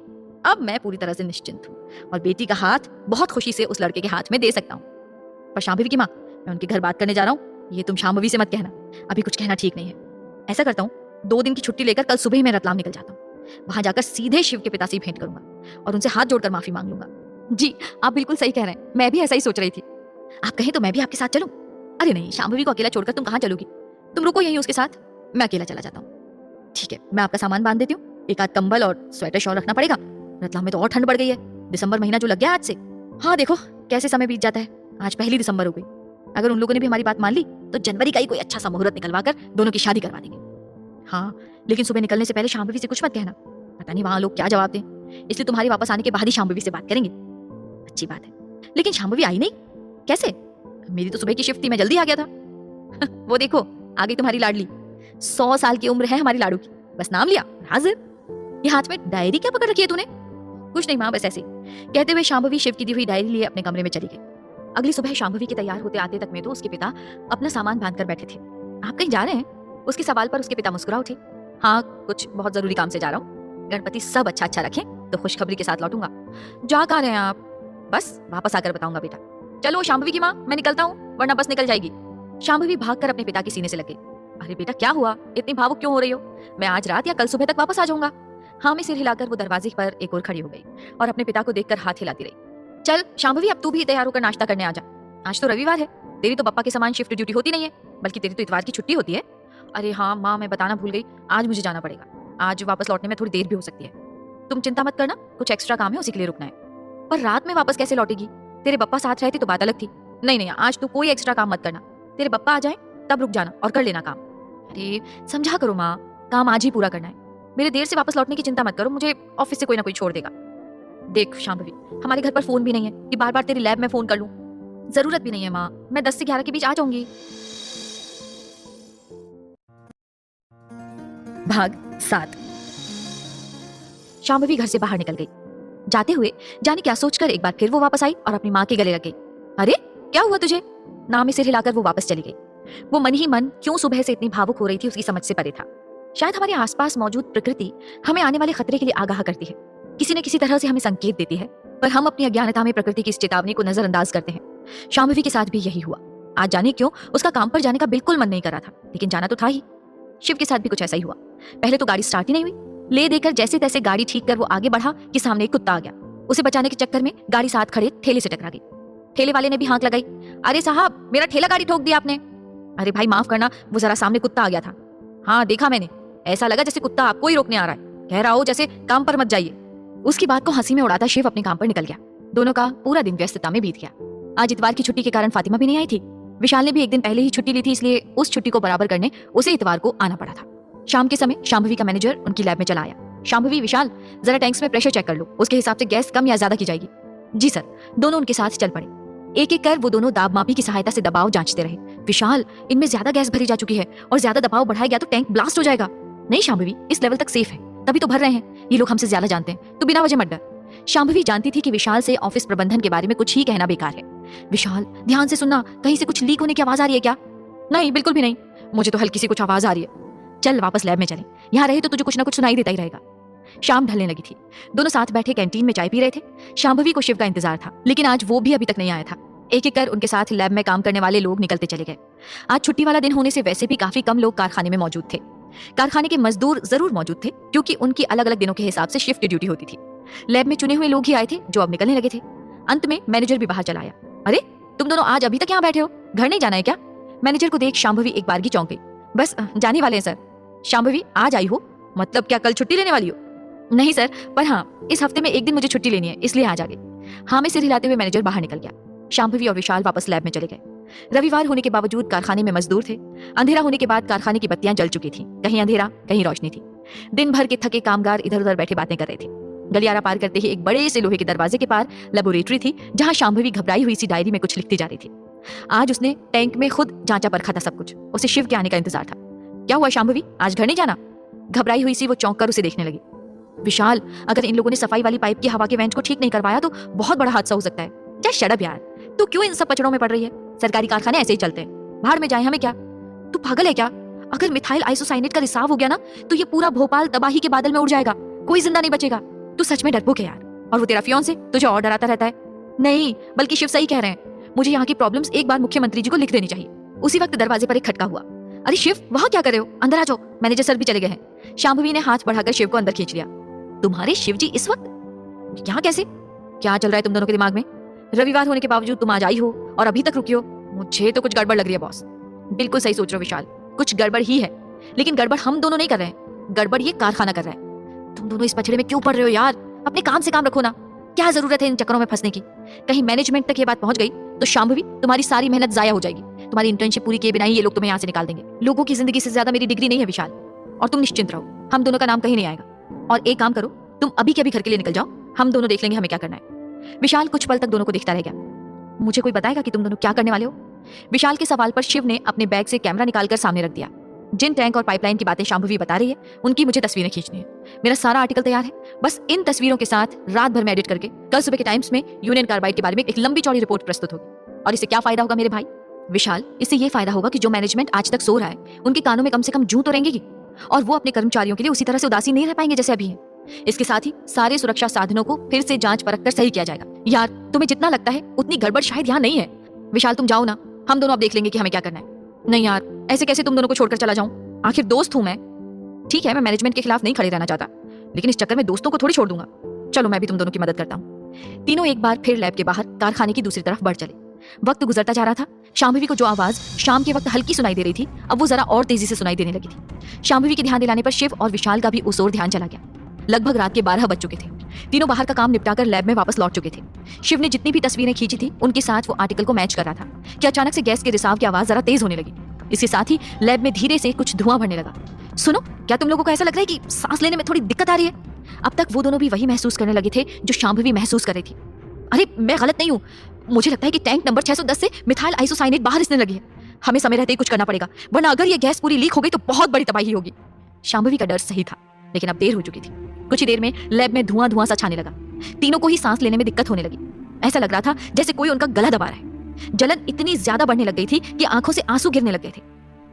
अब मैं पूरी तरह से निश्चिंत हूँ और बेटी का हाथ बहुत खुशी से उस लड़के के हाथ में दे सकता हूँ। पर शांभवी की माँ, मैं उनके घर बात करने जा रहा हूँ, ये तुम शांभवी से मत कहना, अभी कुछ कहना ठीक नहीं है। ऐसा करता हूँ, 2 दिन की छुट्टी लेकर कल सुबह ही मैं रतलाम निकल जाता हूँ। वहां जाकर सीधे शिव के पिता से भेंट करूंगा और उनसे हाथ जोड़कर माफी मांग लूंगा। जी आप बिल्कुल सही कह रहे हैं, मैं भी ऐसा ही सोच रही थी। आप कहें तो मैं भी आपके साथ चलूं? अरे नहीं, शांभवी को अकेला छोड़कर तुम कहाँ चलोगी? तुम रुको यहीं उसके साथ, मैं अकेला चला जाता हूँ। ठीक है, मैं आपका सामान बांध देती हूँ। एक आध कंबल और स्वेटर शॉल रखना पड़ेगा। रतलाम में तो और ठंड बढ़ गई है। दिसंबर महीना जो लग गया आज से। हाँ देखो कैसे समय बीत जाता है। आज पहली दिसंबर हो गई। अगर उन लोगों ने भी हमारी बात मान ली तो जनवरी का ही कोई अच्छा सा मुहूर्त निकलवा कर दोनों की शादी करवा देंगे। हाँ लेकिन सुबह निकलने से पहले शांभवी से कुछ मत कहना, पता नहीं वहां लोग क्या जवाब दें। इसलिए तुम्हारी वापस आने के बाद ही शांभवी से बात करेंगे। अच्छी बात है। लेकिन शांभवी आई नहीं, कैसे? मेरी तो सुबह की शिफ्ट थी, मैं जल्दी आ गया था। वो देखो आ गई तुम्हारी लाडली। 100 साल की उम्र है हमारी लाडू की, बस नाम लिया हाजिर। ये हाथ में डायरी क्या पकड़ रखी है तूने? कुछ नहीं माँ, बस ऐसे। कहते हुए शांभवी शिव की दी हुई डायरी लिए अपने कमरे में चली गई। अगली सुबह शांभवी के तैयार होते आते तक में तो उसके पिता अपना सामान बांध कर बैठे थे। आप कहीं जा रहे हैं? उसके सवाल पर उसके पिता मुस्कुरा उठे। हाँ कुछ बहुत जरूरी काम से जा रहा हूँ। गणपति सब अच्छा अच्छा रखें तो खुशखबरी के साथ लौटूंगा। जा कहाँ रहे हैं आप? बस वापस आकर बताऊंगा बेटा। चलो शांभवी की माँ, मैं निकलता हूँ वरना बस निकल जाएगी। शांभवी भागकर अपने पिता के सीने से लग गई। अरे बेटा क्या हुआ, इतनी भावुक क्यों हो रही हो? मैं आज रात या कल सुबह तक वापस आ जाऊंगा। हाँ में सिर हिलाकर वो दरवाजे पर एक और खड़ी हो गई और अपने पिता को देखकर हाथ हिलाती रही। चल शांभवी अब तू भी तैयार होकर नाश्ता करने आ जा। आज तो रविवार है, तेरी तो पप्पा के समान शिफ्ट ड्यूटी होती नहीं है, बल्कि तेरी तो इतवार की छुट्टी होती है। अरे हाँ माँ, मैं बताना भूल गई, आज मुझे जाना पड़ेगा। आज वापस लौटने में थोड़ी देर भी हो सकती है। तुम चिंता मत करना, कुछ एक्स्ट्रा काम है उसी के लिए रुकना है। पर रात में वापस कैसे लौटेगी? तेरे पप्पा साथ रहते तो बात अलग थी। नहीं नहीं, आज तू कोई एक्स्ट्रा काम मत करना। तेरे पप्पा आ जाए तब रुक जाना और कर लेना काम। अरे समझा करो माँ, काम आज ही पूरा करना है। मेरे देर से वापस लौटने की चिंता मत करो, मुझे ऑफिस से कोई ना कोई छोड़ देगा। देख शांभवी, हमारे घर पर फोन भी नहीं है कि बार बार तेरी लैब में फोन कर लूं। जरूरत भी नहीं है माँ, मैं 10 से 11 के बीच आ जाऊंगी। भाग 7। शांभवी घर से बाहर निकल गई। जाते हुए जाने क्या सोचकर एक बार फिर वो वापस आई और अपनी माँ के गले लग गई। अरे क्या हुआ तुझे? नाम में सिर हिलाकर वो वापस चली गई। वो मन ही मन क्यों सुबह से इतनी भावुक हो रही थी उसकी समझ से परे था। शायद हमारे आसपास मौजूद प्रकृति हमें आने वाले खतरे के लिए आगाह करती है, किसी न किसी तरह से हमें संकेत देती है, पर हम अपनी अज्ञानता में प्रकृति की इस चेतावनी को नजरअंदाज करते हैं। शांभवी के साथ भी यही हुआ। आज जाने क्यों उसका काम पर जाने का बिल्कुल मन नहीं कर रहा था, लेकिन जाना तो था ही। शिव के साथ भी कुछ ऐसा ही हुआ। पहले तो गाड़ी स्टार्ट ही नहीं हुई। ले देकर जैसे तैसे गाड़ी ठीक कर वो आगे बढ़ा कि सामने एक कुत्ता आ गया। उसे बचाने के चक्कर में गाड़ी साथ खड़े ठेले से टकरा गई। ठेले वाले ने भी हाँक लगाई, अरे साहब मेरा ठेला गाड़ी ठोक दिया आपने। अरे भाई माफ करना, वो जरा सामने कुत्ता आ गया था। हाँ देखा मैंने, ऐसा लगा जैसे कुत्ता आपको ही रोकने आ रहा है, कह रहा हो जैसे काम पर मत जाइए। उसकी बात को हंसी में उड़ाता शिव अपने काम पर निकल गया। दोनों का पूरा दिन व्यस्तता में बीत गया। आज इतवार की छुट्टी के कारण फातिमा भी नहीं आई थी। विशाल ने भी एक दिन पहले ही छुट्टी ली थी, इसलिए उस छुट्टी को बराबर करने उसे इतवार को आना पड़ा था। शाम के समय शांभवी का मैनेजर उनकी लैब में चला आया। शांभवी, विशाल, जरा टैंक्स में प्रेशर चेक कर लो, उसके हिसाब से गैस कम या ज्यादा की जाएगी। जी सर। दोनों उनके साथ चल पड़े। एक एक कर वो दोनों दाब मापी की सहायता से दबाव जांचते रहे। विशाल, इनमें ज्यादा गैस भरी जा चुकी है और ज्यादा दबाव बढ़ाया गया तो टैंक ब्लास्ट हो जाएगा। नहीं शांभवी, इस लेवल तक सेफ है, तभी तो भर रहे हैं। ये लोग हमसे ज्यादा जानते हैं, तो बिना वजह मत डर। शांभवी जानती थी कि विशाल से ऑफिस प्रबंधन के बारे में कुछ ही कहना बेकार है। विशाल, ध्यान से सुनना, कहीं से कुछ लीक होने की आवाज आ रही है क्या? नहीं, बिल्कुल भी नहीं। मुझे तो हल्की सी कुछ आवाज आ रही है। चल वापस लैब में चलें, यहाँ रहे तो तुझे कुछ ना कुछ सुनाई देता ही रहेगा। शाम ढलने लगी थी। दोनों साथ बैठे कैंटीन में चाय पी रहे थे। शांभवी को शिव का इंतजार था, लेकिन आज वो भी अभी तक नहीं आया था। एक एक कर उनके साथ लैब में काम करने वाले लोग निकलते चले गए। आज छुट्टी वाला दिन होने से वैसे भी काफी कम लोग कारखाने में मौजूद थे। कारखाने के मजदूर जरूर मौजूद थे, क्योंकि उनकी अलग अलग दिनों के हिसाब से शिफ्ट ड्यूटी होती थी। लैब में चुने हुए लोग ही आए थे जो अब निकलने लगे थे। अंत में मैनेजर भी बाहर चला आया। अरे, तुम दोनों आज अभी तक यहाँ बैठे हो, घर नहीं जाना है क्या? मैनेजर को देख शांभवी एक बारगी चौंक गई। बस जाने वाले हैं सर। शांभवी, आज आई हो? मतलब क्या कल छुट्टी लेने वाली हो? नहीं सर, पर हाँ, इस हफ्ते में एक दिन मुझे छुट्टी लेनी है, इसलिए आज आ गई। हाँ में सिर हिलाते हुए मैनेजर बाहर निकल गया। शांभवी और विशाल वापस लैब में चले गए। रविवार होने के बावजूद कारखाने में मजदूर थे। अंधेरा होने के बाद कारखाने की बत्तियां जल चुकी थी, कहीं अंधेरा कहीं रोशनी थी। दिन भर के थके कामगार इधर उधर बैठे बातें कर रहे थे। गलियारा पार करते ही एक बड़े से लोहे के दरवाजे के पार लेबोरेटरी थी, जहां शांभवी घबराई हुई सी डायरी में कुछ लिखती जा रही थी। आज उसने टैंक में खुद जांचा परखा था सब कुछ। उसे शिव के आने का इंतजार था। क्या हुआ शांभवी, आज घर नहीं जाना? घबराई हुई सी वो चौंक कर उसे देखने लगी। विशाल, अगर इन लोगों ने सफाई वाली पाइप की हवा के वेंट को ठीक नहीं करवाया तो बहुत बड़ा हादसा हो सकता है। क्या शट अप यार, तू क्यों इन सब पचड़ों में पड़ रही है? सरकारी कारखाने ऐसे ही चलते हैं, बाहर में जाए हमें क्या? तू पागल है क्या? अगर मिथाइल आइसोसाइनेट का रिसाव हो गया ना, तो ये पूरा भोपाल तबाही के बादल में उड़ जाएगा, कोई जिंदा नहीं बचेगा। तू सच में डरपोक है यार। और वो तेरा फियांसे तुझे और डराता रहता है। नहीं, बल्कि शिव सही कह रहे हैं, मुझे यहाँ की प्रॉब्लम्स एक बार मुख्यमंत्री जी को लिख देनी चाहिए। उसी वक्त दरवाजे पर एक खटका हुआ। अरे शिव, वहां क्या कर रहे हो? अंदर आ जाओ, मैनेजर सर भी चले गए हैं। शांभवी ने हाथ बढ़ाकर शिव को अंदर खींच लिया। तुम्हारे शिव जी इस वक्त यहाँ कैसे? क्या चल रहा है तुम दोनों के दिमाग में? रविवार होने के बावजूद तुम आज आई हो और अभी तक रुकी हो। मुझे तो कुछ गड़बड़ लग रही है बॉस। बिल्कुल सही सोच रहे हो विशाल, कुछ गड़बड़ ही है, लेकिन गड़बड़ हम दोनों नहीं कर रहे हैं, गड़बड़ ये कारखाना कर रहा है। तुम दोनों इस पछड़े में क्यों पड़ रहे हो यार? अपने काम से काम रखो ना, क्या जरूरत है इन चक्करों में फंसने की? कहीं मैनेजमेंट तक ये बात पहुंच गई तो शांभवी, तुम्हारी सारी मेहनत जाया हो जाएगी। तुम्हारी इंटर्नशिप पूरी किए बिना ही ये लोग तुम्हें यहाँ से निकाल देंगे। लोगों की जिंदगी से ज्यादा मेरी डिग्री नहीं है विशाल, और तुम निश्चिंत रहो, हम दोनों का नाम कहीं नहीं आएगा। और एक काम करो, तुम अभी के अभी घर के लिए निकल जाओ, हम दोनों देख लेंगे हमें क्या करना है। विशाल कुछ पल तक दोनों को देखता रह गया। मुझे कोई बताएगा कि तुम दोनों क्या करने वाले हो? विशाल के सवाल पर शिव ने अपने बैग से कैमरा निकालकर सामने रख दिया। जिन टैंक और पाइपलाइन की बातें शांभवी बता रही है, उनकी मुझे तस्वीरें खींचनी है। मेरा सारा आर्टिकल तैयार है, बस इन तस्वीरों के साथ रात भर में एडिट करके कल सुबह के टाइम्स में यूनियन कार्बाइड के बारे में एक लंबी चौड़ी रिपोर्ट प्रस्तुत होगी। और इससे क्या फायदा होगा मेरे भाई? विशाल, इससे ये फायदा होगा कि जो मैनेजमेंट आज तक सो रहा है, उनके कानों में कम से कम जूं तो रहेंगी, और वो अपने कर्मचारियों के लिए उसी तरह से उदासीन नहीं रह पाएंगे जैसे अभी है। इसके साथ ही सारे सुरक्षा साधनों को फिर से जांच परख कर सही किया जाएगा। यार, तुम्हें जितना लगता है उतनी गड़बड़ शायद यहाँ नहीं है। विशाल, तुम जाओ ना, हम दोनों अब देख लेंगे कि हमें क्या करना है। नहीं यार, ऐसे कैसे तुम दोनों को छोड़कर चला जाऊं? आखिर दोस्त हूं मैं। ठीक है, मैं मैनेजमेंट के खिलाफ नहीं खड़े रहना चाहता, लेकिन इस चक्कर में दोस्तों को थोड़ी छोड़ दूंगा। चलो, मैं भी तुम दोनों की मदद करता हूँ। तीनों एक बार फिर लैब के बाहर कारखाने की दूसरी तरफ बढ़ चले। वक्त गुजरता जा रहा था। शांभवी को जो आवाज शाम के वक्त हल्की सुनाई दे रही थी, अब वो जरा और तेजी से सुनाई देने लगी थी। शांभवी के ध्यान दिलाने पर शिव और विशाल का भी उस ओर ध्यान चला गया। लगभग रात के 12 बज चुके थे। तीनों बाहर का काम निपटाकर लैब में वापस लौट चुके थे। शिव ने जितनी भी तस्वीरें खींची थी, उनके साथ वो आर्टिकल को मैच कर रहा था कि अचानक से गैस के रिसाव की आवाज जरा तेज होने लगी। इसके साथ ही लैब में धीरे से कुछ धुआं भरने लगा। सुनो, क्या तुम लोगों को ऐसा लग रहा है कि सांस लेने में थोड़ी दिक्कत आ रही है? अब तक वो दोनों भी वही महसूस करने लगे थे जो शांभवी महसूस कर रही थी। अरे, मैं गलत नहीं हूँ, मुझे लगता है कि टैंक नंबर 610 से मिथाइल आइसोसाइनेट बाहर रिसने लगी है। हमें समय रहते ही कुछ करना पड़ेगा, वरना अगर ये गैस पूरी लीक हो गई तो बहुत बड़ी तबाही होगी। शांभवी का डर सही था, लेकिन अब देर हो चुकी थी। कुछ ही देर में लैब में धुआं धुआं सा छाने लगा। तीनों को ही सांस लेने में दिक्कत होने लगी। ऐसा लग रहा था जैसे कोई उनका गला दबा रहा है। जलन इतनी ज्यादा बढ़ने लग गई थी कि आंखों से आंसू गिरने लग गए थे।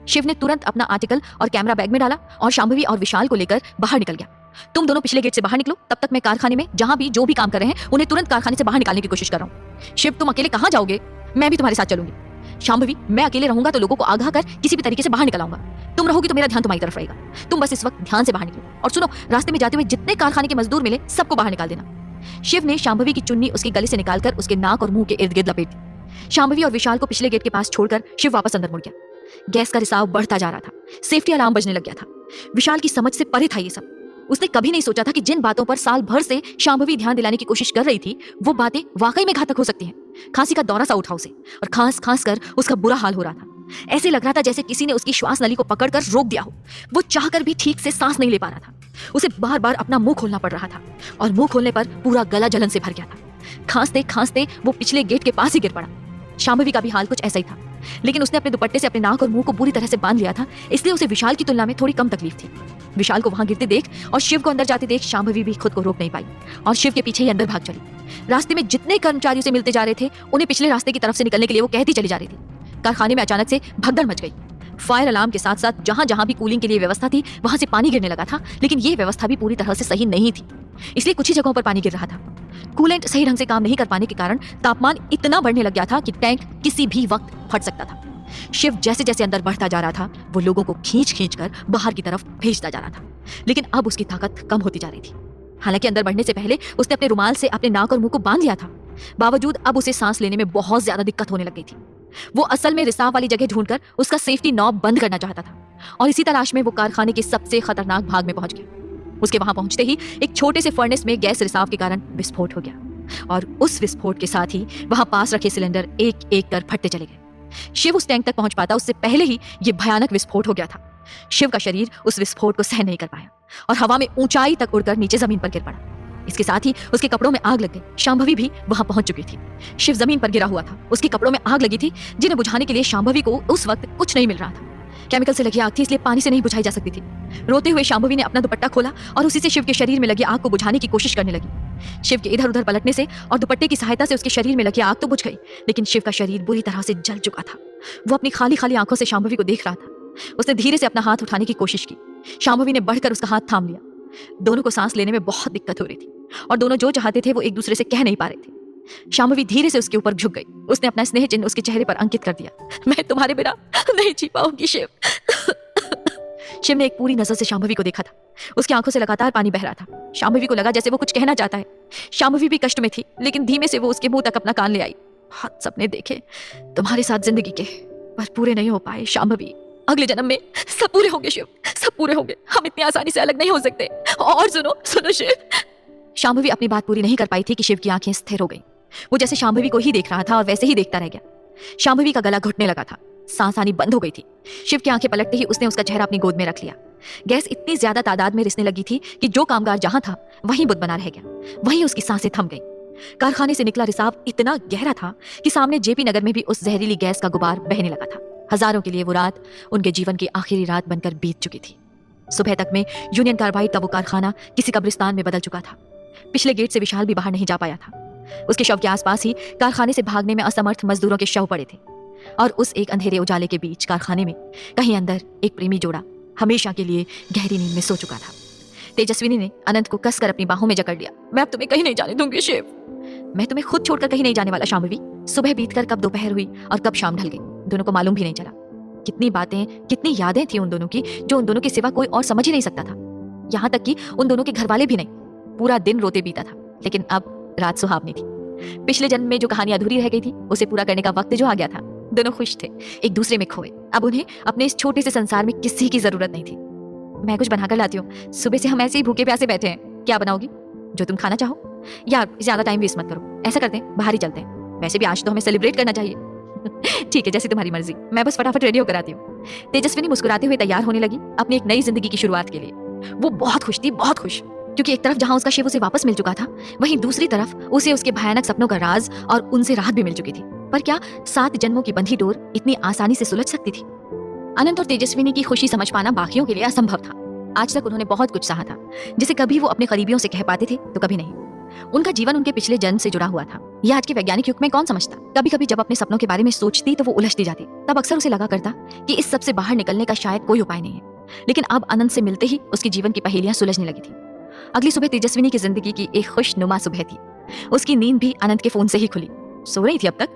शिव ने तुरंत अपना आर्टिकल और कैमरा बैग में डाला और शांभवी और विशाल को लेकर बाहर निकल गया। तुम दोनों पिछले गेट से बाहर निकलो, तब तक मैं कारखाने में जहां भी जो भी काम कर रहे हैं उन्हें तुरंत कारखाने से बाहर निकालने की कोशिश कर रहा हूँ। शिव, तुम अकेले कहाँ जाओगे? मैं भी तुम्हारे साथ चलूंगी। शांभवी, मैं अकेले रहूंगा तो लोगों को आगाह कर किसी भी तरीके से बाहर निकलाऊंगा। तुम रहोगी तो मेरा ध्यान तुम्हारी तरफ रहेगा। तुम बस इस वक्त ध्यान से बाहर निकलो। और सुनो, रास्ते में जाते हुए जितने कारखाने के मजदूर मिले सबको बाहर निकाल देना। शिव ने शांभवी की चुन्नी उसके गले से निकालकर उसके नाक और मुंह के इर्द गिर्द लपेट दी। शांभवी और विशाल को पिछले गेट के पास छोड़कर शिव वापस अंदर मुड़ गया। गैस का रिसाव बढ़ता जा रहा था। सेफ्टी अलार्म बजने लग गया था। विशाल की समझ से परे था ये सब। उसने कभी नहीं सोचा था कि जिन बातों पर साल भर से शांभवी ध्यान दिलाने की कोशिश कर रही थी वो बातें वाकई में घातक हो सकती हैं। खांसी का दौरा सा उठा उसे और खांस खांस कर उसका बुरा हाल हो रहा था। ऐसे लग रहा था जैसे किसी ने उसकी श्वास नली को पकड़कर रोक दिया हो। वो चाहकर भी ठीक से सांस नहीं ले पा रहा था। उसे बार बार अपना मुंह खोलना पड़ रहा था और मुंह खोलने पर पूरा गला जलन से भर गया था। खांसते खांसते वो पिछले गेट के पास ही गिर पड़ा। शांभवी का भी हाल कुछ ऐसा ही था, लेकिन उसने अपने दुपट्टे से अपने नाक और मुंह को पूरी तरह से बांध लिया था, इसलिए उसे विशाल की तुलना में थोड़ी कम तकलीफ थी। विशाल को वहां गिरते देख और शिव को अंदर जाते देख शांभवी भी खुद को रोक नहीं पाई और शिव के पीछे ही अंदर भाग चली। रास्ते में जितने कर्मचारियों से मिलते जा रहे थे उन्हें पिछले रास्ते की तरफ से निकलने के लिए वो कहती चली जा रही थी। कारखाने में अचानक से भगदड़ मच गई। फायर अलार्म के साथ साथ जहां जहां भी कूलिंग के लिए व्यवस्था थी वहां से पानी गिरने लगा था, लेकिन ये व्यवस्था भी पूरी तरह से सही नहीं थी, इसलिए कुछ ही जगहों पर पानी गिर रहा था। कूलेंट सही ढंग से काम नहीं कर पाने के कारण तापमान इतना बढ़ने लग गया था कि टैंक किसी भी वक्त फट सकता था। शिव जैसे जैसे अंदर बढ़ता जा रहा था वो लोगों को खींच खींच कर बाहर की तरफ भेजता जा रहा था, लेकिन अब उसकी ताकत कम होती जा रही थी। हालांकि अंदर बढ़ने से पहले उसने अपने रुमाल से अपने नाक और मुंह को बांध लिया था, बावजूद अब उसे सांस लेने में बहुत ज्यादा दिक्कत होने लग गई थी। वो असल में रिसाव वाली जगह ढूंढकर उसका सेफ्टी नॉब बंद करना चाहता था और इसी तलाश में वो कारखाने के सबसे खतरनाक भाग में पहुंच गया। उसके वहां पहुंचते ही एक छोटे से फर्नेस में गैस रिसाव के कारण विस्फोट हो गया और उस विस्फोट के साथ ही वहां पास रखे सिलेंडर एक एक कर फटते चले गए। शिव उस टैंक तक पहुंच पाता उससे पहले ही ये भयानक विस्फोट हो गया था। शिव का शरीर उस विस्फोट को सहन नहीं कर पाया और हवा में ऊंचाई तक उड़कर नीचे जमीन पर गिर पड़ा। इसके साथ ही उसके कपड़ों में आग लग गई। शांभवी भी वहां पहुंच चुकी थी। शिव जमीन पर गिरा हुआ था, उसके कपड़ों में आग लगी थी जिन्हें बुझाने के लिए शांभवी को उस वक्त कुछ नहीं मिल रहा था। केमिकल से लगी आग थी, इसलिए पानी से नहीं बुझाई जा सकती थी। रोते हुए शांभवी ने अपना दुपट्टा खोला और उसी से शिव के शरीर में लगी आग को बुझाने की कोशिश करने लगी। शिव के इधर उधर पलटने से और दुपट्टे की सहायता से उसके शरीर में लगी आग तो बुझ गई, लेकिन शिव का शरीर बुरी तरह से जल चुका था। वो अपनी खाली खाली आंखों से शांभवी को देख रहा था। उसने धीरे से अपना हाथ उठाने की कोशिश की। शांभवी ने बढ़कर उसका हाथ थाम लिया। दोनों को सांस लेने में बहुत दिक्कत हो रही थी और दोनों जो चाहते थे वो एक दूसरे से कह नहीं पा रहे थे। शांभवी धीरे से उसके ऊपर झुक गई। उसने अपना स्नेह चिन्ह उसके चेहरे पर अंकित कर दिया। मैं तुम्हारे बिना नहीं जी पाऊंगी शिव। शिव ने एक पूरी नजर से शांभवी को देखा था। उसकी आंखों से लगातार पानी बह रहा था। शांभवी को लगा जैसे वो कुछ कहना चाहता है। शांभवी भी कष्ट में थी, लेकिन धीमे से वो उसके मुंह तक अपना कान ले आई। बहुत सपने देखे तुम्हारे साथ जिंदगी के, पर पूरे नहीं हो पाए शांभवी। अगले जन्म में सब पूरे होंगे शिव, सब पूरे होंगे। हम इतनी आसानी से अलग नहीं हो सकते। और सुनो सुनो शिव। शांभवी अपनी बात पूरी नहीं कर पाई थी कि शिव की आंखें स्थिर हो गईं। वो जैसे शांभवी को ही देख रहा था और वैसे ही देखता रह गया। शांभवी का गला घुटने लगा था, सांस आनी बंद हो गई थी। शिव की आंखें पलटते ही उसने उसका चेहरा अपनी गोद में रख लिया। गैस इतनी ज्यादा तादाद में रिसने लगी थी कि जो कामगार जहां था वहीं बुत बना रह गया। वहीं उसकी सांसें थम गई। कारखाने से निकला रिसाव इतना गहरा था कि सामने जेपी नगर में भी उस जहरीली गैस का गुबार बहने लगा था। हजारों के लिए वो रात उनके जीवन की आखिरी रात बनकर बीत चुकी थी। सुबह तक में यूनियन कार्बाइड का वो कारखाना किसी कब्रिस्तान में बदल चुका था। पिछले गेट से विशाल भी बाहर नहीं जा पाया था। उसके शव के आसपास ही कारखाने से भागने में असमर्थ मजदूरों के शव पड़े थे और उस एक अंधेरे उजाले के बीच कारखाने में कहीं अंदर एक प्रेमी जोड़ा हमेशा के लिए गहरी नींद में सो चुका था। तेजस्विनी ने अनंत को कसकर अपनी बाहों में जकड़ लिया। मैं अब तुम्हें कहीं नहीं जाने दूंगी शिव। मैं तुम्हें खुद छोड़कर कहीं नहीं जाने वाला शांभवी। सुबह बीतकर कब दोपहर हुई और कब शाम ढल गई, दोनों को मालूम भी नहीं चला। कितनी बातें, कितनी यादें थी उन दोनों की जो उन दोनों के सिवा कोई और समझ ही नहीं सकता था। यहाँ तक कि उन दोनों के घर वाले भी नहीं। पूरा दिन रोते बीता था, लेकिन अब रात सुहावनी थी। पिछले जन्म में जो कहानी अधूरी रह गई थी उसे पूरा करने का वक्त जो आ गया था। दोनों खुश थे, एक दूसरे में खोए। अब उन्हें अपने इस छोटे से संसार में किसी की जरूरत नहीं थी। मैं कुछ बनाकर लाती हूँ। सुबह से हम ऐसे ही भूखे प्यासे बैठे हैं। क्या बनाओगी? जो तुम खाना चाहो। यार ज्यादा टाइम वेस्ट मत करो। ऐसा करते हैं बाहर ही चलते हैं। वैसे भी आज तो हमें सेलिब्रेट करना चाहिए। ठीक है, जैसी तुम्हारी मर्जी। मैं बस फटाफट रेडी होकर आती हूँ। तेजस्विनी मुस्कुराते हुए तैयार होने लगी अपनी एक नई जिंदगी की शुरुआत के लिए। वो बहुत खुश थी, बहुत खुश, क्योंकि एक तरफ जहां उसका शिव उसे वापस मिल चुका था, वहीं दूसरी तरफ उसे उसके भयानक सपनों का राज और उनसे राहत भी मिल चुकी थी। पर क्या 7 जन्मों की बंधी डोर इतनी आसानी से सुलझ सकती थी? अनंत और तेजस्विनी की खुशी समझ पाना बाकियों के लिए असंभव था। आज तक उन्होंने बहुत कुछ सहा था, जिसे कभी वो अपने करीबियों से कह पाते थे तो कभी नहीं। उनका जीवन उनके पिछले जन्म से जुड़ा हुआ था। यह आज के वैज्ञानिक युग में कौन समझता। कभी कभी जब अपने सपनों के बारे में सोचती तो वो उलझती जाती। तब अक्सर उसे लगा करता कि इस सब से बाहर निकलने का शायद कोई उपाय नहीं है। लेकिन अब अनंत से मिलते ही उसके जीवन की पहेलियां सुलझने लगी थी। अगली सुबह तेजस्विनी की जिंदगी की एक खुशनुमा सुबह थी। उसकी नींद भी अनंत के फोन से ही खुली। सो रही थी अब तक।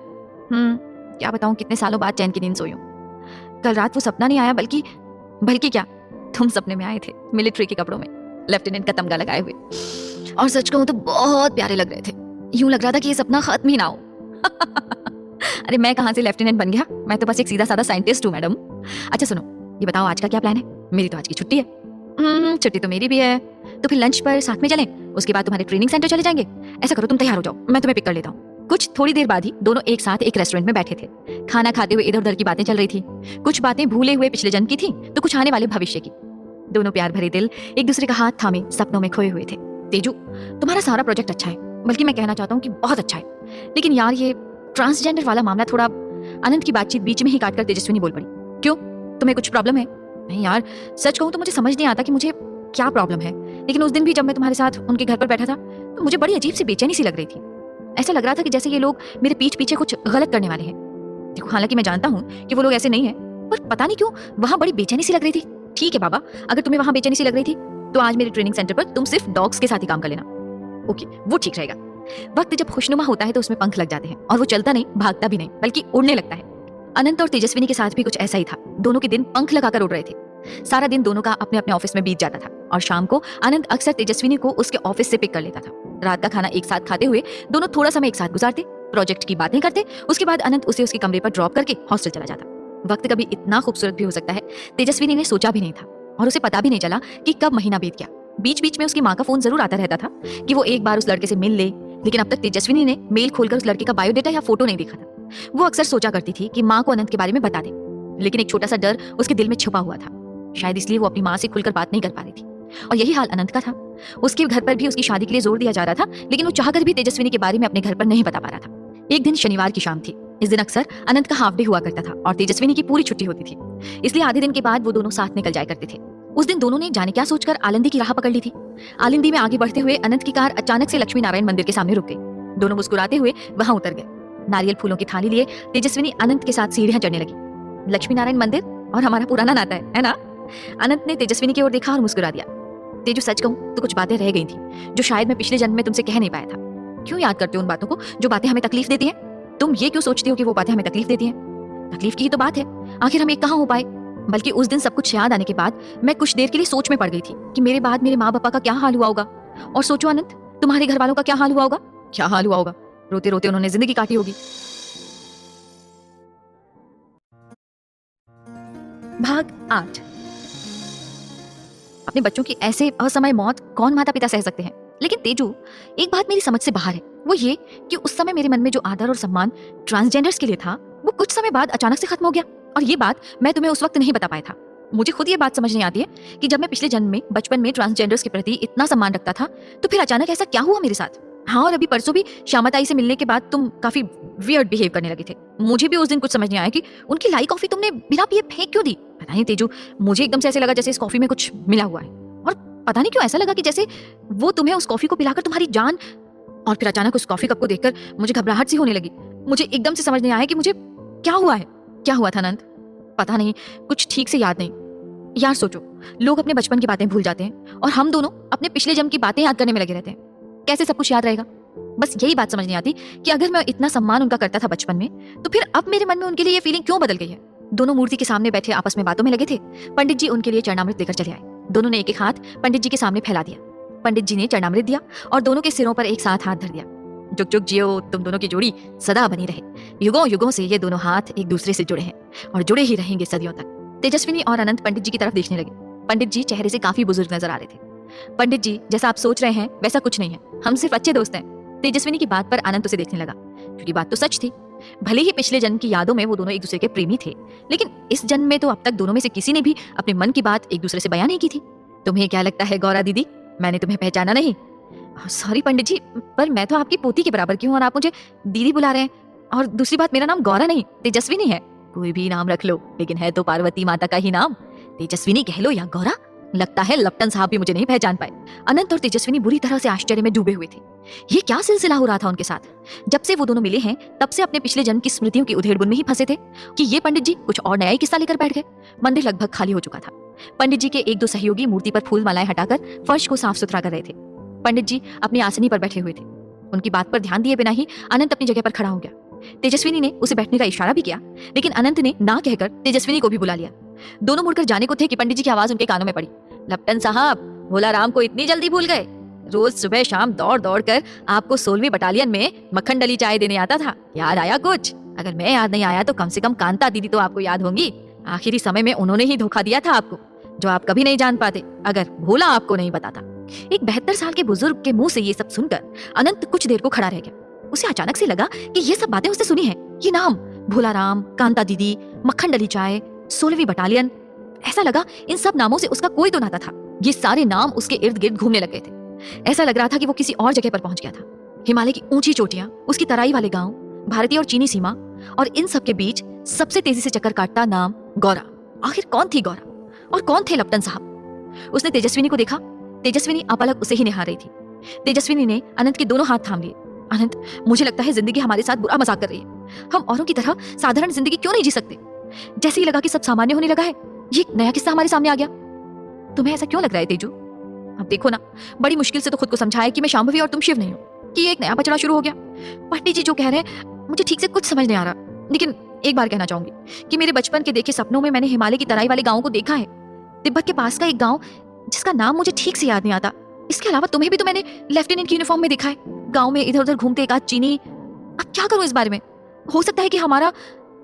क्या बताऊं, कितने सालों बाद चैन की नींद सोई हूं। कल रात वो सपना नहीं आया, बल्कि क्या, तुम सपने में आए थे मिलिट्री के कपड़ों में, लेफ्टिनेंट का तमगा लगाए हुए। और सच कहूं तो बहुत प्यारे लग रहे थे। यूं लग रहा था कि ये सपना खत्म ही ना हो। अरे मैं कहां से लेफ्टिनेंट बन गया, मैं तो बस एक सीधा साधा साइंटिस्ट हूं मैडम। अच्छा सुनो, ये बताओ आज का क्या प्लान है? मेरी तो आज की छुट्टी है। छुट्टी तो मेरी भी है, तो फिर लंच पर साथ में चलें, उसके बाद तुम्हारे ट्रेनिंग सेंटर चले जाएंगे। ऐसा करो, तुम तैयार हो जाओ, मैं तुम्हें पिक कर लेता हूँ। कुछ थोड़ी देर बाद ही दोनों एक साथ एक रेस्टोरेंट में बैठे थे। खाना खाते हुए इधर उधर की बातें चल रही थी। कुछ बातें भूले हुए पिछले जन्म की थी, तो कुछ आने वाले भविष्य की। दोनों प्यार भरे दिल एक दूसरे का हाथ थामे सपनों में खोए हुए थे। तेजू, तुम्हारा सारा प्रोजेक्ट अच्छा है, बल्कि मैं कहना चाहता हूँ कि बहुत अच्छा है, लेकिन यार ये ट्रांसजेंडर वाला मामला थोड़ा। अनंत की बातचीत बीच में ही काटकर तेजस्विनी बोल पड़ी। क्यों, तुम्हें कुछ प्रॉब्लम है? नहीं यार, सच कहूँ तो मुझे समझ नहीं आता कि मुझे क्या प्रॉब्लम है, लेकिन उस दिन भी जब मैं तुम्हारे साथ उनके घर पर बैठा था तो मुझे बड़ी अजीब सी बेचैनी सी लग रही थी। ऐसा लग रहा था कि जैसे ये लोग मेरे पीठ पीछे कुछ गलत करने वाले हैं। देखो, हालांकि मैं जानता हूँ कि वो लोग ऐसे नहीं हैं, पर पता नहीं क्यों वहां बड़ी बेचैनी सी लग रही थी। ठीक है बाबा, अगर तुम्हें वहां बेचैनी सी लग रही थी तो आज मेरे ट्रेनिंग सेंटर पर तुम सिर्फ डॉग्स के साथ ही काम कर लेना। ओके, वो ठीक रहेगा। वक्त जब खुशनुमा होता है तो उसमें पंख लग जाते हैं, और वो चलता नहीं, भागता भी नहीं, बल्कि उड़ने लगता है। अनंत और तेजस्विनी के साथ भी कुछ ऐसा ही था। दोनों के दिन पंख लगाकर उड़ रहे थे। सारा दिन दोनों का अपने अपने ऑफिस में बीत जाता था, और शाम को अनंत अक्सर तेजस्विनी को उसके ऑफिस से पिक कर लेता था। रात का खाना एक साथ खाते हुए दोनों थोड़ा समय एक साथ गुजारते, प्रोजेक्ट की बातें करते। उसके बाद अनंत उसे उसके कमरे पर ड्रॉप करके हॉस्टल चला जाता। वक्त कभी इतना खूबसूरत भी हो सकता है, तेजस्विनी ने सोचा भी नहीं था, और उसे पता भी नहीं चला कि कब महीना बीत गया। बीच बीच में उसकी माँ का फोन जरूर आता रहता था कि वो एक बार उस लड़के से मिल ले, लेकिन अब तक तेजस्विनी ने मेल खोलकर उस लड़के का बायोडेटा या फोटो नहीं देखा था। वो अक्सर सोचा करती थी कि माँ को अनंत के बारे में बता दे, लेकिन एक छोटा सा डर उसके दिल में छुपा हुआ था। शायद इसलिए वो अपनी माँ से खुलकर बात नहीं कर पा रही थी। और यही हाल अनंत का था। उसके घर पर भी उसकी शादी के लिए जोर दिया जा रहा था, लेकिन वो चाहकर भी तेजस्विनी के बारे में अपने घर पर नहीं बता पा रहा था। एक दिन शनिवार की शाम थी। इस दिन अक्सर अनंत का हाफ डे हुआ करता था और तेजस्विनी की पूरी छुट्टी होती थी, इसलिए आधे दिन के बाद वो दोनों साथ निकल जाया करते थे। उस दिन दोनों ने जाने क्या सोचकर आलंदी की राह पकड़ ली थी। आलंदी में आगे बढ़ते हुए अनंत की कार अचानक से लक्ष्मी नारायण मंदिर के सामने रुक गई। दोनों मुस्कुराते हुए वहां उतर गए। नारियल फूलों की थाली लिए तेजस्विनी अनंत के साथ सीढ़ियां चढ़ने लगी। लक्ष्मी नारायण मंदिर और हमारा पुराना नाता है ना? अनंत ने तेजस्विनी की ओर देखा और मुस्कुरा दिया। तेजू, सच कहूं तो कुछ बातें रह गई थी जो शायद मैं पिछले जन्म में तुमसे कह नहीं पाया था। क्यों याद करते हो उन बातों को जो बातें हमें तकलीफ देती हैं? तुम ये क्यों सोचती हो कि वो बातें हमें तकलीफ देती हैं? तकलीफ की ही तो बात है, आखिर हम एक कहाँ हो पाए। बल्कि उस दिन सब कुछ याद आने के बाद मैं कुछ देर के लिए सोच में पड़ गई थी कि मेरे बाद मेरे माँ बापा का क्या हाल हुआ होगा। और सोचो अनंत, तुम्हारे घर वालों का क्या हाल हुआ होगा? क्या हाल हुआ होगा? रोते रोते उन्होंने जिंदगी काटी होगी। भाग 8। अपने बच्चों की ऐसे असमय मौत कौन माता पिता सह सकते हैं, लेकिन तेजू, एक बात मेरी समझ से बाहर है। वो ये कि उस समय मेरे मन में जो आदर और सम्मान ट्रांसजेंडर्स के लिए था, वो कुछ समय बाद अचानक से खत्म हो गया। और ये बात मैं तुम्हें उस वक्त नहीं बता पाया था। मुझे खुद ये बात समझ नहीं आती है कि जब मैं पिछले जन्म में बचपन में ट्रांसजेंडर्स के प्रति इतना सम्मान रखता था, तो फिर अचानक ऐसा क्या हुआ मेरे साथ? हाँ, और अभी परसों भी श्यामताई से मिलने के बाद तुम काफी वियर्ड बिहेव करने लगे थे। मुझे भी उस दिन कुछ समझ नहीं आया कि उनकी लाई कॉफी तुमने बिना पिए फेंक क्यों दी। पता नहीं तेजू, मुझे एकदम से ऐसे लगा जैसे इस कॉफी में कुछ मिला हुआ है, और पता नहीं क्यों ऐसा लगा कि जैसे वो तुम्हें उस कॉफी को पिलाकर तुम्हारी जान। और फिर अचानक उस कॉफी कप को देखकर मुझे घबराहट सी होने लगी। मुझे एकदम से समझ नहीं आया कि मुझे क्या हुआ है। क्या हुआ था अनंत? पता नहीं, कुछ ठीक से याद नहीं। यार सोचो, लोग अपने बचपन की बातें भूल जाते हैं और हम दोनों अपने पिछले जन्म की बातें याद करने में लगे रहते हैं। कैसे सब कुछ याद रहेगा? बस यही बात समझ नहीं आती कि अगर मैं इतना सम्मान उनका करता था बचपन में, तो फिर अब मेरे मन में उनके लिए ये फीलिंग क्यों बदल गई है? दोनों मूर्ति के सामने बैठे आपस में बातों में लगे थे। पंडित जी उनके लिए चरणामृत लेकर चले आए। दोनों ने एक एक हाथ पंडित जी के सामने फैला दिया। पंडित जी ने चरणामृत दिया और दोनों के सिरों पर एक साथ हाथ धर दिया। जुग जुग जियो, तुम दोनों की जोड़ी सदा बनी रहे। युगों युगों से ये दोनों हाथ एक दूसरे से जुड़े हैं और जुड़े ही रहेंगे सदियों तक। तेजस्विनी और अनंत पंडित जी की तरफ देखने लगे। पंडित जी चेहरे से काफी बुजुर्ग नजर आ रहे थे। पंडित जी, जैसा आप सोच रहे हैं वैसा कुछ नहीं है, हम सिर्फ अच्छे दोस्त हैं। तेजस्विनी की बात पर अनंत उसे देखने लगा, क्योंकि बात तो सच थी। भले ही पिछले जन्म की यादों में वो दोनों एक दूसरे के प्रेमी थे, लेकिन इस जन्म में तो अब तक दोनों में से किसी ने भी अपने मन की बात एक दूसरे से बयान नहीं की थी। तुम्हें क्या लगता है गौरा दीदी, मैंने तुम्हें पहचाना नहीं? सॉरी पंडित जी, पर मैं तो आपकी पोती के बराबर की हूँ और आप मुझे दीदी बुला रहे हैं। और दूसरी बात, मेरा नाम गौरा नहीं तेजस्विनी है। कोई भी नाम रख लो, लेकिन है तो पार्वती माता का ही नाम। तेजस्विनी कह लो या गौरा। लगता है लप्टन साहब भी मुझे नहीं पहचान पाए। अनंत और तेजस्विनी बुरी तरह से आश्चर्य में डूबे हुए थे। ये क्या सिलसिला हो रहा था उनके साथ? जब से वो दोनों मिले हैं तब से अपने पिछले जन्म की स्मृतियों की उधेड़बुन में ही फंसे थे कि ये पंडित जी कुछ और नया ही किस्सा लेकर बैठ गए। मंदिर लगभग खाली हो चुका था। पंडित जी के एक दो सहयोगी मूर्ति पर फूल मालाएं हटाकर फर्श को साफ सुथरा कर रहे थे। पंडित जी अपनी आसनी पर बैठे हुए थे। उनकी बात पर ध्यान दिए बिना ही अनंत अपनी जगह पर खड़ा हो गया। तेजस्विनी ने उसे बैठने का इशारा भी किया, लेकिन अनंत ने ना कहकर तेजस्विनी को भी बुला लिया। दोनों मुड़कर जाने को थे कि पंडित जी की आवाज उनके कानों में पड़ी। लप्टन साहब, भोला राम को इतनी जल्दी भूल गए? रोज सुबह शाम दौड़ दौड़ कर आपको 16वीं बटालियन में मक्खन डली चाय देने आता था। याद आया कुछ? अगर मैं याद नहीं आया तो कम से कम कांता दीदी तो आपको याद होंगी। आखिरी समय में उन्होंने ही धोखा दिया था आपको। जो आप कभी नहीं जान पाते अगर भोला आपको नहीं बताता। एक 72 साल के बुजुर्ग के मुंह से ये सब सुनकर अनंत कुछ देर को खड़ा रह गया। उसे अचानक से लगा कि ये सब बातें उसने सुनी है। ये नाम भोला राम, कांता दीदी, मक्खन डली चाय, 16वीं बटालियन, ऐसा लगा इन सब नामों से उसका कोई तो नाता था। ये सारे नाम उसके इर्द गिर्द घूमने लग गए थे। ऐसा लग रहा था कि वो किसी और जगह पर पहुंच गया था। हिमालय की ऊंची चोटियां, उसकी तराई वाले गांव, भारतीय और चीनी सीमा, और इन सब के बीच सबसे तेजी से चक्कर काटता नाम गौरा। आखिर कौन थी गौरा और कौन थे लपटन साहब? उसने तेजस्विनी को देखा। तेजस्विनी अपलक उसे ही निहार रही थी। तेजस्विनी ने अनंत के दोनों हाथ थाम लिए। अनंत, मुझे लगता है जिंदगी हमारे साथ बुरा मजाक कर रही है। हम औरों की तरह साधारण जिंदगी क्यों नहीं जी सकते? जैसे ही लगा कि सब सामान्य होने लगा है, ये एक नया किस्सा हमारे सामने आ गया। तुम्हें ऐसा क्यों लग रहा है तेजू? अब देखो ना, बड़ी मुश्किल से तो खुद को समझाया कि मैं शांभवी और तुम शिव नहीं हो, कि ये एक नया पचड़ा शुरू हो गया। पंडित जी जो कह रहे हैं मुझे ठीक से कुछ समझ नहीं आ रहा, लेकिन एक बार कहना चाहूंगी कि मेरे बचपन के देखे सपनों में मैंने हिमालय की तराई वाले गांव को देखा है। तिब्बत के पास का एक गांव जिसका नाम मुझे ठीक से याद नहीं आता। इसके अलावा तुम्हें भी तो मैंने लेफ्टिनेंट की यूनिफॉर्म में देखा है। गांव में इधर उधर घूमते एक आध चीनी। अब क्या करूं इस बारे में? हो सकता है कि हमारा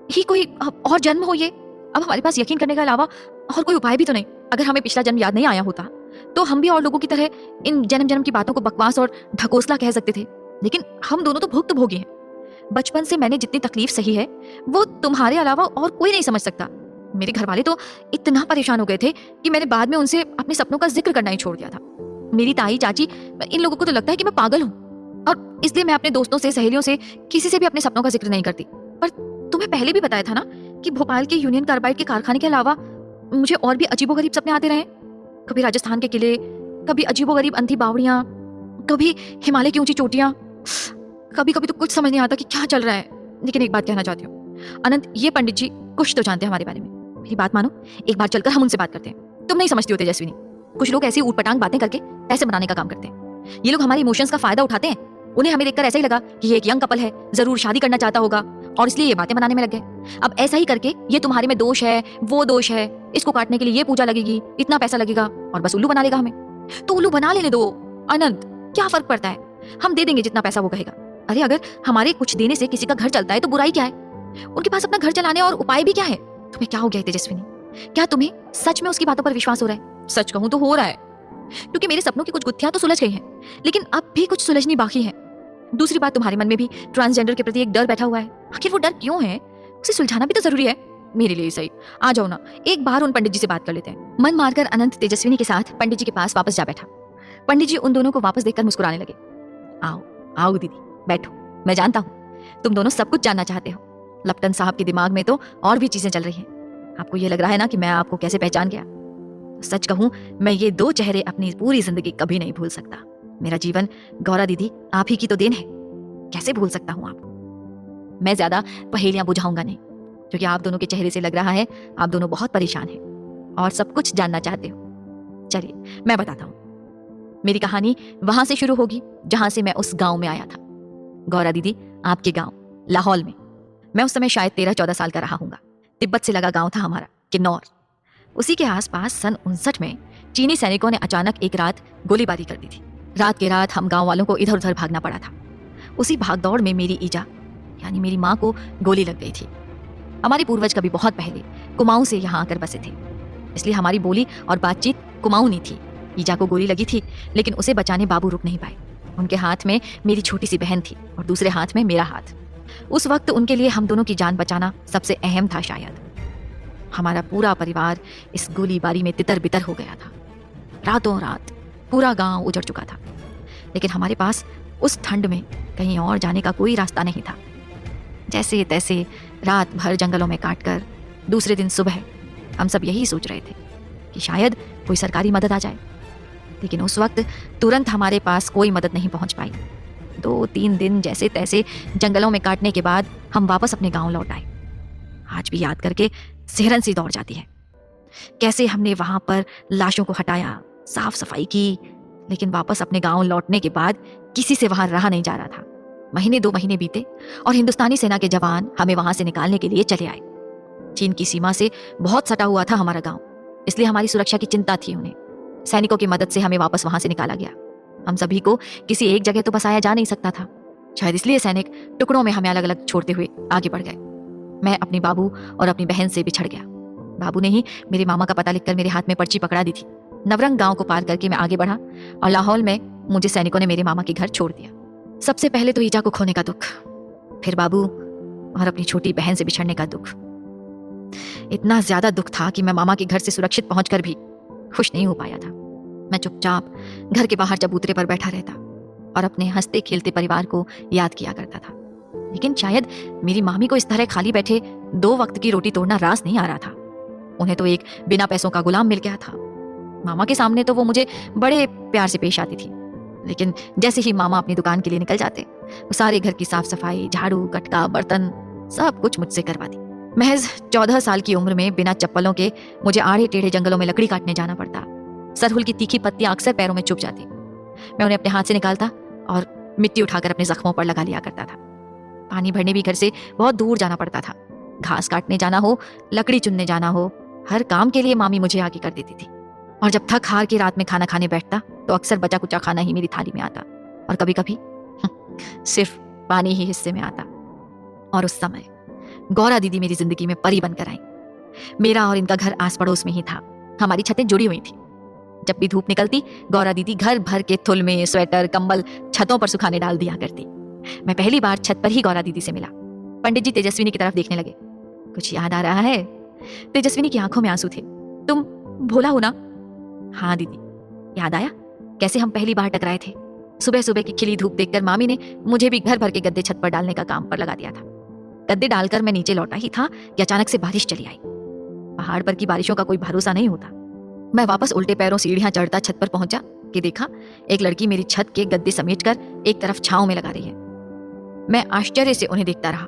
ही कोई और जन्म हो ये। अब हमारे पास यकीन करने के अलावा और कोई उपाय भी तो नहीं। अगर हमें पिछला जन्म याद नहीं आया होता तो हम भी और लोगों की तरह इन जन्म जन्म की बातों को बकवास और ढकोसला कह सकते थे, लेकिन हम दोनों तो भुक्तभोगी हैं। बचपन से मैंने जितनी तकलीफ सही है वो तुम्हारे अलावा और कोई नहीं समझ सकता। मेरे घर वाले तो इतना परेशान हो गए थे कि मैंने बाद में उनसे अपने सपनों का जिक्र करना ही छोड़ दिया था। मेरी ताई, चाची, इन लोगों को तो लगता है कि मैं पागल हूँ, और इसलिए मैं अपने दोस्तों से, सहेलियों से, किसी से भी अपने सपनों का जिक्र नहीं करती। पर तुम्हें पहले भी बताया था ना कि भोपाल के यूनियन कार्बाइड के कारखाने के अलावा मुझे और भी अजीबोगरीब सपने आते रहे। कभी राजस्थान के किले, कभी अजीबोगरीब अंधी बावड़ियां, कभी हिमालय की ऊंची चोटियां। कभी कभी तो कुछ समझ नहीं आता कि क्या चल रहा है। लेकिन एक बात कहना चाहती हूँ अनंत, ये पंडित जी कुछ तो जानते हैं हमारे बारे में। मेरी बात मानो, एक बार चलकर हम उनसे बात करते हैं। तुम नहीं समझती हो तेजस्विनी, कुछ लोग ऐसी ऊटपटांग बातें करके पैसे बनाने का काम करते हैं। ये लोग हमारे इमोशंस का फायदा उठाते हैं। उन्हें हमें देखकर ऐसा ही लगा कि ये एक यंग कपल है, जरूर शादी करना चाहता होगा, और इसलिए ये बातें बनाने में लग गए। अब ऐसा ही करके ये तुम्हारे में दोष है, वो दोष है, इसको काटने के लिए ये पूजा लगेगी, इतना पैसा लगेगा, और बस उल्लू बना लेगा हमें। तो उल्लू बना लेने दो अनंत, क्या फर्क पड़ता है? हम दे देंगे जितना पैसा वो कहेगा। अरे अगर हमारे कुछ देने से किसी का घर चलता है तो बुराई क्या है? उनके पास अपना घर चलाने और उपाय भी क्या है। तुम्हें क्या हो गया है तेजस्विनी? क्या तुम्हें सच में उसकी बातों पर विश्वास हो रहा है? सच कहूं तो हो रहा है, क्योंकि मेरे सपनों की कुछ गुत्थियां तो सुलझ गई हैं, लेकिन अब भी कुछ सुलझनी बाकी है। दूसरी बात, तुम्हारे मन में भी ट्रांसजेंडर के प्रति एक डर बैठा हुआ है। आखिर वो डर क्यों है? उसे सुलझाना भी तो जरूरी है। मेरे लिए सही। आ जाओ ना, एक बार उन पंडित जी से बात कर लेते हैं। मन मारकर अनंत तेजस्विनी के साथ पंडित जी के पास वापस जा बैठा। पंडित जी उन दोनों को वापस देखकर मुस्कुराने लगे। आओ आओ दीदी, बैठो। मैं जानता हूँ तुम दोनों सब कुछ जानना चाहते हो। लपटन साहब के दिमाग में तो और भी चीजें चल रही हैं। आपको ये लग रहा है ना कि मैं आपको कैसे पहचान गया। सच कहूं, मैं ये दो चेहरे अपनी पूरी जिंदगी कभी नहीं भूल सकता। मेरा जीवन गौरा दीदी आप ही की तो देन है, कैसे भूल सकता हूं आपको। मैं ज्यादा पहेलियां बुझाऊंगा नहीं, क्योंकि आप दोनों के चेहरे से लग रहा है आप दोनों बहुत परेशान हैं और सब कुछ जानना चाहते हो। चलिए मैं बताता हूं। मेरी कहानी वहां से शुरू होगी जहां से मैं उस गांव में आया था। गौरा दीदी, आपके गांव लाहौल में। मैं उस समय शायद 13-14 साल का रहा हूंगा। तिब्बत से लगा गांव था हमारा, किन्नौर। उसी के आसपास सन 59 में चीनी सैनिकों ने अचानक एक रात गोलीबारी कर दी थी। रात के रात हम गांव वालों को इधर उधर भागना पड़ा था। उसी भागदौड़ में मेरी ईजा यानी मेरी माँ को गोली लग गई थी। हमारे पूर्वज कभी बहुत पहले कुमाऊं से यहाँ आकर बसे थे, इसलिए हमारी बोली और बातचीत कुमाऊनी थी। ईजा को गोली लगी थी, लेकिन उसे बचाने बाबू रुक नहीं पाए। उनके हाथ में मेरी छोटी सी बहन थी और दूसरे हाथ में मेरा हाथ। उस वक्त उनके लिए हम दोनों की जान बचाना सबसे अहम था शायद। हमारा पूरा परिवार इस गोलीबारी में तितर बितर हो गया था। रातों रात पूरा गांव उजड़ चुका था, लेकिन हमारे पास उस ठंड में कहीं और जाने का कोई रास्ता नहीं था। जैसे तैसे रात भर जंगलों में काटकर दूसरे दिन सुबह हम सब यही सोच रहे थे कि शायद कोई सरकारी मदद आ जाए, लेकिन उस वक्त तुरंत हमारे पास कोई मदद नहीं पहुंच पाई। 2-3 दिन जैसे तैसे जंगलों में काटने के बाद हम वापस अपने गांव लौट आए। आज भी याद करके सिहरन सी दौड़ जाती है। कैसे हमने वहां पर लाशों को हटाया, साफ सफाई की, लेकिन वापस अपने गांव लौटने के बाद किसी से वहां रहा नहीं जा रहा था। महीने 2 महीने बीते और हिंदुस्तानी सेना के जवान हमें वहां से निकालने के लिए चले आए। चीन की सीमा से बहुत सटा हुआ था हमारा गांव, इसलिए हमारी सुरक्षा की चिंता थी उन्हें। सैनिकों की मदद से हमें वापस वहां से निकाला गया। हम सभी को किसी एक जगह तो बसाया जा नहीं सकता था, शायद इसलिए सैनिक टुकड़ों में हमें अलग अलग छोड़ते हुए आगे बढ़ गए। मैं अपने बाबू और अपनी बहन से बिछड़ गया। बाबू ने ही मेरे मामा का पता लिखकर मेरे हाथ में पर्ची पकड़ा दी थी। नवरंग गांव को पार करके मैं आगे बढ़ा और लाहौल में मुझे सैनिकों ने मेरे मामा के घर छोड़ दिया। सबसे पहले तो ईजा को खोने का दुख, फिर बाबू और अपनी छोटी बहन से बिछड़ने का दुख। इतना ज्यादा दुख था कि मैं मामा के घर से सुरक्षित पहुंचकर भी खुश नहीं हो पाया था। मैं चुपचाप घर के बाहर चबूतरे पर बैठा रहता और अपने हंसते खेलते परिवार को याद किया करता था। लेकिन शायद मेरी मामी को इस तरह खाली बैठे 2 वक्त की रोटी तोड़ना रास नहीं आ रहा था। उन्हें तो एक बिना पैसों का गुलाम मिल गया था। मामा के सामने तो वो मुझे बड़े प्यार से पेश आती थी, लेकिन जैसे ही मामा अपनी दुकान के लिए निकल जाते, वो सारे घर की साफ सफाई, झाड़ू, कटका, बर्तन सब कुछ मुझसे करवाती। महज 14 साल की उम्र में बिना चप्पलों के मुझे आड़े टेढ़े जंगलों में लकड़ी काटने जाना पड़ता। सरहुल की तीखी पत्तियां अक्सर पैरों में चुभ जाती। मैं उन्हें अपने हाथ से निकालता और मिट्टी उठाकर अपने जख्मों पर लगा लिया करता था। पानी भरने भी घर से बहुत दूर जाना पड़ता था। घास काटने जाना हो, लकड़ी चुनने जाना हो, हर काम के लिए मामी मुझे आगे कर देती थी। और जब थक हार के रात में खाना खाने बैठता तो अक्सर बचा कुचा खाना ही मेरी थाली में आता और कभी कभी सिर्फ पानी ही हिस्से में आता। और उस समय गौरा दीदी मेरी जिंदगी में परी बनकर आई। मेरा और इनका घर आस पड़ोस में ही था। हमारी छतें जुड़ी हुई थी। जब भी धूप निकलती, गौरा दीदी घर भर के थुलमे, स्वेटर, कंबल छतों पर सुखाने डाल दिया करती। मैं पहली बार छत पर ही गौरा दीदी से मिला। पंडित जी तेजस्विनी की तरफ देखने लगे। कुछ याद आ रहा है? तेजस्विनी की आंखों में आंसू थे। तुम भोला हो ना? हाँ दीदी, याद आया कैसे हम पहली बार टकराए थे। सुबह सुबह की खिली धूप देखकर मामी ने मुझे भी घर भर के गद्दे छत पर डालने का काम पर लगा दिया था। गद्दे डालकर मैं नीचे लौटा ही था कि अचानक से बारिश चली आई। पहाड़ पर की बारिशों का कोई भरोसा नहीं होता। मैं वापस उल्टे पैरों सीढ़ियां चढ़ता छत पर पहुंचा कि देखा एक लड़की मेरी छत के गद्दे समेटकर एक तरफ छांव में लगा रही है। मैं आश्चर्य से उन्हें देखता रहा।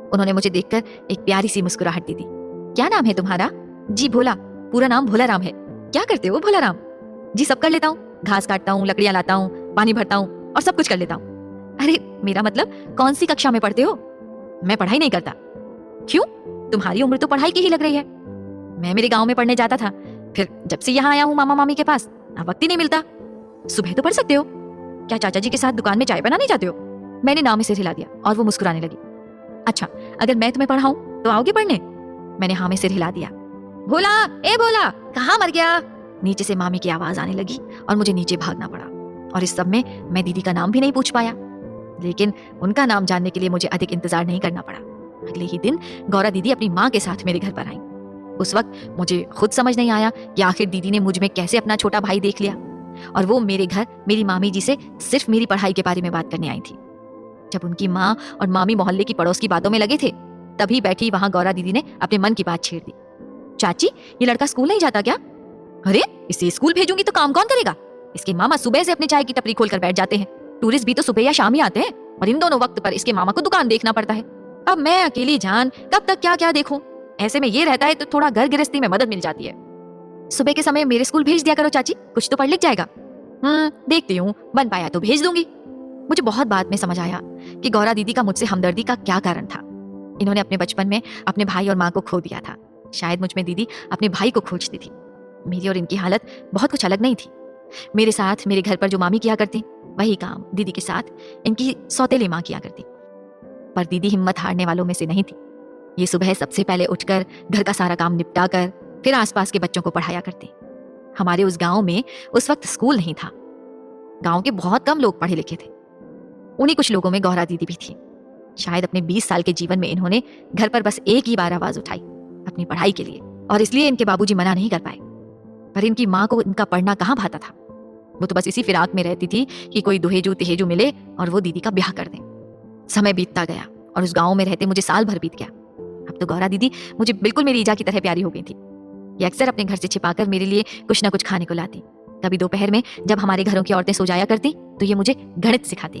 उन्होंने मुझे देखकर एक प्यारी सी मुस्कुराहट दी। क्या नाम है तुम्हारा? जी भोला। पूरा नाम भोला राम है। क्या करते हो भोला राम? जी सब कर लेता हूँ। घास काटता हूँ, लकड़ियां लाता हूँ, पानी भरता हूँ और सब कुछ कर लेता हूँ। अरे मेरा मतलब कौन सी कक्षा में पढ़ते हो? मैं पढ़ाई नहीं करता। क्यों? तुम्हारी उम्र तो पढ़ाई की ही लग रही है। मैं मेरे गांव में पढ़ने जाता था, फिर जब से यहाँ आया हूँ मामा मामी के पास, अब वक्त ही नहीं मिलता। सुबह तो पढ़ सकते हो। क्या चाचा जी के साथ दुकान में चाय बनाने जाते हो? मैंने नाम में सिर हिला दिया और वो मुस्कुराने लगी। अच्छा, अगर मैं तुम्हें पढ़ाऊं तो आओगे पढ़ने? मैंने हाँ में सिर हिला दिया। भोला, ए भोला, कहाँ मर गया? नीचे से मामी की आवाज आने लगी और मुझे नीचे भागना पड़ा। और इस सब में मैं दीदी का नाम भी नहीं पूछ पाया, लेकिन उनका नाम जानने के लिए मुझे अधिक इंतजार नहीं करना पड़ा। अगले ही दिन गौरा दीदी अपनी माँ के साथ मेरे घर पर आई। उस वक्त मुझे खुद समझ नहीं आया कि आखिर दीदी ने मुझ में कैसे अपना छोटा भाई देख लिया, और वो मेरे घर मेरी मामी जी से सिर्फ मेरी पढ़ाई के बारे में बात करने आई थी। जब उनकी माँ और मामी मोहल्ले की पड़ोस की बातों में लगे थे, तभी बैठी वहां गौरा दीदी ने अपने मन की बात छेड़ दी। चाची, ये लड़का स्कूल नहीं जाता क्या? अरे इसे स्कूल भेजूंगी तो काम कौन करेगा? इसके मामा सुबह से अपनी चाय की टपरी खोलकर बैठ जाते हैं। टूरिस्ट भी तो सुबह या शाम ही आते हैं, और इन दोनों वक्त पर इसके मामा को दुकान देखना पड़ता है। अब मैं अकेली जान कब तक क्या क्या देखूं? ऐसे में ये रहता है तो थोड़ा घर गृहस्थी में मदद मिल जाती है। सुबह के समय मेरे स्कूल भेज दिया करो चाची, कुछ तो पढ़ लिख जाएगा। देखती हूँ, बन पाया तो भेज दूंगी। मुझे बहुत बाद में समझ आया कि गौरा दीदी का मुझसे हमदर्दी का क्या कारण था। इन्होंने अपने बचपन में अपने भाई और माँ को खो दिया था। शायद मुझ में दीदी अपने भाई को खोजती थी। मेरी और इनकी हालत बहुत कुछ अलग नहीं थी। मेरे साथ मेरे घर पर जो मामी किया करती, वही काम दीदी के साथ इनकी सौतेली माँ किया करती। पर दीदी हिम्मत हारने वालों में से नहीं थी। ये सुबह सबसे पहले उठकर घर का सारा काम निपटा कर फिर आसपास के बच्चों को पढ़ाया करती। हमारे उस गांव में उस वक्त स्कूल नहीं था। गांव के बहुत कम लोग पढ़े लिखे थे। उन्हीं कुछ लोगों में गौरा दीदी भी थी। शायद अपने 20 साल के जीवन में इन्होंने घर पर बस एक ही बार आवाज उठाई, अपनी पढ़ाई के लिए, और इसलिए इनके बाबूजी मना नहीं कर पाए। पर इनकी माँ को इनका पढ़ना कहाँ भाता था। वो तो बस इसी फिराक में रहती थी कि कोई दुहेजू तिहेजू मिले और वो दीदी का ब्याह कर दें। समय बीतता गया और उस गांव में रहते मुझे साल भर बीत गया। अब तो गौरा दीदी मुझे बिल्कुल मेरी ईजा की तरह प्यारी हो गई थी। ये अक्सर अपने घर से छिपाकर मेरे लिए कुछ ना कुछ खाने को लाती। कभी दोपहर में जब हमारे घरों की औरतें सो जाया करती तो ये मुझे गणित सिखाती।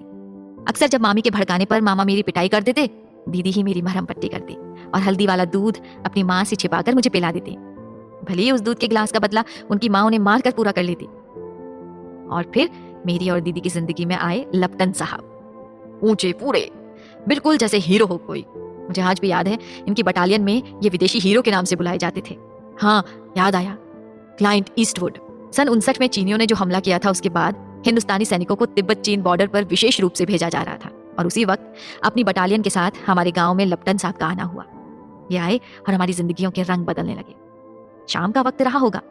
अक्सर जब मामी के भड़काने पर मामा मेरी पिटाई कर देते, दीदी ही मेरी मरहम पट्टी करती और हल्दी वाला दूध अपनी माँ से छिपाकर मुझे पिला देती। भले ही उस दूध के गिलास का बदला उनकी माँ उन्हें मार कर पूरा कर लेती। और फिर मेरी और दीदी की जिंदगी में आए लपटन साहब, ऊंचे पूरे, बिल्कुल जैसे हीरो हो कोई। मुझे आज भी याद है इनकी बटालियन में ये विदेशी हीरो के नाम से बुलाए जाते थे। हाँ, याद आया, क्लाइंट ईस्टवुड। सन 59 में चीनियों ने जो हमला किया था, उसके बाद हिंदुस्तानी सैनिकों को तिब्बत चीन बॉर्डर पर विशेष रूप से भेजा जा रहा था, और उसी वक्त अपनी बटालियन के साथ हमारे गांव में लपटन साहब का आना हुआ। ये आए और हमारी जिंदगियों के रंग बदलने लगे। शाम का वक्त रहा होगा।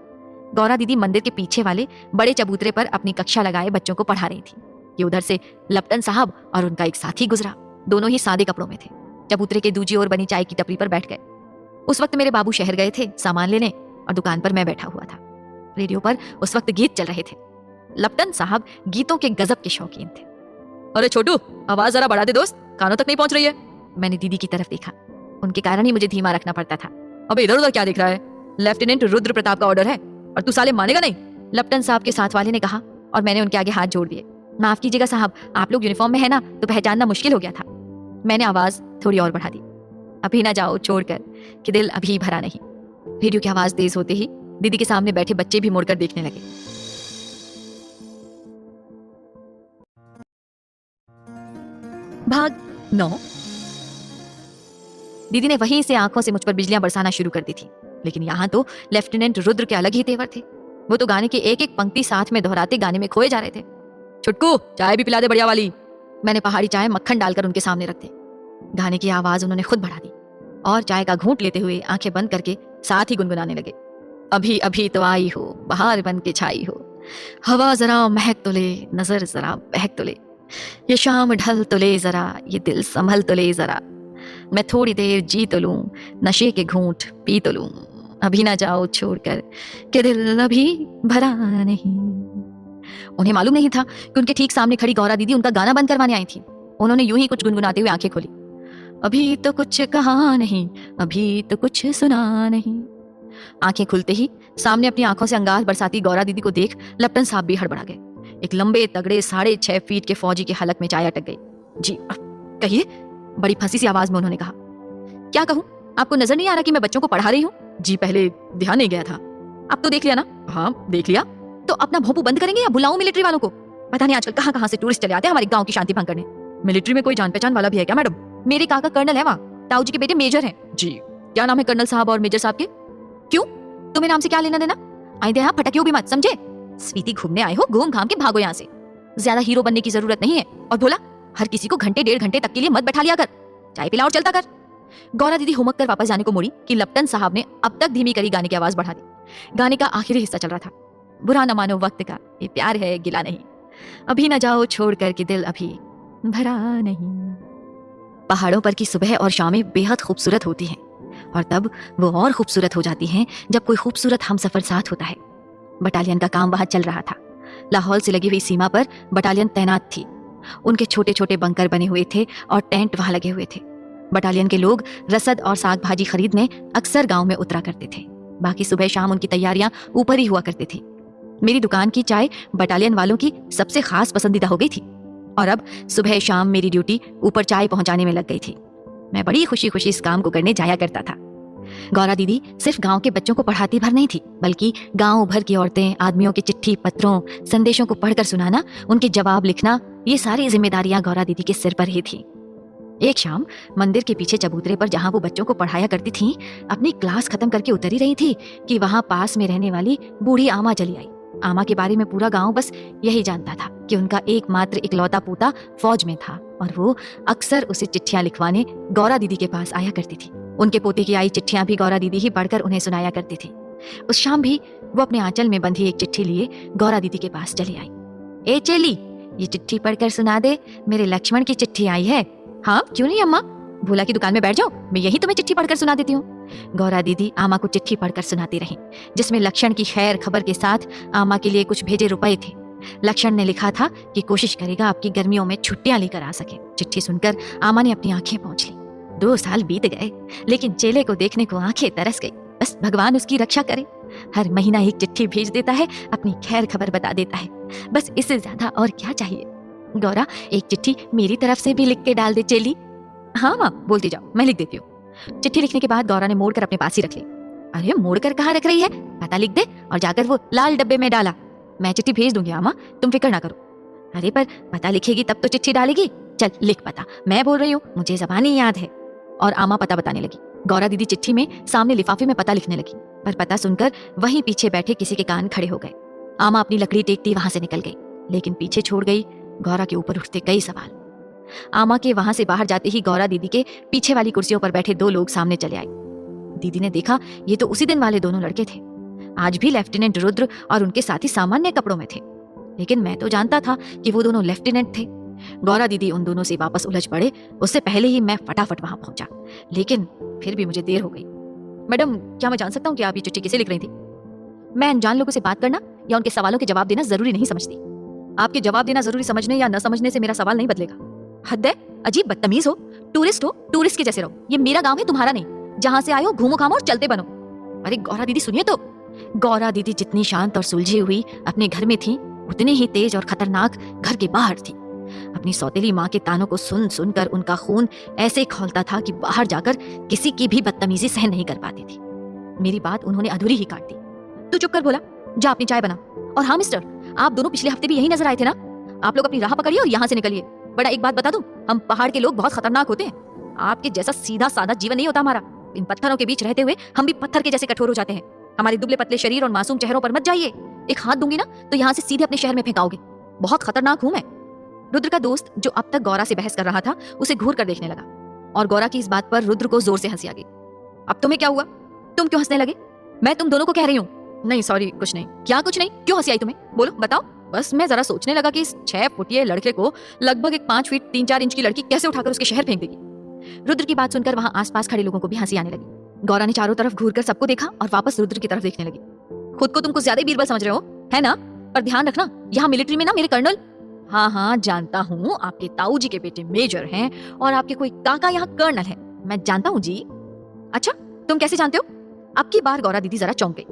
गौरा दीदी मंदिर के पीछे वाले बड़े चबूतरे पर अपनी कक्षा लगाए बच्चों को पढ़ा रही थी कि उधर से लपटन साहब और उनका एक साथी गुजरा। दोनों ही सादे कपड़ों में थे। चबूतरे के दूजी ओर बनी चाय की टपरी पर बैठ गए। उस वक्त मेरे बाबू शहर गए थे सामान लेने और दुकान पर मैं बैठा हुआ था। रेडियो पर उस वक्त गीत चल रहे थे। लपटन साहब गीतों के गजब के शौकीन थे। अरे छोटू, आवाज जरा बढ़ा दे दोस्त, कानों तक नहीं पहुंच रही है। मैंने दीदी की तरफ देखा। उनके कारण ही मुझे धीमा रखना पड़ता था। अबे इधर उधर क्या देख रहा है? लेफ्टिनेंट रुद्र प्रताप का ऑर्डर है और तू साले मानेगा नहीं। लपटन साहब के साथ वाले ने कहा और मैंने उनके आगे हाथ जोड़ दिए। माफ कीजिएगा साहब, आप लोग यूनिफॉर्म में है ना, तो पहचानना मुश्किल हो गया था। मैंने आवाज थोड़ी और बढ़ा दी। अभी ना जाओ छोड़कर कि दिल अभी भरा नहीं। रेडियो की आवाज तेज होते ही दीदी के सामने बैठे बच्चे भी मुड़कर देखने लगे। भाग 9। दीदी ने वहीं से आंखों से मुझ पर बिजलियां बरसाना शुरू कर दी थी। लेकिन यहाँ तो लेफ्टिनेंट रुद्र के अलग ही तेवर थे। वो तो गाने की एक एक पंक्ति साथ में दोहराते गाने में खोए जा रहे थे। छुटकू, चाय भी पिला दे बढ़िया वाली। मैंने पहाड़ी चाय मक्खन डालकर उनके सामने रख दी। गाने की आवाज उन्होंने खुद बढ़ा दी और चाय का घूंट लेते हुए आंखें बंद करके साथ ही गुनगुनाने लगे। अभी अभी तो आई हो, बहार बन के छाई हो, हवा जरा महक तो ले, नजर जरा बहक तो ले, ये शाम ढल तो ले जरा, ये दिल संभल तो ले जरा, मैं थोड़ी देर जी तो लूं, नशे के घूंट पी तो लूं, अभी ना जाओ छोड़कर कि दिल अभी भरा नहीं। उन्हें मालूम नहीं था कि उनके ठीक सामने खड़ी गौरा दीदी उनका गाना बंद करवाने आई थी। उन्होंने यूं ही कुछ गुनगुनाते हुए आंखें खोली। अभी तो कुछ कहा नहीं, अभी तो कुछ सुना नहीं। आंखें खुलते ही सामने अपनी आंखों से अंगार बरसाती गौरा दीदी को देख लपटन साहब भी हड़बड़ा गए। एक लंबे तगड़े 6.5 फीट के फौजी के हलक में चाय अटक गई। जी कहिए, बड़ी फंसी सी आवाज में उन्होंने कहा। क्या कहूं, आपको नजर नहीं आ रहा कि मैं बच्चों को पढ़ा रही हूँ? जी पहले ध्यान नहीं गया था। अब तो देख लिया ना? हाँ देख लिया। तो अपना भोंपू बंद करेंगे या बुलाऊं मिलिट्री वालों को? पता नहीं आजकल कहां कहां से टूरिस्ट चले आते हैं हमारे गांव की शांति भंग करने। मिलिट्री में कोई जान पहचान वाला भी है क्या मैडम? मेरे काका कर्नल है, वहाँ ताऊ जी के बेटे मेजर हैं। जी क्या नाम है कर्नल साहब और मेजर साहब के? क्यों, तुम्हें नाम से क्या लेना देना? आइंदे यहाँ फटकियों भी मत, समझे? स्वीटी घूमने आए हो, घूम घाम के भागो यहाँ से। ज्यादा हीरो बनने की जरूरत नहीं है। और बोला, हर किसी को घंटे 1.5 घंटे तक के लिए मत बैठा लिया कर, चाय पिला और चलता कर। गौरा दीदी हुमक कर वापस जाने को मुड़ी कि लपटन साहब ने अब तक धीमी करी गाने की आवाज बढ़ा दी। गाने का आखिरी हिस्सा चल रहा था। बुरा न मानो वक्त का, ये प्यार है गिला नहीं, अभी न जाओ छोड़ कर के दिल अभी भरा नहीं। पहाड़ों पर की सुबह और शामें बेहद खूबसूरत होती हैं और तब वो और खूबसूरत हो जाती हैं जब कोई खूबसूरत हमसफर साथ होता है। बटालियन का काम वहां चल रहा था। लाहौल से लगी हुई सीमा पर बटालियन तैनात थी। उनके छोटे छोटे बंकर बने हुए थे और टेंट वहां लगे हुए थे। बटालियन के लोग रसद और साग भाजी खरीदने अक्सर गांव में उतरा करते थे। बाकी सुबह शाम उनकी तैयारियां ऊपर ही हुआ करती थी। मेरी दुकान की चाय बटालियन वालों की सबसे खास पसंदीदा हो गई थी और अब सुबह शाम मेरी ड्यूटी ऊपर चाय पहुंचाने में लग गई थी। मैं बड़ी खुशी खुशी इस काम को करने जाया करता था। गौरा दीदी सिर्फ गांव के बच्चों को पढ़ाती भर नहीं थी, बल्कि गांव भर की औरतें आदमियों के चिट्ठी पत्रों संदेशों को पढ़कर सुनाना, उनके जवाब लिखना, ये सारी जिम्मेदारियां गौरा दीदी के सिर पर ही थी। एक शाम मंदिर के पीछे चबूतरे पर जहां वो बच्चों को पढ़ाया करती थी, अपनी क्लास खत्म करके उतर ही रही थी कि वहां पास में रहने वाली बूढ़ी आमा चली आई। आमा के बारे में पूरा गांव बस यही जानता था कि उनका एकमात्र इकलौता पोता फौज में था और वो अक्सर उसे चिट्ठियां लिखवाने गौरा दीदी के पास आया करती थी। उनके पोते की आई चिट्ठियां भी गौरा दीदी ही पढ़कर उन्हें सुनाया करती थी। उस शाम भी वो अपने आंचल में बंधी एक चिट्ठी लिए गौरा दीदी के पास चली आई। ए चेली, ये चिट्ठी पढ़कर सुना दे, मेरे लक्ष्मण की चिट्ठी आई है। हाँ क्यों नहीं अम्मा, भोला की दुकान में बैठ जाओ, मैं यही तुम्हें चिट्ठी पढ़कर सुना देती हूँ। गौरा दीदी आमा को चिट्ठी पढ़कर सुनाती रही, जिसमें लक्षण की खैर खबर के साथ आमा के लिए कुछ भेजे रुपए थे। लक्षण ने लिखा था कि कोशिश करेगा आपकी गर्मियों में छुट्टियां लेकर आ सके। चिट्ठी सुनकर आमा ने अपनी आंखें पोंछ ली। 2 साल बीत गए, लेकिन चेले को देखने को आंखें तरस गई। बस भगवान उसकी रक्षा करे। हर महीना एक चिट्ठी भेज देता है, अपनी खैर खबर बता देता है, बस इससे ज्यादा और क्या चाहिए। गौरा, एक चिट्ठी मेरी तरफ से भी लिख के डाल दे चेली। हाँ माँ, बोलती जाओ, मैं लिख देती हूँ। चिट्ठी लिखने के बाद गौरा ने मोड़कर अपने पास ही रख ली। अरे मोड़कर कहाँ रख रही है, पता लिख दे और जाकर वो लाल डब्बे में डाला। मैं चिट्ठी भेज दूंगी आमा, तुम फिक्र ना करो। अरे पर पता लिखेगी तब तो चिट्ठी डालेगी। चल लिख पता, मैं बोल रही हूँ, मुझे ज़बानी याद है। और आमा पता बताने लगी। गौरा दीदी चिट्ठी में सामने लिफाफे में पता लिखने लगी, पर पता सुनकर वहीं पीछे बैठे किसी के कान खड़े हो गए। आमा अपनी लकड़ी टेकती वहां से निकल गई, लेकिन पीछे छोड़ गई गौरा के ऊपर उठते कई सवाल। आमा के वहां से बाहर जाते ही गौरा दीदी के पीछे वाली कुर्सियों पर बैठे 2 लोग सामने चले आए। दीदी ने देखा ये तो उसी दिन वाले दोनों लड़के थे। आज भी लेफ्टिनेंट रुद्र और उनके साथी सामान्य कपड़ों में थे, लेकिन मैं तो जानता था कि वो दोनों लेफ्टिनेंट थे। गौरा दीदी उन दोनों से वापस उलझ पड़े उससे पहले ही मैं फटाफट वहां पहुंचा, लेकिन फिर भी मुझे देर हो गई। मैडम, क्या मैं जान सकता हूँ कि आप ये चिट्ठी किसे लिख रही थी? मैं अनजान लोगों से बात करना या उनके सवालों के जवाब देना जरूरी नहीं समझती। आपके जवाब देना जरूरी समझने या न समझने से मेरा सवाल नहीं बदलेगा। हद है, अजीब बदतमीज हो। टूरिस्ट हो, टूरिस्ट के जैसे रहो। ये मेरा गांव है, तुम्हारा नहीं। जहां से आयो घूमो खामो और चलते बनो। अरे गौरा दीदी सुनिए तो। गौरा दीदी जितनी शांत और सुलझी हुई अपने घर में थी, उतनी ही तेज और खतरनाक घर के बाहर थी। अपनी सौतेली माँ के तानों को सुन सुनकर उनका खून ऐसे खौलता था कि बाहर जाकर किसी की भी बदतमीजी सहन नहीं कर पाती थी। मेरी बात उन्होंने अधूरी ही काट दी। तू चुप कर बोला, जा अपनी चाय बना। और हाँ मिस्टर, आप दोनों पिछले हफ्ते भी यही नजर आए थे ना? आप लोग अपनी राह पकड़िए और यहाँ से निकलिए। बड़ा एक बात बता दूं, हम पहाड़ के लोग बहुत खतरनाक होते हैं। आपके जैसा सीधा साधा जीवन नहीं होता हमारा। इन पत्थरों के बीच रहते हुए हम भी पत्थर के जैसे कठोर हो जाते हैं। हमारे दुबले पतले शरीर और मासूम चेहरों पर मत जाइए। एक हाथ दूंगी ना तो यहाँ से सीधे अपने शहर में फेंकाओगे। बहुत खतरनाक हूं मैं। रुद्र का दोस्त, जो अब तक गौरा से बहस कर रहा था, उसे घूर कर देखने लगा और गौरा की इस बात पर रुद्र को जोर से हंसी आ गई। अब तुम्हें क्या हुआ? तुम क्यों हंसने लगे? मैं तुम दोनों को कह रही हूँ। नहीं सॉरी, कुछ नहीं। क्या कुछ नहीं? क्यों हंसी आई तुम्हें? बोलो, बताओ। बस मैं जरा सोचने लगा कि इस 6 फुटिये लड़के को लगभग एक 5 फीट 3-4 इंच की लड़की कैसे उठाकर उसके शहर फेंक देगी। रुद्र की बात सुनकर वहां आसपास खड़े लोगों को भी हंसी आने लगी। गौरा ने चारों तरफ घूरकर सबको देखा और वापस रुद्र की तरफ देखने लगी। खुद को तुम कुछ ज्यादा बीरबल समझ रहे हो, है ना? पर ध्यान रखना, यहाँ मिलिट्री में ना मेरे कर्नल। हाँ हाँ जानता हूँ, आपके ताऊ जी के बेटे मेजर हैं और आपके कोई काका यहाँ कर्नल है। मैं जानता हूँ जी। अच्छा, तुम कैसे जानते हो? अब की बार गौरा दीदी जरा चौंक गई।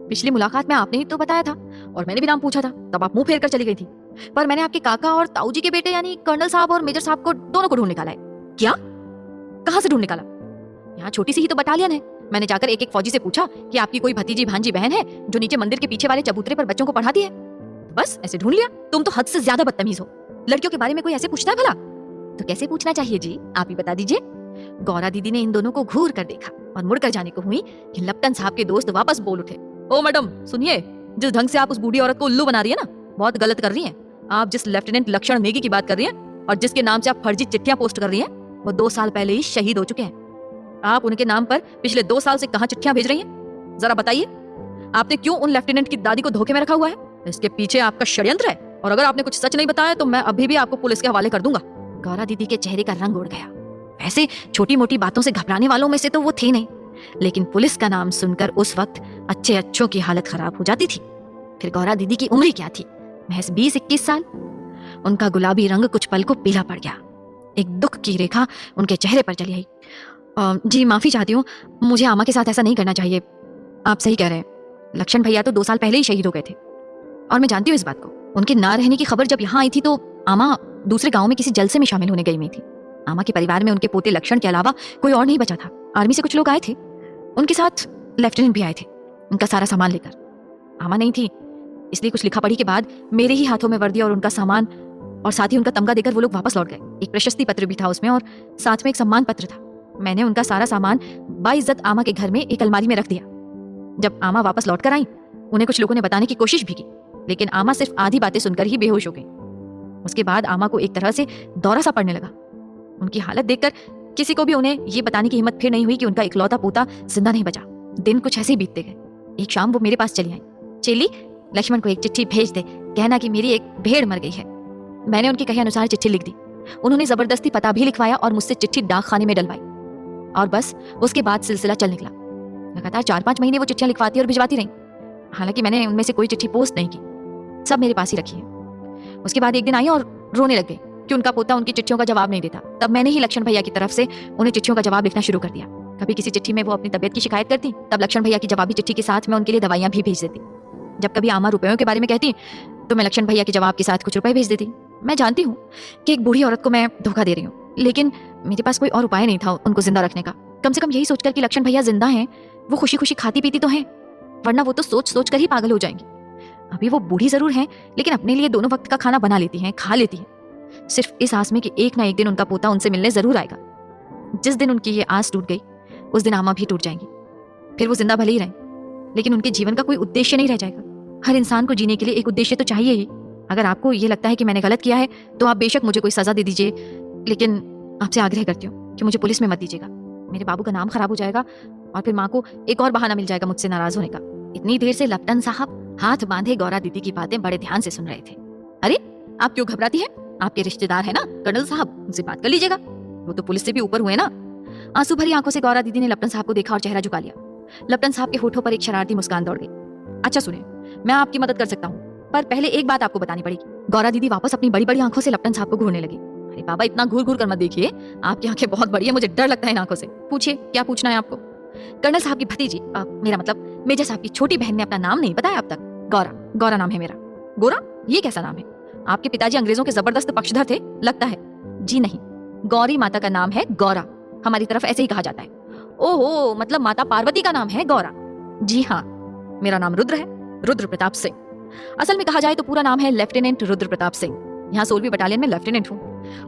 पिछली मुलाकात में आपने ही तो बताया था और मैंने भी नाम पूछा था, तब आप मुंह फेर कर चली गई थी। पर मैंने आपके काका और ताऊ जी के बेटे यानी कर्नल साहब और मेजर साहब को दोनों को ढूंढ निकाला है। क्या? कहाँ से ढूंढ निकाला? यहाँ छोटी सी ही तो बटालियन है। मैंने जाकर एक एक फौजी से पूछा कि आपकी कोई भतीजी भांजी बहन है जो नीचे मंदिर के पीछे वाले चबूतरे पर बच्चों को पढ़ाती है। बस ऐसे ढूंढ लिया। तुम तो हद से ज्यादा बदतमीज हो। लड़कियों के बारे में कोई ऐसे पूछता है भला? तो कैसे पूछना चाहिए जी, आप ही बता दीजिए। गौरा दीदी ने इन दोनों को घूर कर देखा और मुड़कर जाने को हुई कि लपटन साहब के दोस्त वापस बोल उठे। ओ मैडम सुनिए, जिस ढंग से आप उस बूढ़ी औरत को उल्लू बना रही है ना, बहुत गलत कर रही हैं। आप जिस लेफ्टिनेंट लक्षण नेगी की बात कर रही हैं और जिसके नाम से आप फर्जी चिट्ठियां पोस्ट कर रही हैं, वो 2 साल पहले ही शहीद हो चुके हैं। आप उनके नाम पर पिछले 2 साल से कहां चिट्ठियां भेज रही हैं? जरा बताइए, आपने क्यों उन लेफ्टिनेंट की दादी को धोखे में रखा हुआ है? इसके पीछे आपका षड्यंत्र है और अगर आपने कुछ सच नहीं बताया तो मैं अभी भी आपको पुलिस के हवाले कर दूंगा। गौरा दीदी के चेहरे का रंग उड़ गया। वैसे छोटी मोटी बातों से घबराने वालों में से तो वो थी नहीं, लेकिन पुलिस का नाम सुनकर उस वक्त अच्छे अच्छों की हालत खराब हो जाती थी। फिर गौरा दीदी की उम्र क्या थी? महज 20-21 साल। उनका गुलाबी रंग कुछ पल को पीला पड़ गया। एक दुख की रेखा उनके चेहरे पर चली आई। जी माफी चाहती हूँ, मुझे आमा के साथ ऐसा नहीं करना चाहिए। आप सही कह रहे हैं, लक्षण भैया तो 2 साल पहले ही शहीद हो गए थे और मैं जानती हूँ इस बात को। उनके ना रहने की खबर जब यहाँ आई थी तो आमा दूसरे गांव में किसी जलसे में शामिल होने गई हुई थी। आमा के परिवार में उनके पोते लक्षण के अलावा कोई और नहीं बचा था। आर्मी से कुछ लोग आए थे, उनके साथ लेफ्टिनेंट भी आए थे, उनका सारा सामान लेकर। आमा नहीं थी, इसलिए कुछ लिखा पढ़ी के बाद मेरे ही हाथों में वर्दी और उनका सामान और साथ ही उनका तमगा देकर वो लोग वापस लौट गए। एक प्रशस्ति पत्र भी था उसमें और साथ में एक सम्मान पत्र था। मैंने उनका सारा सामान बाइज्जत आमा के घर में एक अलमारी में रख दिया। जब आमा वापस लौट कर आई, उन्हें कुछ लोगों ने बताने की कोशिश भी की, लेकिन आमा सिर्फ आधी बातें सुनकर ही बेहोश हो गई। उसके बाद आमा को एक तरह से दौरा सा पड़ने लगा। उनकी हालत देखकर किसी को भी उन्हें ये बताने की हिम्मत फिर नहीं हुई कि उनका इकलौता पोता जिंदा नहीं बचा। दिन कुछ ऐसे ही बीतते गए। एक शाम वो मेरे पास चली आई। चेली, लक्ष्मण को एक चिट्ठी भेज दे, कहना कि मेरी एक भेड़ मर गई है। मैंने उनके कहे अनुसार चिट्ठी लिख दी। उन्होंने जबरदस्ती पता भी लिखवाया और मुझसे चिट्ठी डाक खाने में डलवाई और बस उसके बाद सिलसिला चल निकला। लगातार 4-5 महीने वो चिट्ठियां लिखवाती और भिजवाती रही। हालांकि मैंने उनमें से कोई चिट्ठी पोस्ट नहीं की, सब मेरे पास ही रखी है। उसके बाद एक दिन आई और रोने लग गई कि उनका पोता उनकी चिट्ठियों का जवाब नहीं देता। तब मैंने ही लक्ष्मण भैया की तरफ से उन्हें चिट्ठियों का जवाब लिखना शुरू कर दिया। कभी किसी चिट्ठी में वो अपनी तबीयत की शिकायत करती, तब लक्ष्मण भैया की जवाबी चिट्ठी के साथ मैं उनके लिए दवाइयां भी भेज देती। जब कभी आमा रुपयों के बारे में कहती तो मैं लक्ष्मण भैया के जवाब के साथ कुछ रुपए भेज देती। मैं जानती हूँ कि एक बूढ़ी औरत को मैं धोखा दे रही हूँ, लेकिन मेरे पास कोई और उपाय नहीं था उनको जिंदा रखने का। कम से कम यही सोचकर कि लक्ष्मण भैया जिंदा हैं, वो खुशी खुशी खाती पीती तो हैं, वरना वो तो सोच सोच कर ही पागल हो जाएंगी। अभी वो बूढ़ी जरूर हैं, लेकिन अपने लिए दोनों वक्त का खाना बना लेती हैं, खा लेती हैं, सिर्फ इस आस में कि एक ना एक दिन उनका पोता उनसे मिलने जरूर आएगा। जिस दिन उनकी ये आस टूट गई, उस दिन आमा भी टूट जाएंगी। फिर वो जिंदा भले ही रहें, लेकिन उनके जीवन का कोई उद्देश्य नहीं रह जाएगा। हर इंसान को जीने के लिए एक उद्देश्य तो चाहिए ही। अगर आपको ये लगता है कि मैंने गलत किया है तो आप बेशक मुझे कोई सजा दे दीजिए, लेकिन आपसे आग्रह करती हूँ कि मुझे पुलिस में मत दीजिएगा। मेरे बाबू का नाम खराब हो जाएगा और फिर माँ को एक और बहाना मिल जाएगा मुझसे नाराज होने का। इतनी देर से लपटन साहब हाथ बांधे गौरा दीदी की बातें बड़े ध्यान से सुन रहे थे। अरे आप क्यों घबराती हैं? आपके रिश्तेदार है ना कर्नल साहब, उनसे बात कर लीजिएगा, वो तो पुलिस से भी ऊपर हुए ना। आंसू भरी आंखों से गौरा दीदी ने लपटन साहब को देखा और चेहरा झुका लिया। लपटन साहब के होठों पर एक शरारती मुस्कान दौड़ गई। अच्छा सुनिए, मैं आपकी मदद कर सकता हूँ, पर पहले एक बात आपको बतानी पड़ेगी। गौरा दीदी वापस अपनी बड़ी बड़ी आंखों से लपटन साहब को घूरने लगी। अरे बाबा, इतना घूर घूर कर मत देखिए, आपकी आंखें बहुत बड़ी है, मुझे डर लगता है इन आंखों से। पूछिए क्या पूछना है आपको। कर्नल साहब की भतीजी, मेरा मतलब मेजर साहब की छोटी बहन ने अपना नाम नहीं बताया अब तक। गौरा, गौरा नाम है मेरा। गोरा? ये कैसा नाम है? आपके पिताजी अंग्रेजों के जबरदस्त पक्षधर थे लगता है। जी नहीं, गौरी माता का नाम है गौरा, हमारी तरफ ऐसे ही कहा जाता है। ओहो, मतलब माता पार्वती का नाम है गौरा। जी हाँ, मेरा नाम रुद्र है, रुद्र प्रताप सिंह। असल में कहा जाए तो पूरा नाम है लेफ्टिनेंट रुद्र प्रताप सिंह। यहाँ 16वीं बटालियन में लेफ्टिनेंट हूँ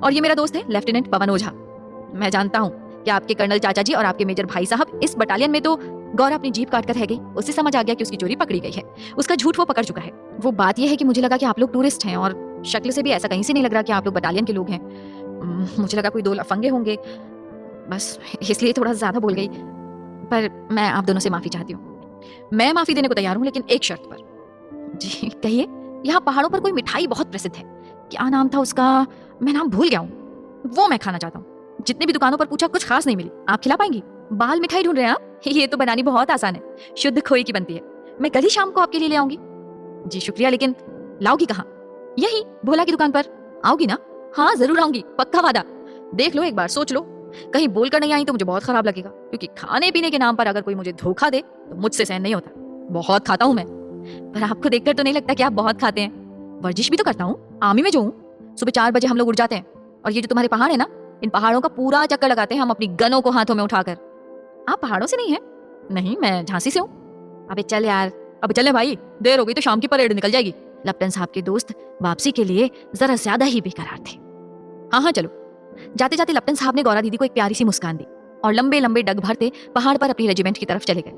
और ये मेरा दोस्त है लेफ्टिनेंट पवन ओझा। मैं जानता हूँ कि आपके कर्नल चाचा जी और आपके मेजर भाई साहब इस बटालियन में तो गौरा अपनी जीप काट कर रह गई, उससे समझ आ गया कि उसकी चोरी पकड़ी गई है। उसका झूठ वो पकड़ चुका है। वो बात यह है कि मुझे लगा कि आप लोग टूरिस्ट हैं और शक्ल से भी ऐसा कहीं से नहीं लग रहा कि आप लोग बटालियन के लोग हैं। मुझे लगा कोई दो लफंगे होंगे, बस इसलिए थोड़ा ज्यादा बोल गई। पर मैं आप दोनों से माफी चाहती हूँ। मैं माफी देने को तैयार हूँ, लेकिन एक शर्त पर। जी कहिए। यहाँ पहाड़ों पर कोई मिठाई बहुत प्रसिद्ध है, क्या नाम था उसका, मैं नाम भूल गया हूँ, वो मैं खाना चाहता हूँ। जितनी भी दुकानों पर पूछा कुछ खास नहीं मिली। आप खिला पाएंगी? बाल मिठाई ढूंढ रहे हैं आप? ये तो बनानी बहुत आसान है, शुद्ध खोए की बनती है। मैं कल ही शाम को आपके लिए ले आऊंगी। जी शुक्रिया, लेकिन लाओगी कहाँ? यही भोला की दुकान पर। आओगी ना? हाँ जरूर आऊंगी, पक्का वादा। देख लो एक बार, सोच लो, कहीं बोलकर नहीं आई तो मुझे बहुत खराब लगेगा, क्योंकि खाने पीने के नाम पर अगर कोई मुझे धोखा दे तो मुझसे सहन नहीं होता। बहुत खाता हूँ मैं, पर आपको देखकर तो नहीं लगता कि आप बहुत खाते हैं। वर्जिश भी तो करता हूँ, आर्मी में जो हूँ। सुबह 4 बजे हम लोग उठ जाते हैं और ये जो तुम्हारे पहाड़ है ना, इन पहाड़ों का पूरा चक्कर लगाते हैं हम अपनी गनों को हाथों में उठाकर। आप पहाड़ों से नहीं है? नहीं, मैं झांसी से हूँ। अबे चल यार, अब चले भाई, देर हो गई तो शाम की परेड निकल जाएगी। लपटन साहब के दोस्त वापसी के लिए जरा ज्यादा ही बेकरार थे। हाँ हाँ चलो। जाते जाते लपटन साहब ने गौरा दीदी को एक प्यारी सी मुस्कान दी और लंबे लंबे डग भरते पहाड़ पर अपनी रेजिमेंट की तरफ चले गए।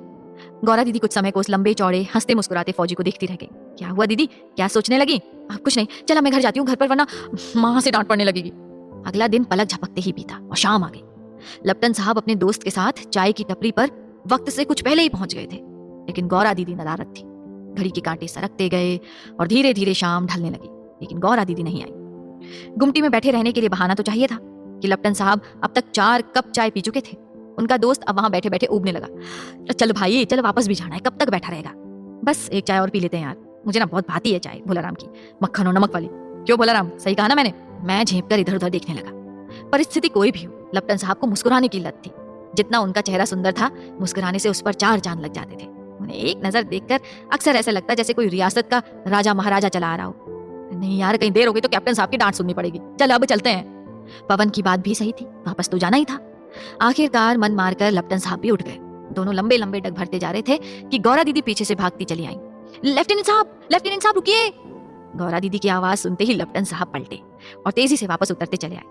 गौरा दीदी कुछ समय को उस लंबे चौड़े हंसते मुस्कुराते फौजी को देखती रह गई। क्या हुआ दीदी, क्या सोचने लगी? कुछ नहीं, चला मैं घर जाती हूँ घर पर, वरना माँ से डांट पड़ने लगेगी। अगला दिन पलक झपकते ही बीता और शाम आ गई। लपटन साहब अपने दोस्त के साथ चाय की टपरी पर वक्त से कुछ पहले ही पहुंच गए थे, लेकिन गौरा दीदी नदारद थी। घड़ी के कांटे सरकते गए और धीरे धीरे शाम ढलने लगी, लेकिन गौरा दीदी नहीं आई। गुमटी में बैठे रहने के लिए बहाना तो चाहिए था कि लपटन साहब अब तक 4 कप चाय पी चुके थे। उनका दोस्त अब वहां बैठे बैठे ऊबने लगा। चल भाई चल, वापस भी जाना है, कब तक बैठा रहेगा? बस एक चाय और पी लेते हैं यार, मुझे ना बहुत भाती है चाय भोलाराम की, मक्खन और नमक वाली। क्यों भोलाराम, सही कहा ना मैंने? मैं झेप कर इधर उधर देखने लगा। परिस्थिति कोई भी हो, लपटन साहब को मुस्कुराने की लत थी। जितना उनका चेहरा सुंदर था, मुस्कुराने से उस पर 4 चांद लग जाते थे। उन्हें एक नजर देखकर अक्सर ऐसा लगता जैसे कोई रियासत का राजा महाराजा चला आ रहा हो। नहीं यार, कहीं देर हो गई तो कैप्टन साहब की डांट सुननी पड़ेगी। चल अब चलते हैं। पवन की बात भी सही थी, वापस तो जाना ही था। आखिरकार मन मारकर लपटन साहब भी उठ गए। दोनों लंबे लंबे डग भरते जा रहे थे कि गौरा दीदी पीछे से भागती चली आई। लेफ्टिनेंट साहब रुकिए। गौरा दीदी की आवाज सुनते ही लपटन साहब पलटे और तेजी से वापस उतरते चले आए।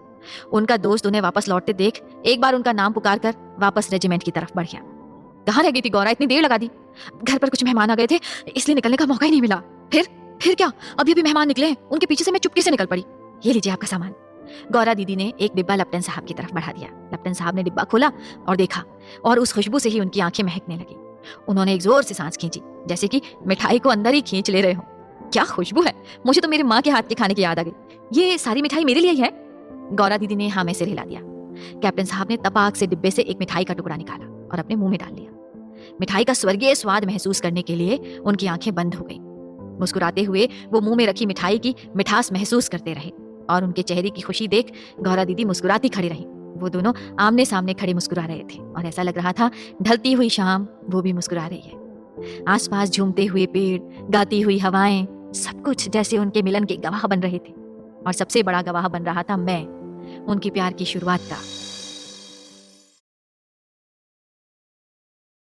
उनका दोस्त उन्हें वापस लौटते देख एक बार उनका नाम पुकार कर वापस रेजिमेंट की तरफ बढ़ गया। कहाँ रह गई थी गौरा, इतनी देर लगा दी? घर पर कुछ मेहमान आ गए थे, इसलिए निकलने का मौका ही नहीं मिला। फिर क्या, अभी भी मेहमान निकले हैं, उनके पीछे से मैं चुपके से निकल पड़ी। ये लीजिए आपका सामान। गौरा दीदी ने एक डिब्बा लपटन साहब की तरफ बढ़ा दिया। लपटन साहब ने डिब्बा खोला और देखा, और उस खुशबू से ही उनकी आंखें महकने लगी। उन्होंने एक जोर से सांस खींची, जैसे कि मिठाई को अंदर ही खींच ले रहे हो। क्या खुशबू है, मुझे तो मेरी माँ के हाथ के खाने की याद आ गई। ये सारी मिठाई मेरे लिए ही है? गौरा दीदी ने हाँ में सिर हिला दिया। कैप्टन साहब ने तपाक से डिब्बे से एक मिठाई का टुकड़ा निकाला और अपने मुंह में डाल लिया। मिठाई का स्वर्गीय स्वाद महसूस करने के लिए उनकी आंखें बंद हो गईं। मुस्कुराते हुए वो मुंह में रखी मिठाई की मिठास महसूस करते रहे और उनके चेहरे की खुशी देख गौरा दीदी मुस्कुराती खड़ी रही। वो दोनों आमने सामने खड़े मुस्कुरा रहे थे और ऐसा लग रहा था ढलती हुई शाम वो भी मुस्कुरा रही है। आसपास झूमते हुए पेड़, गाती हुई हवाएं, सब कुछ जैसे उनके मिलन के गवाह बन रहे थे। और सबसे बड़ा गवाह बन रहा था मैं, उनकी प्यार की शुरुआत का।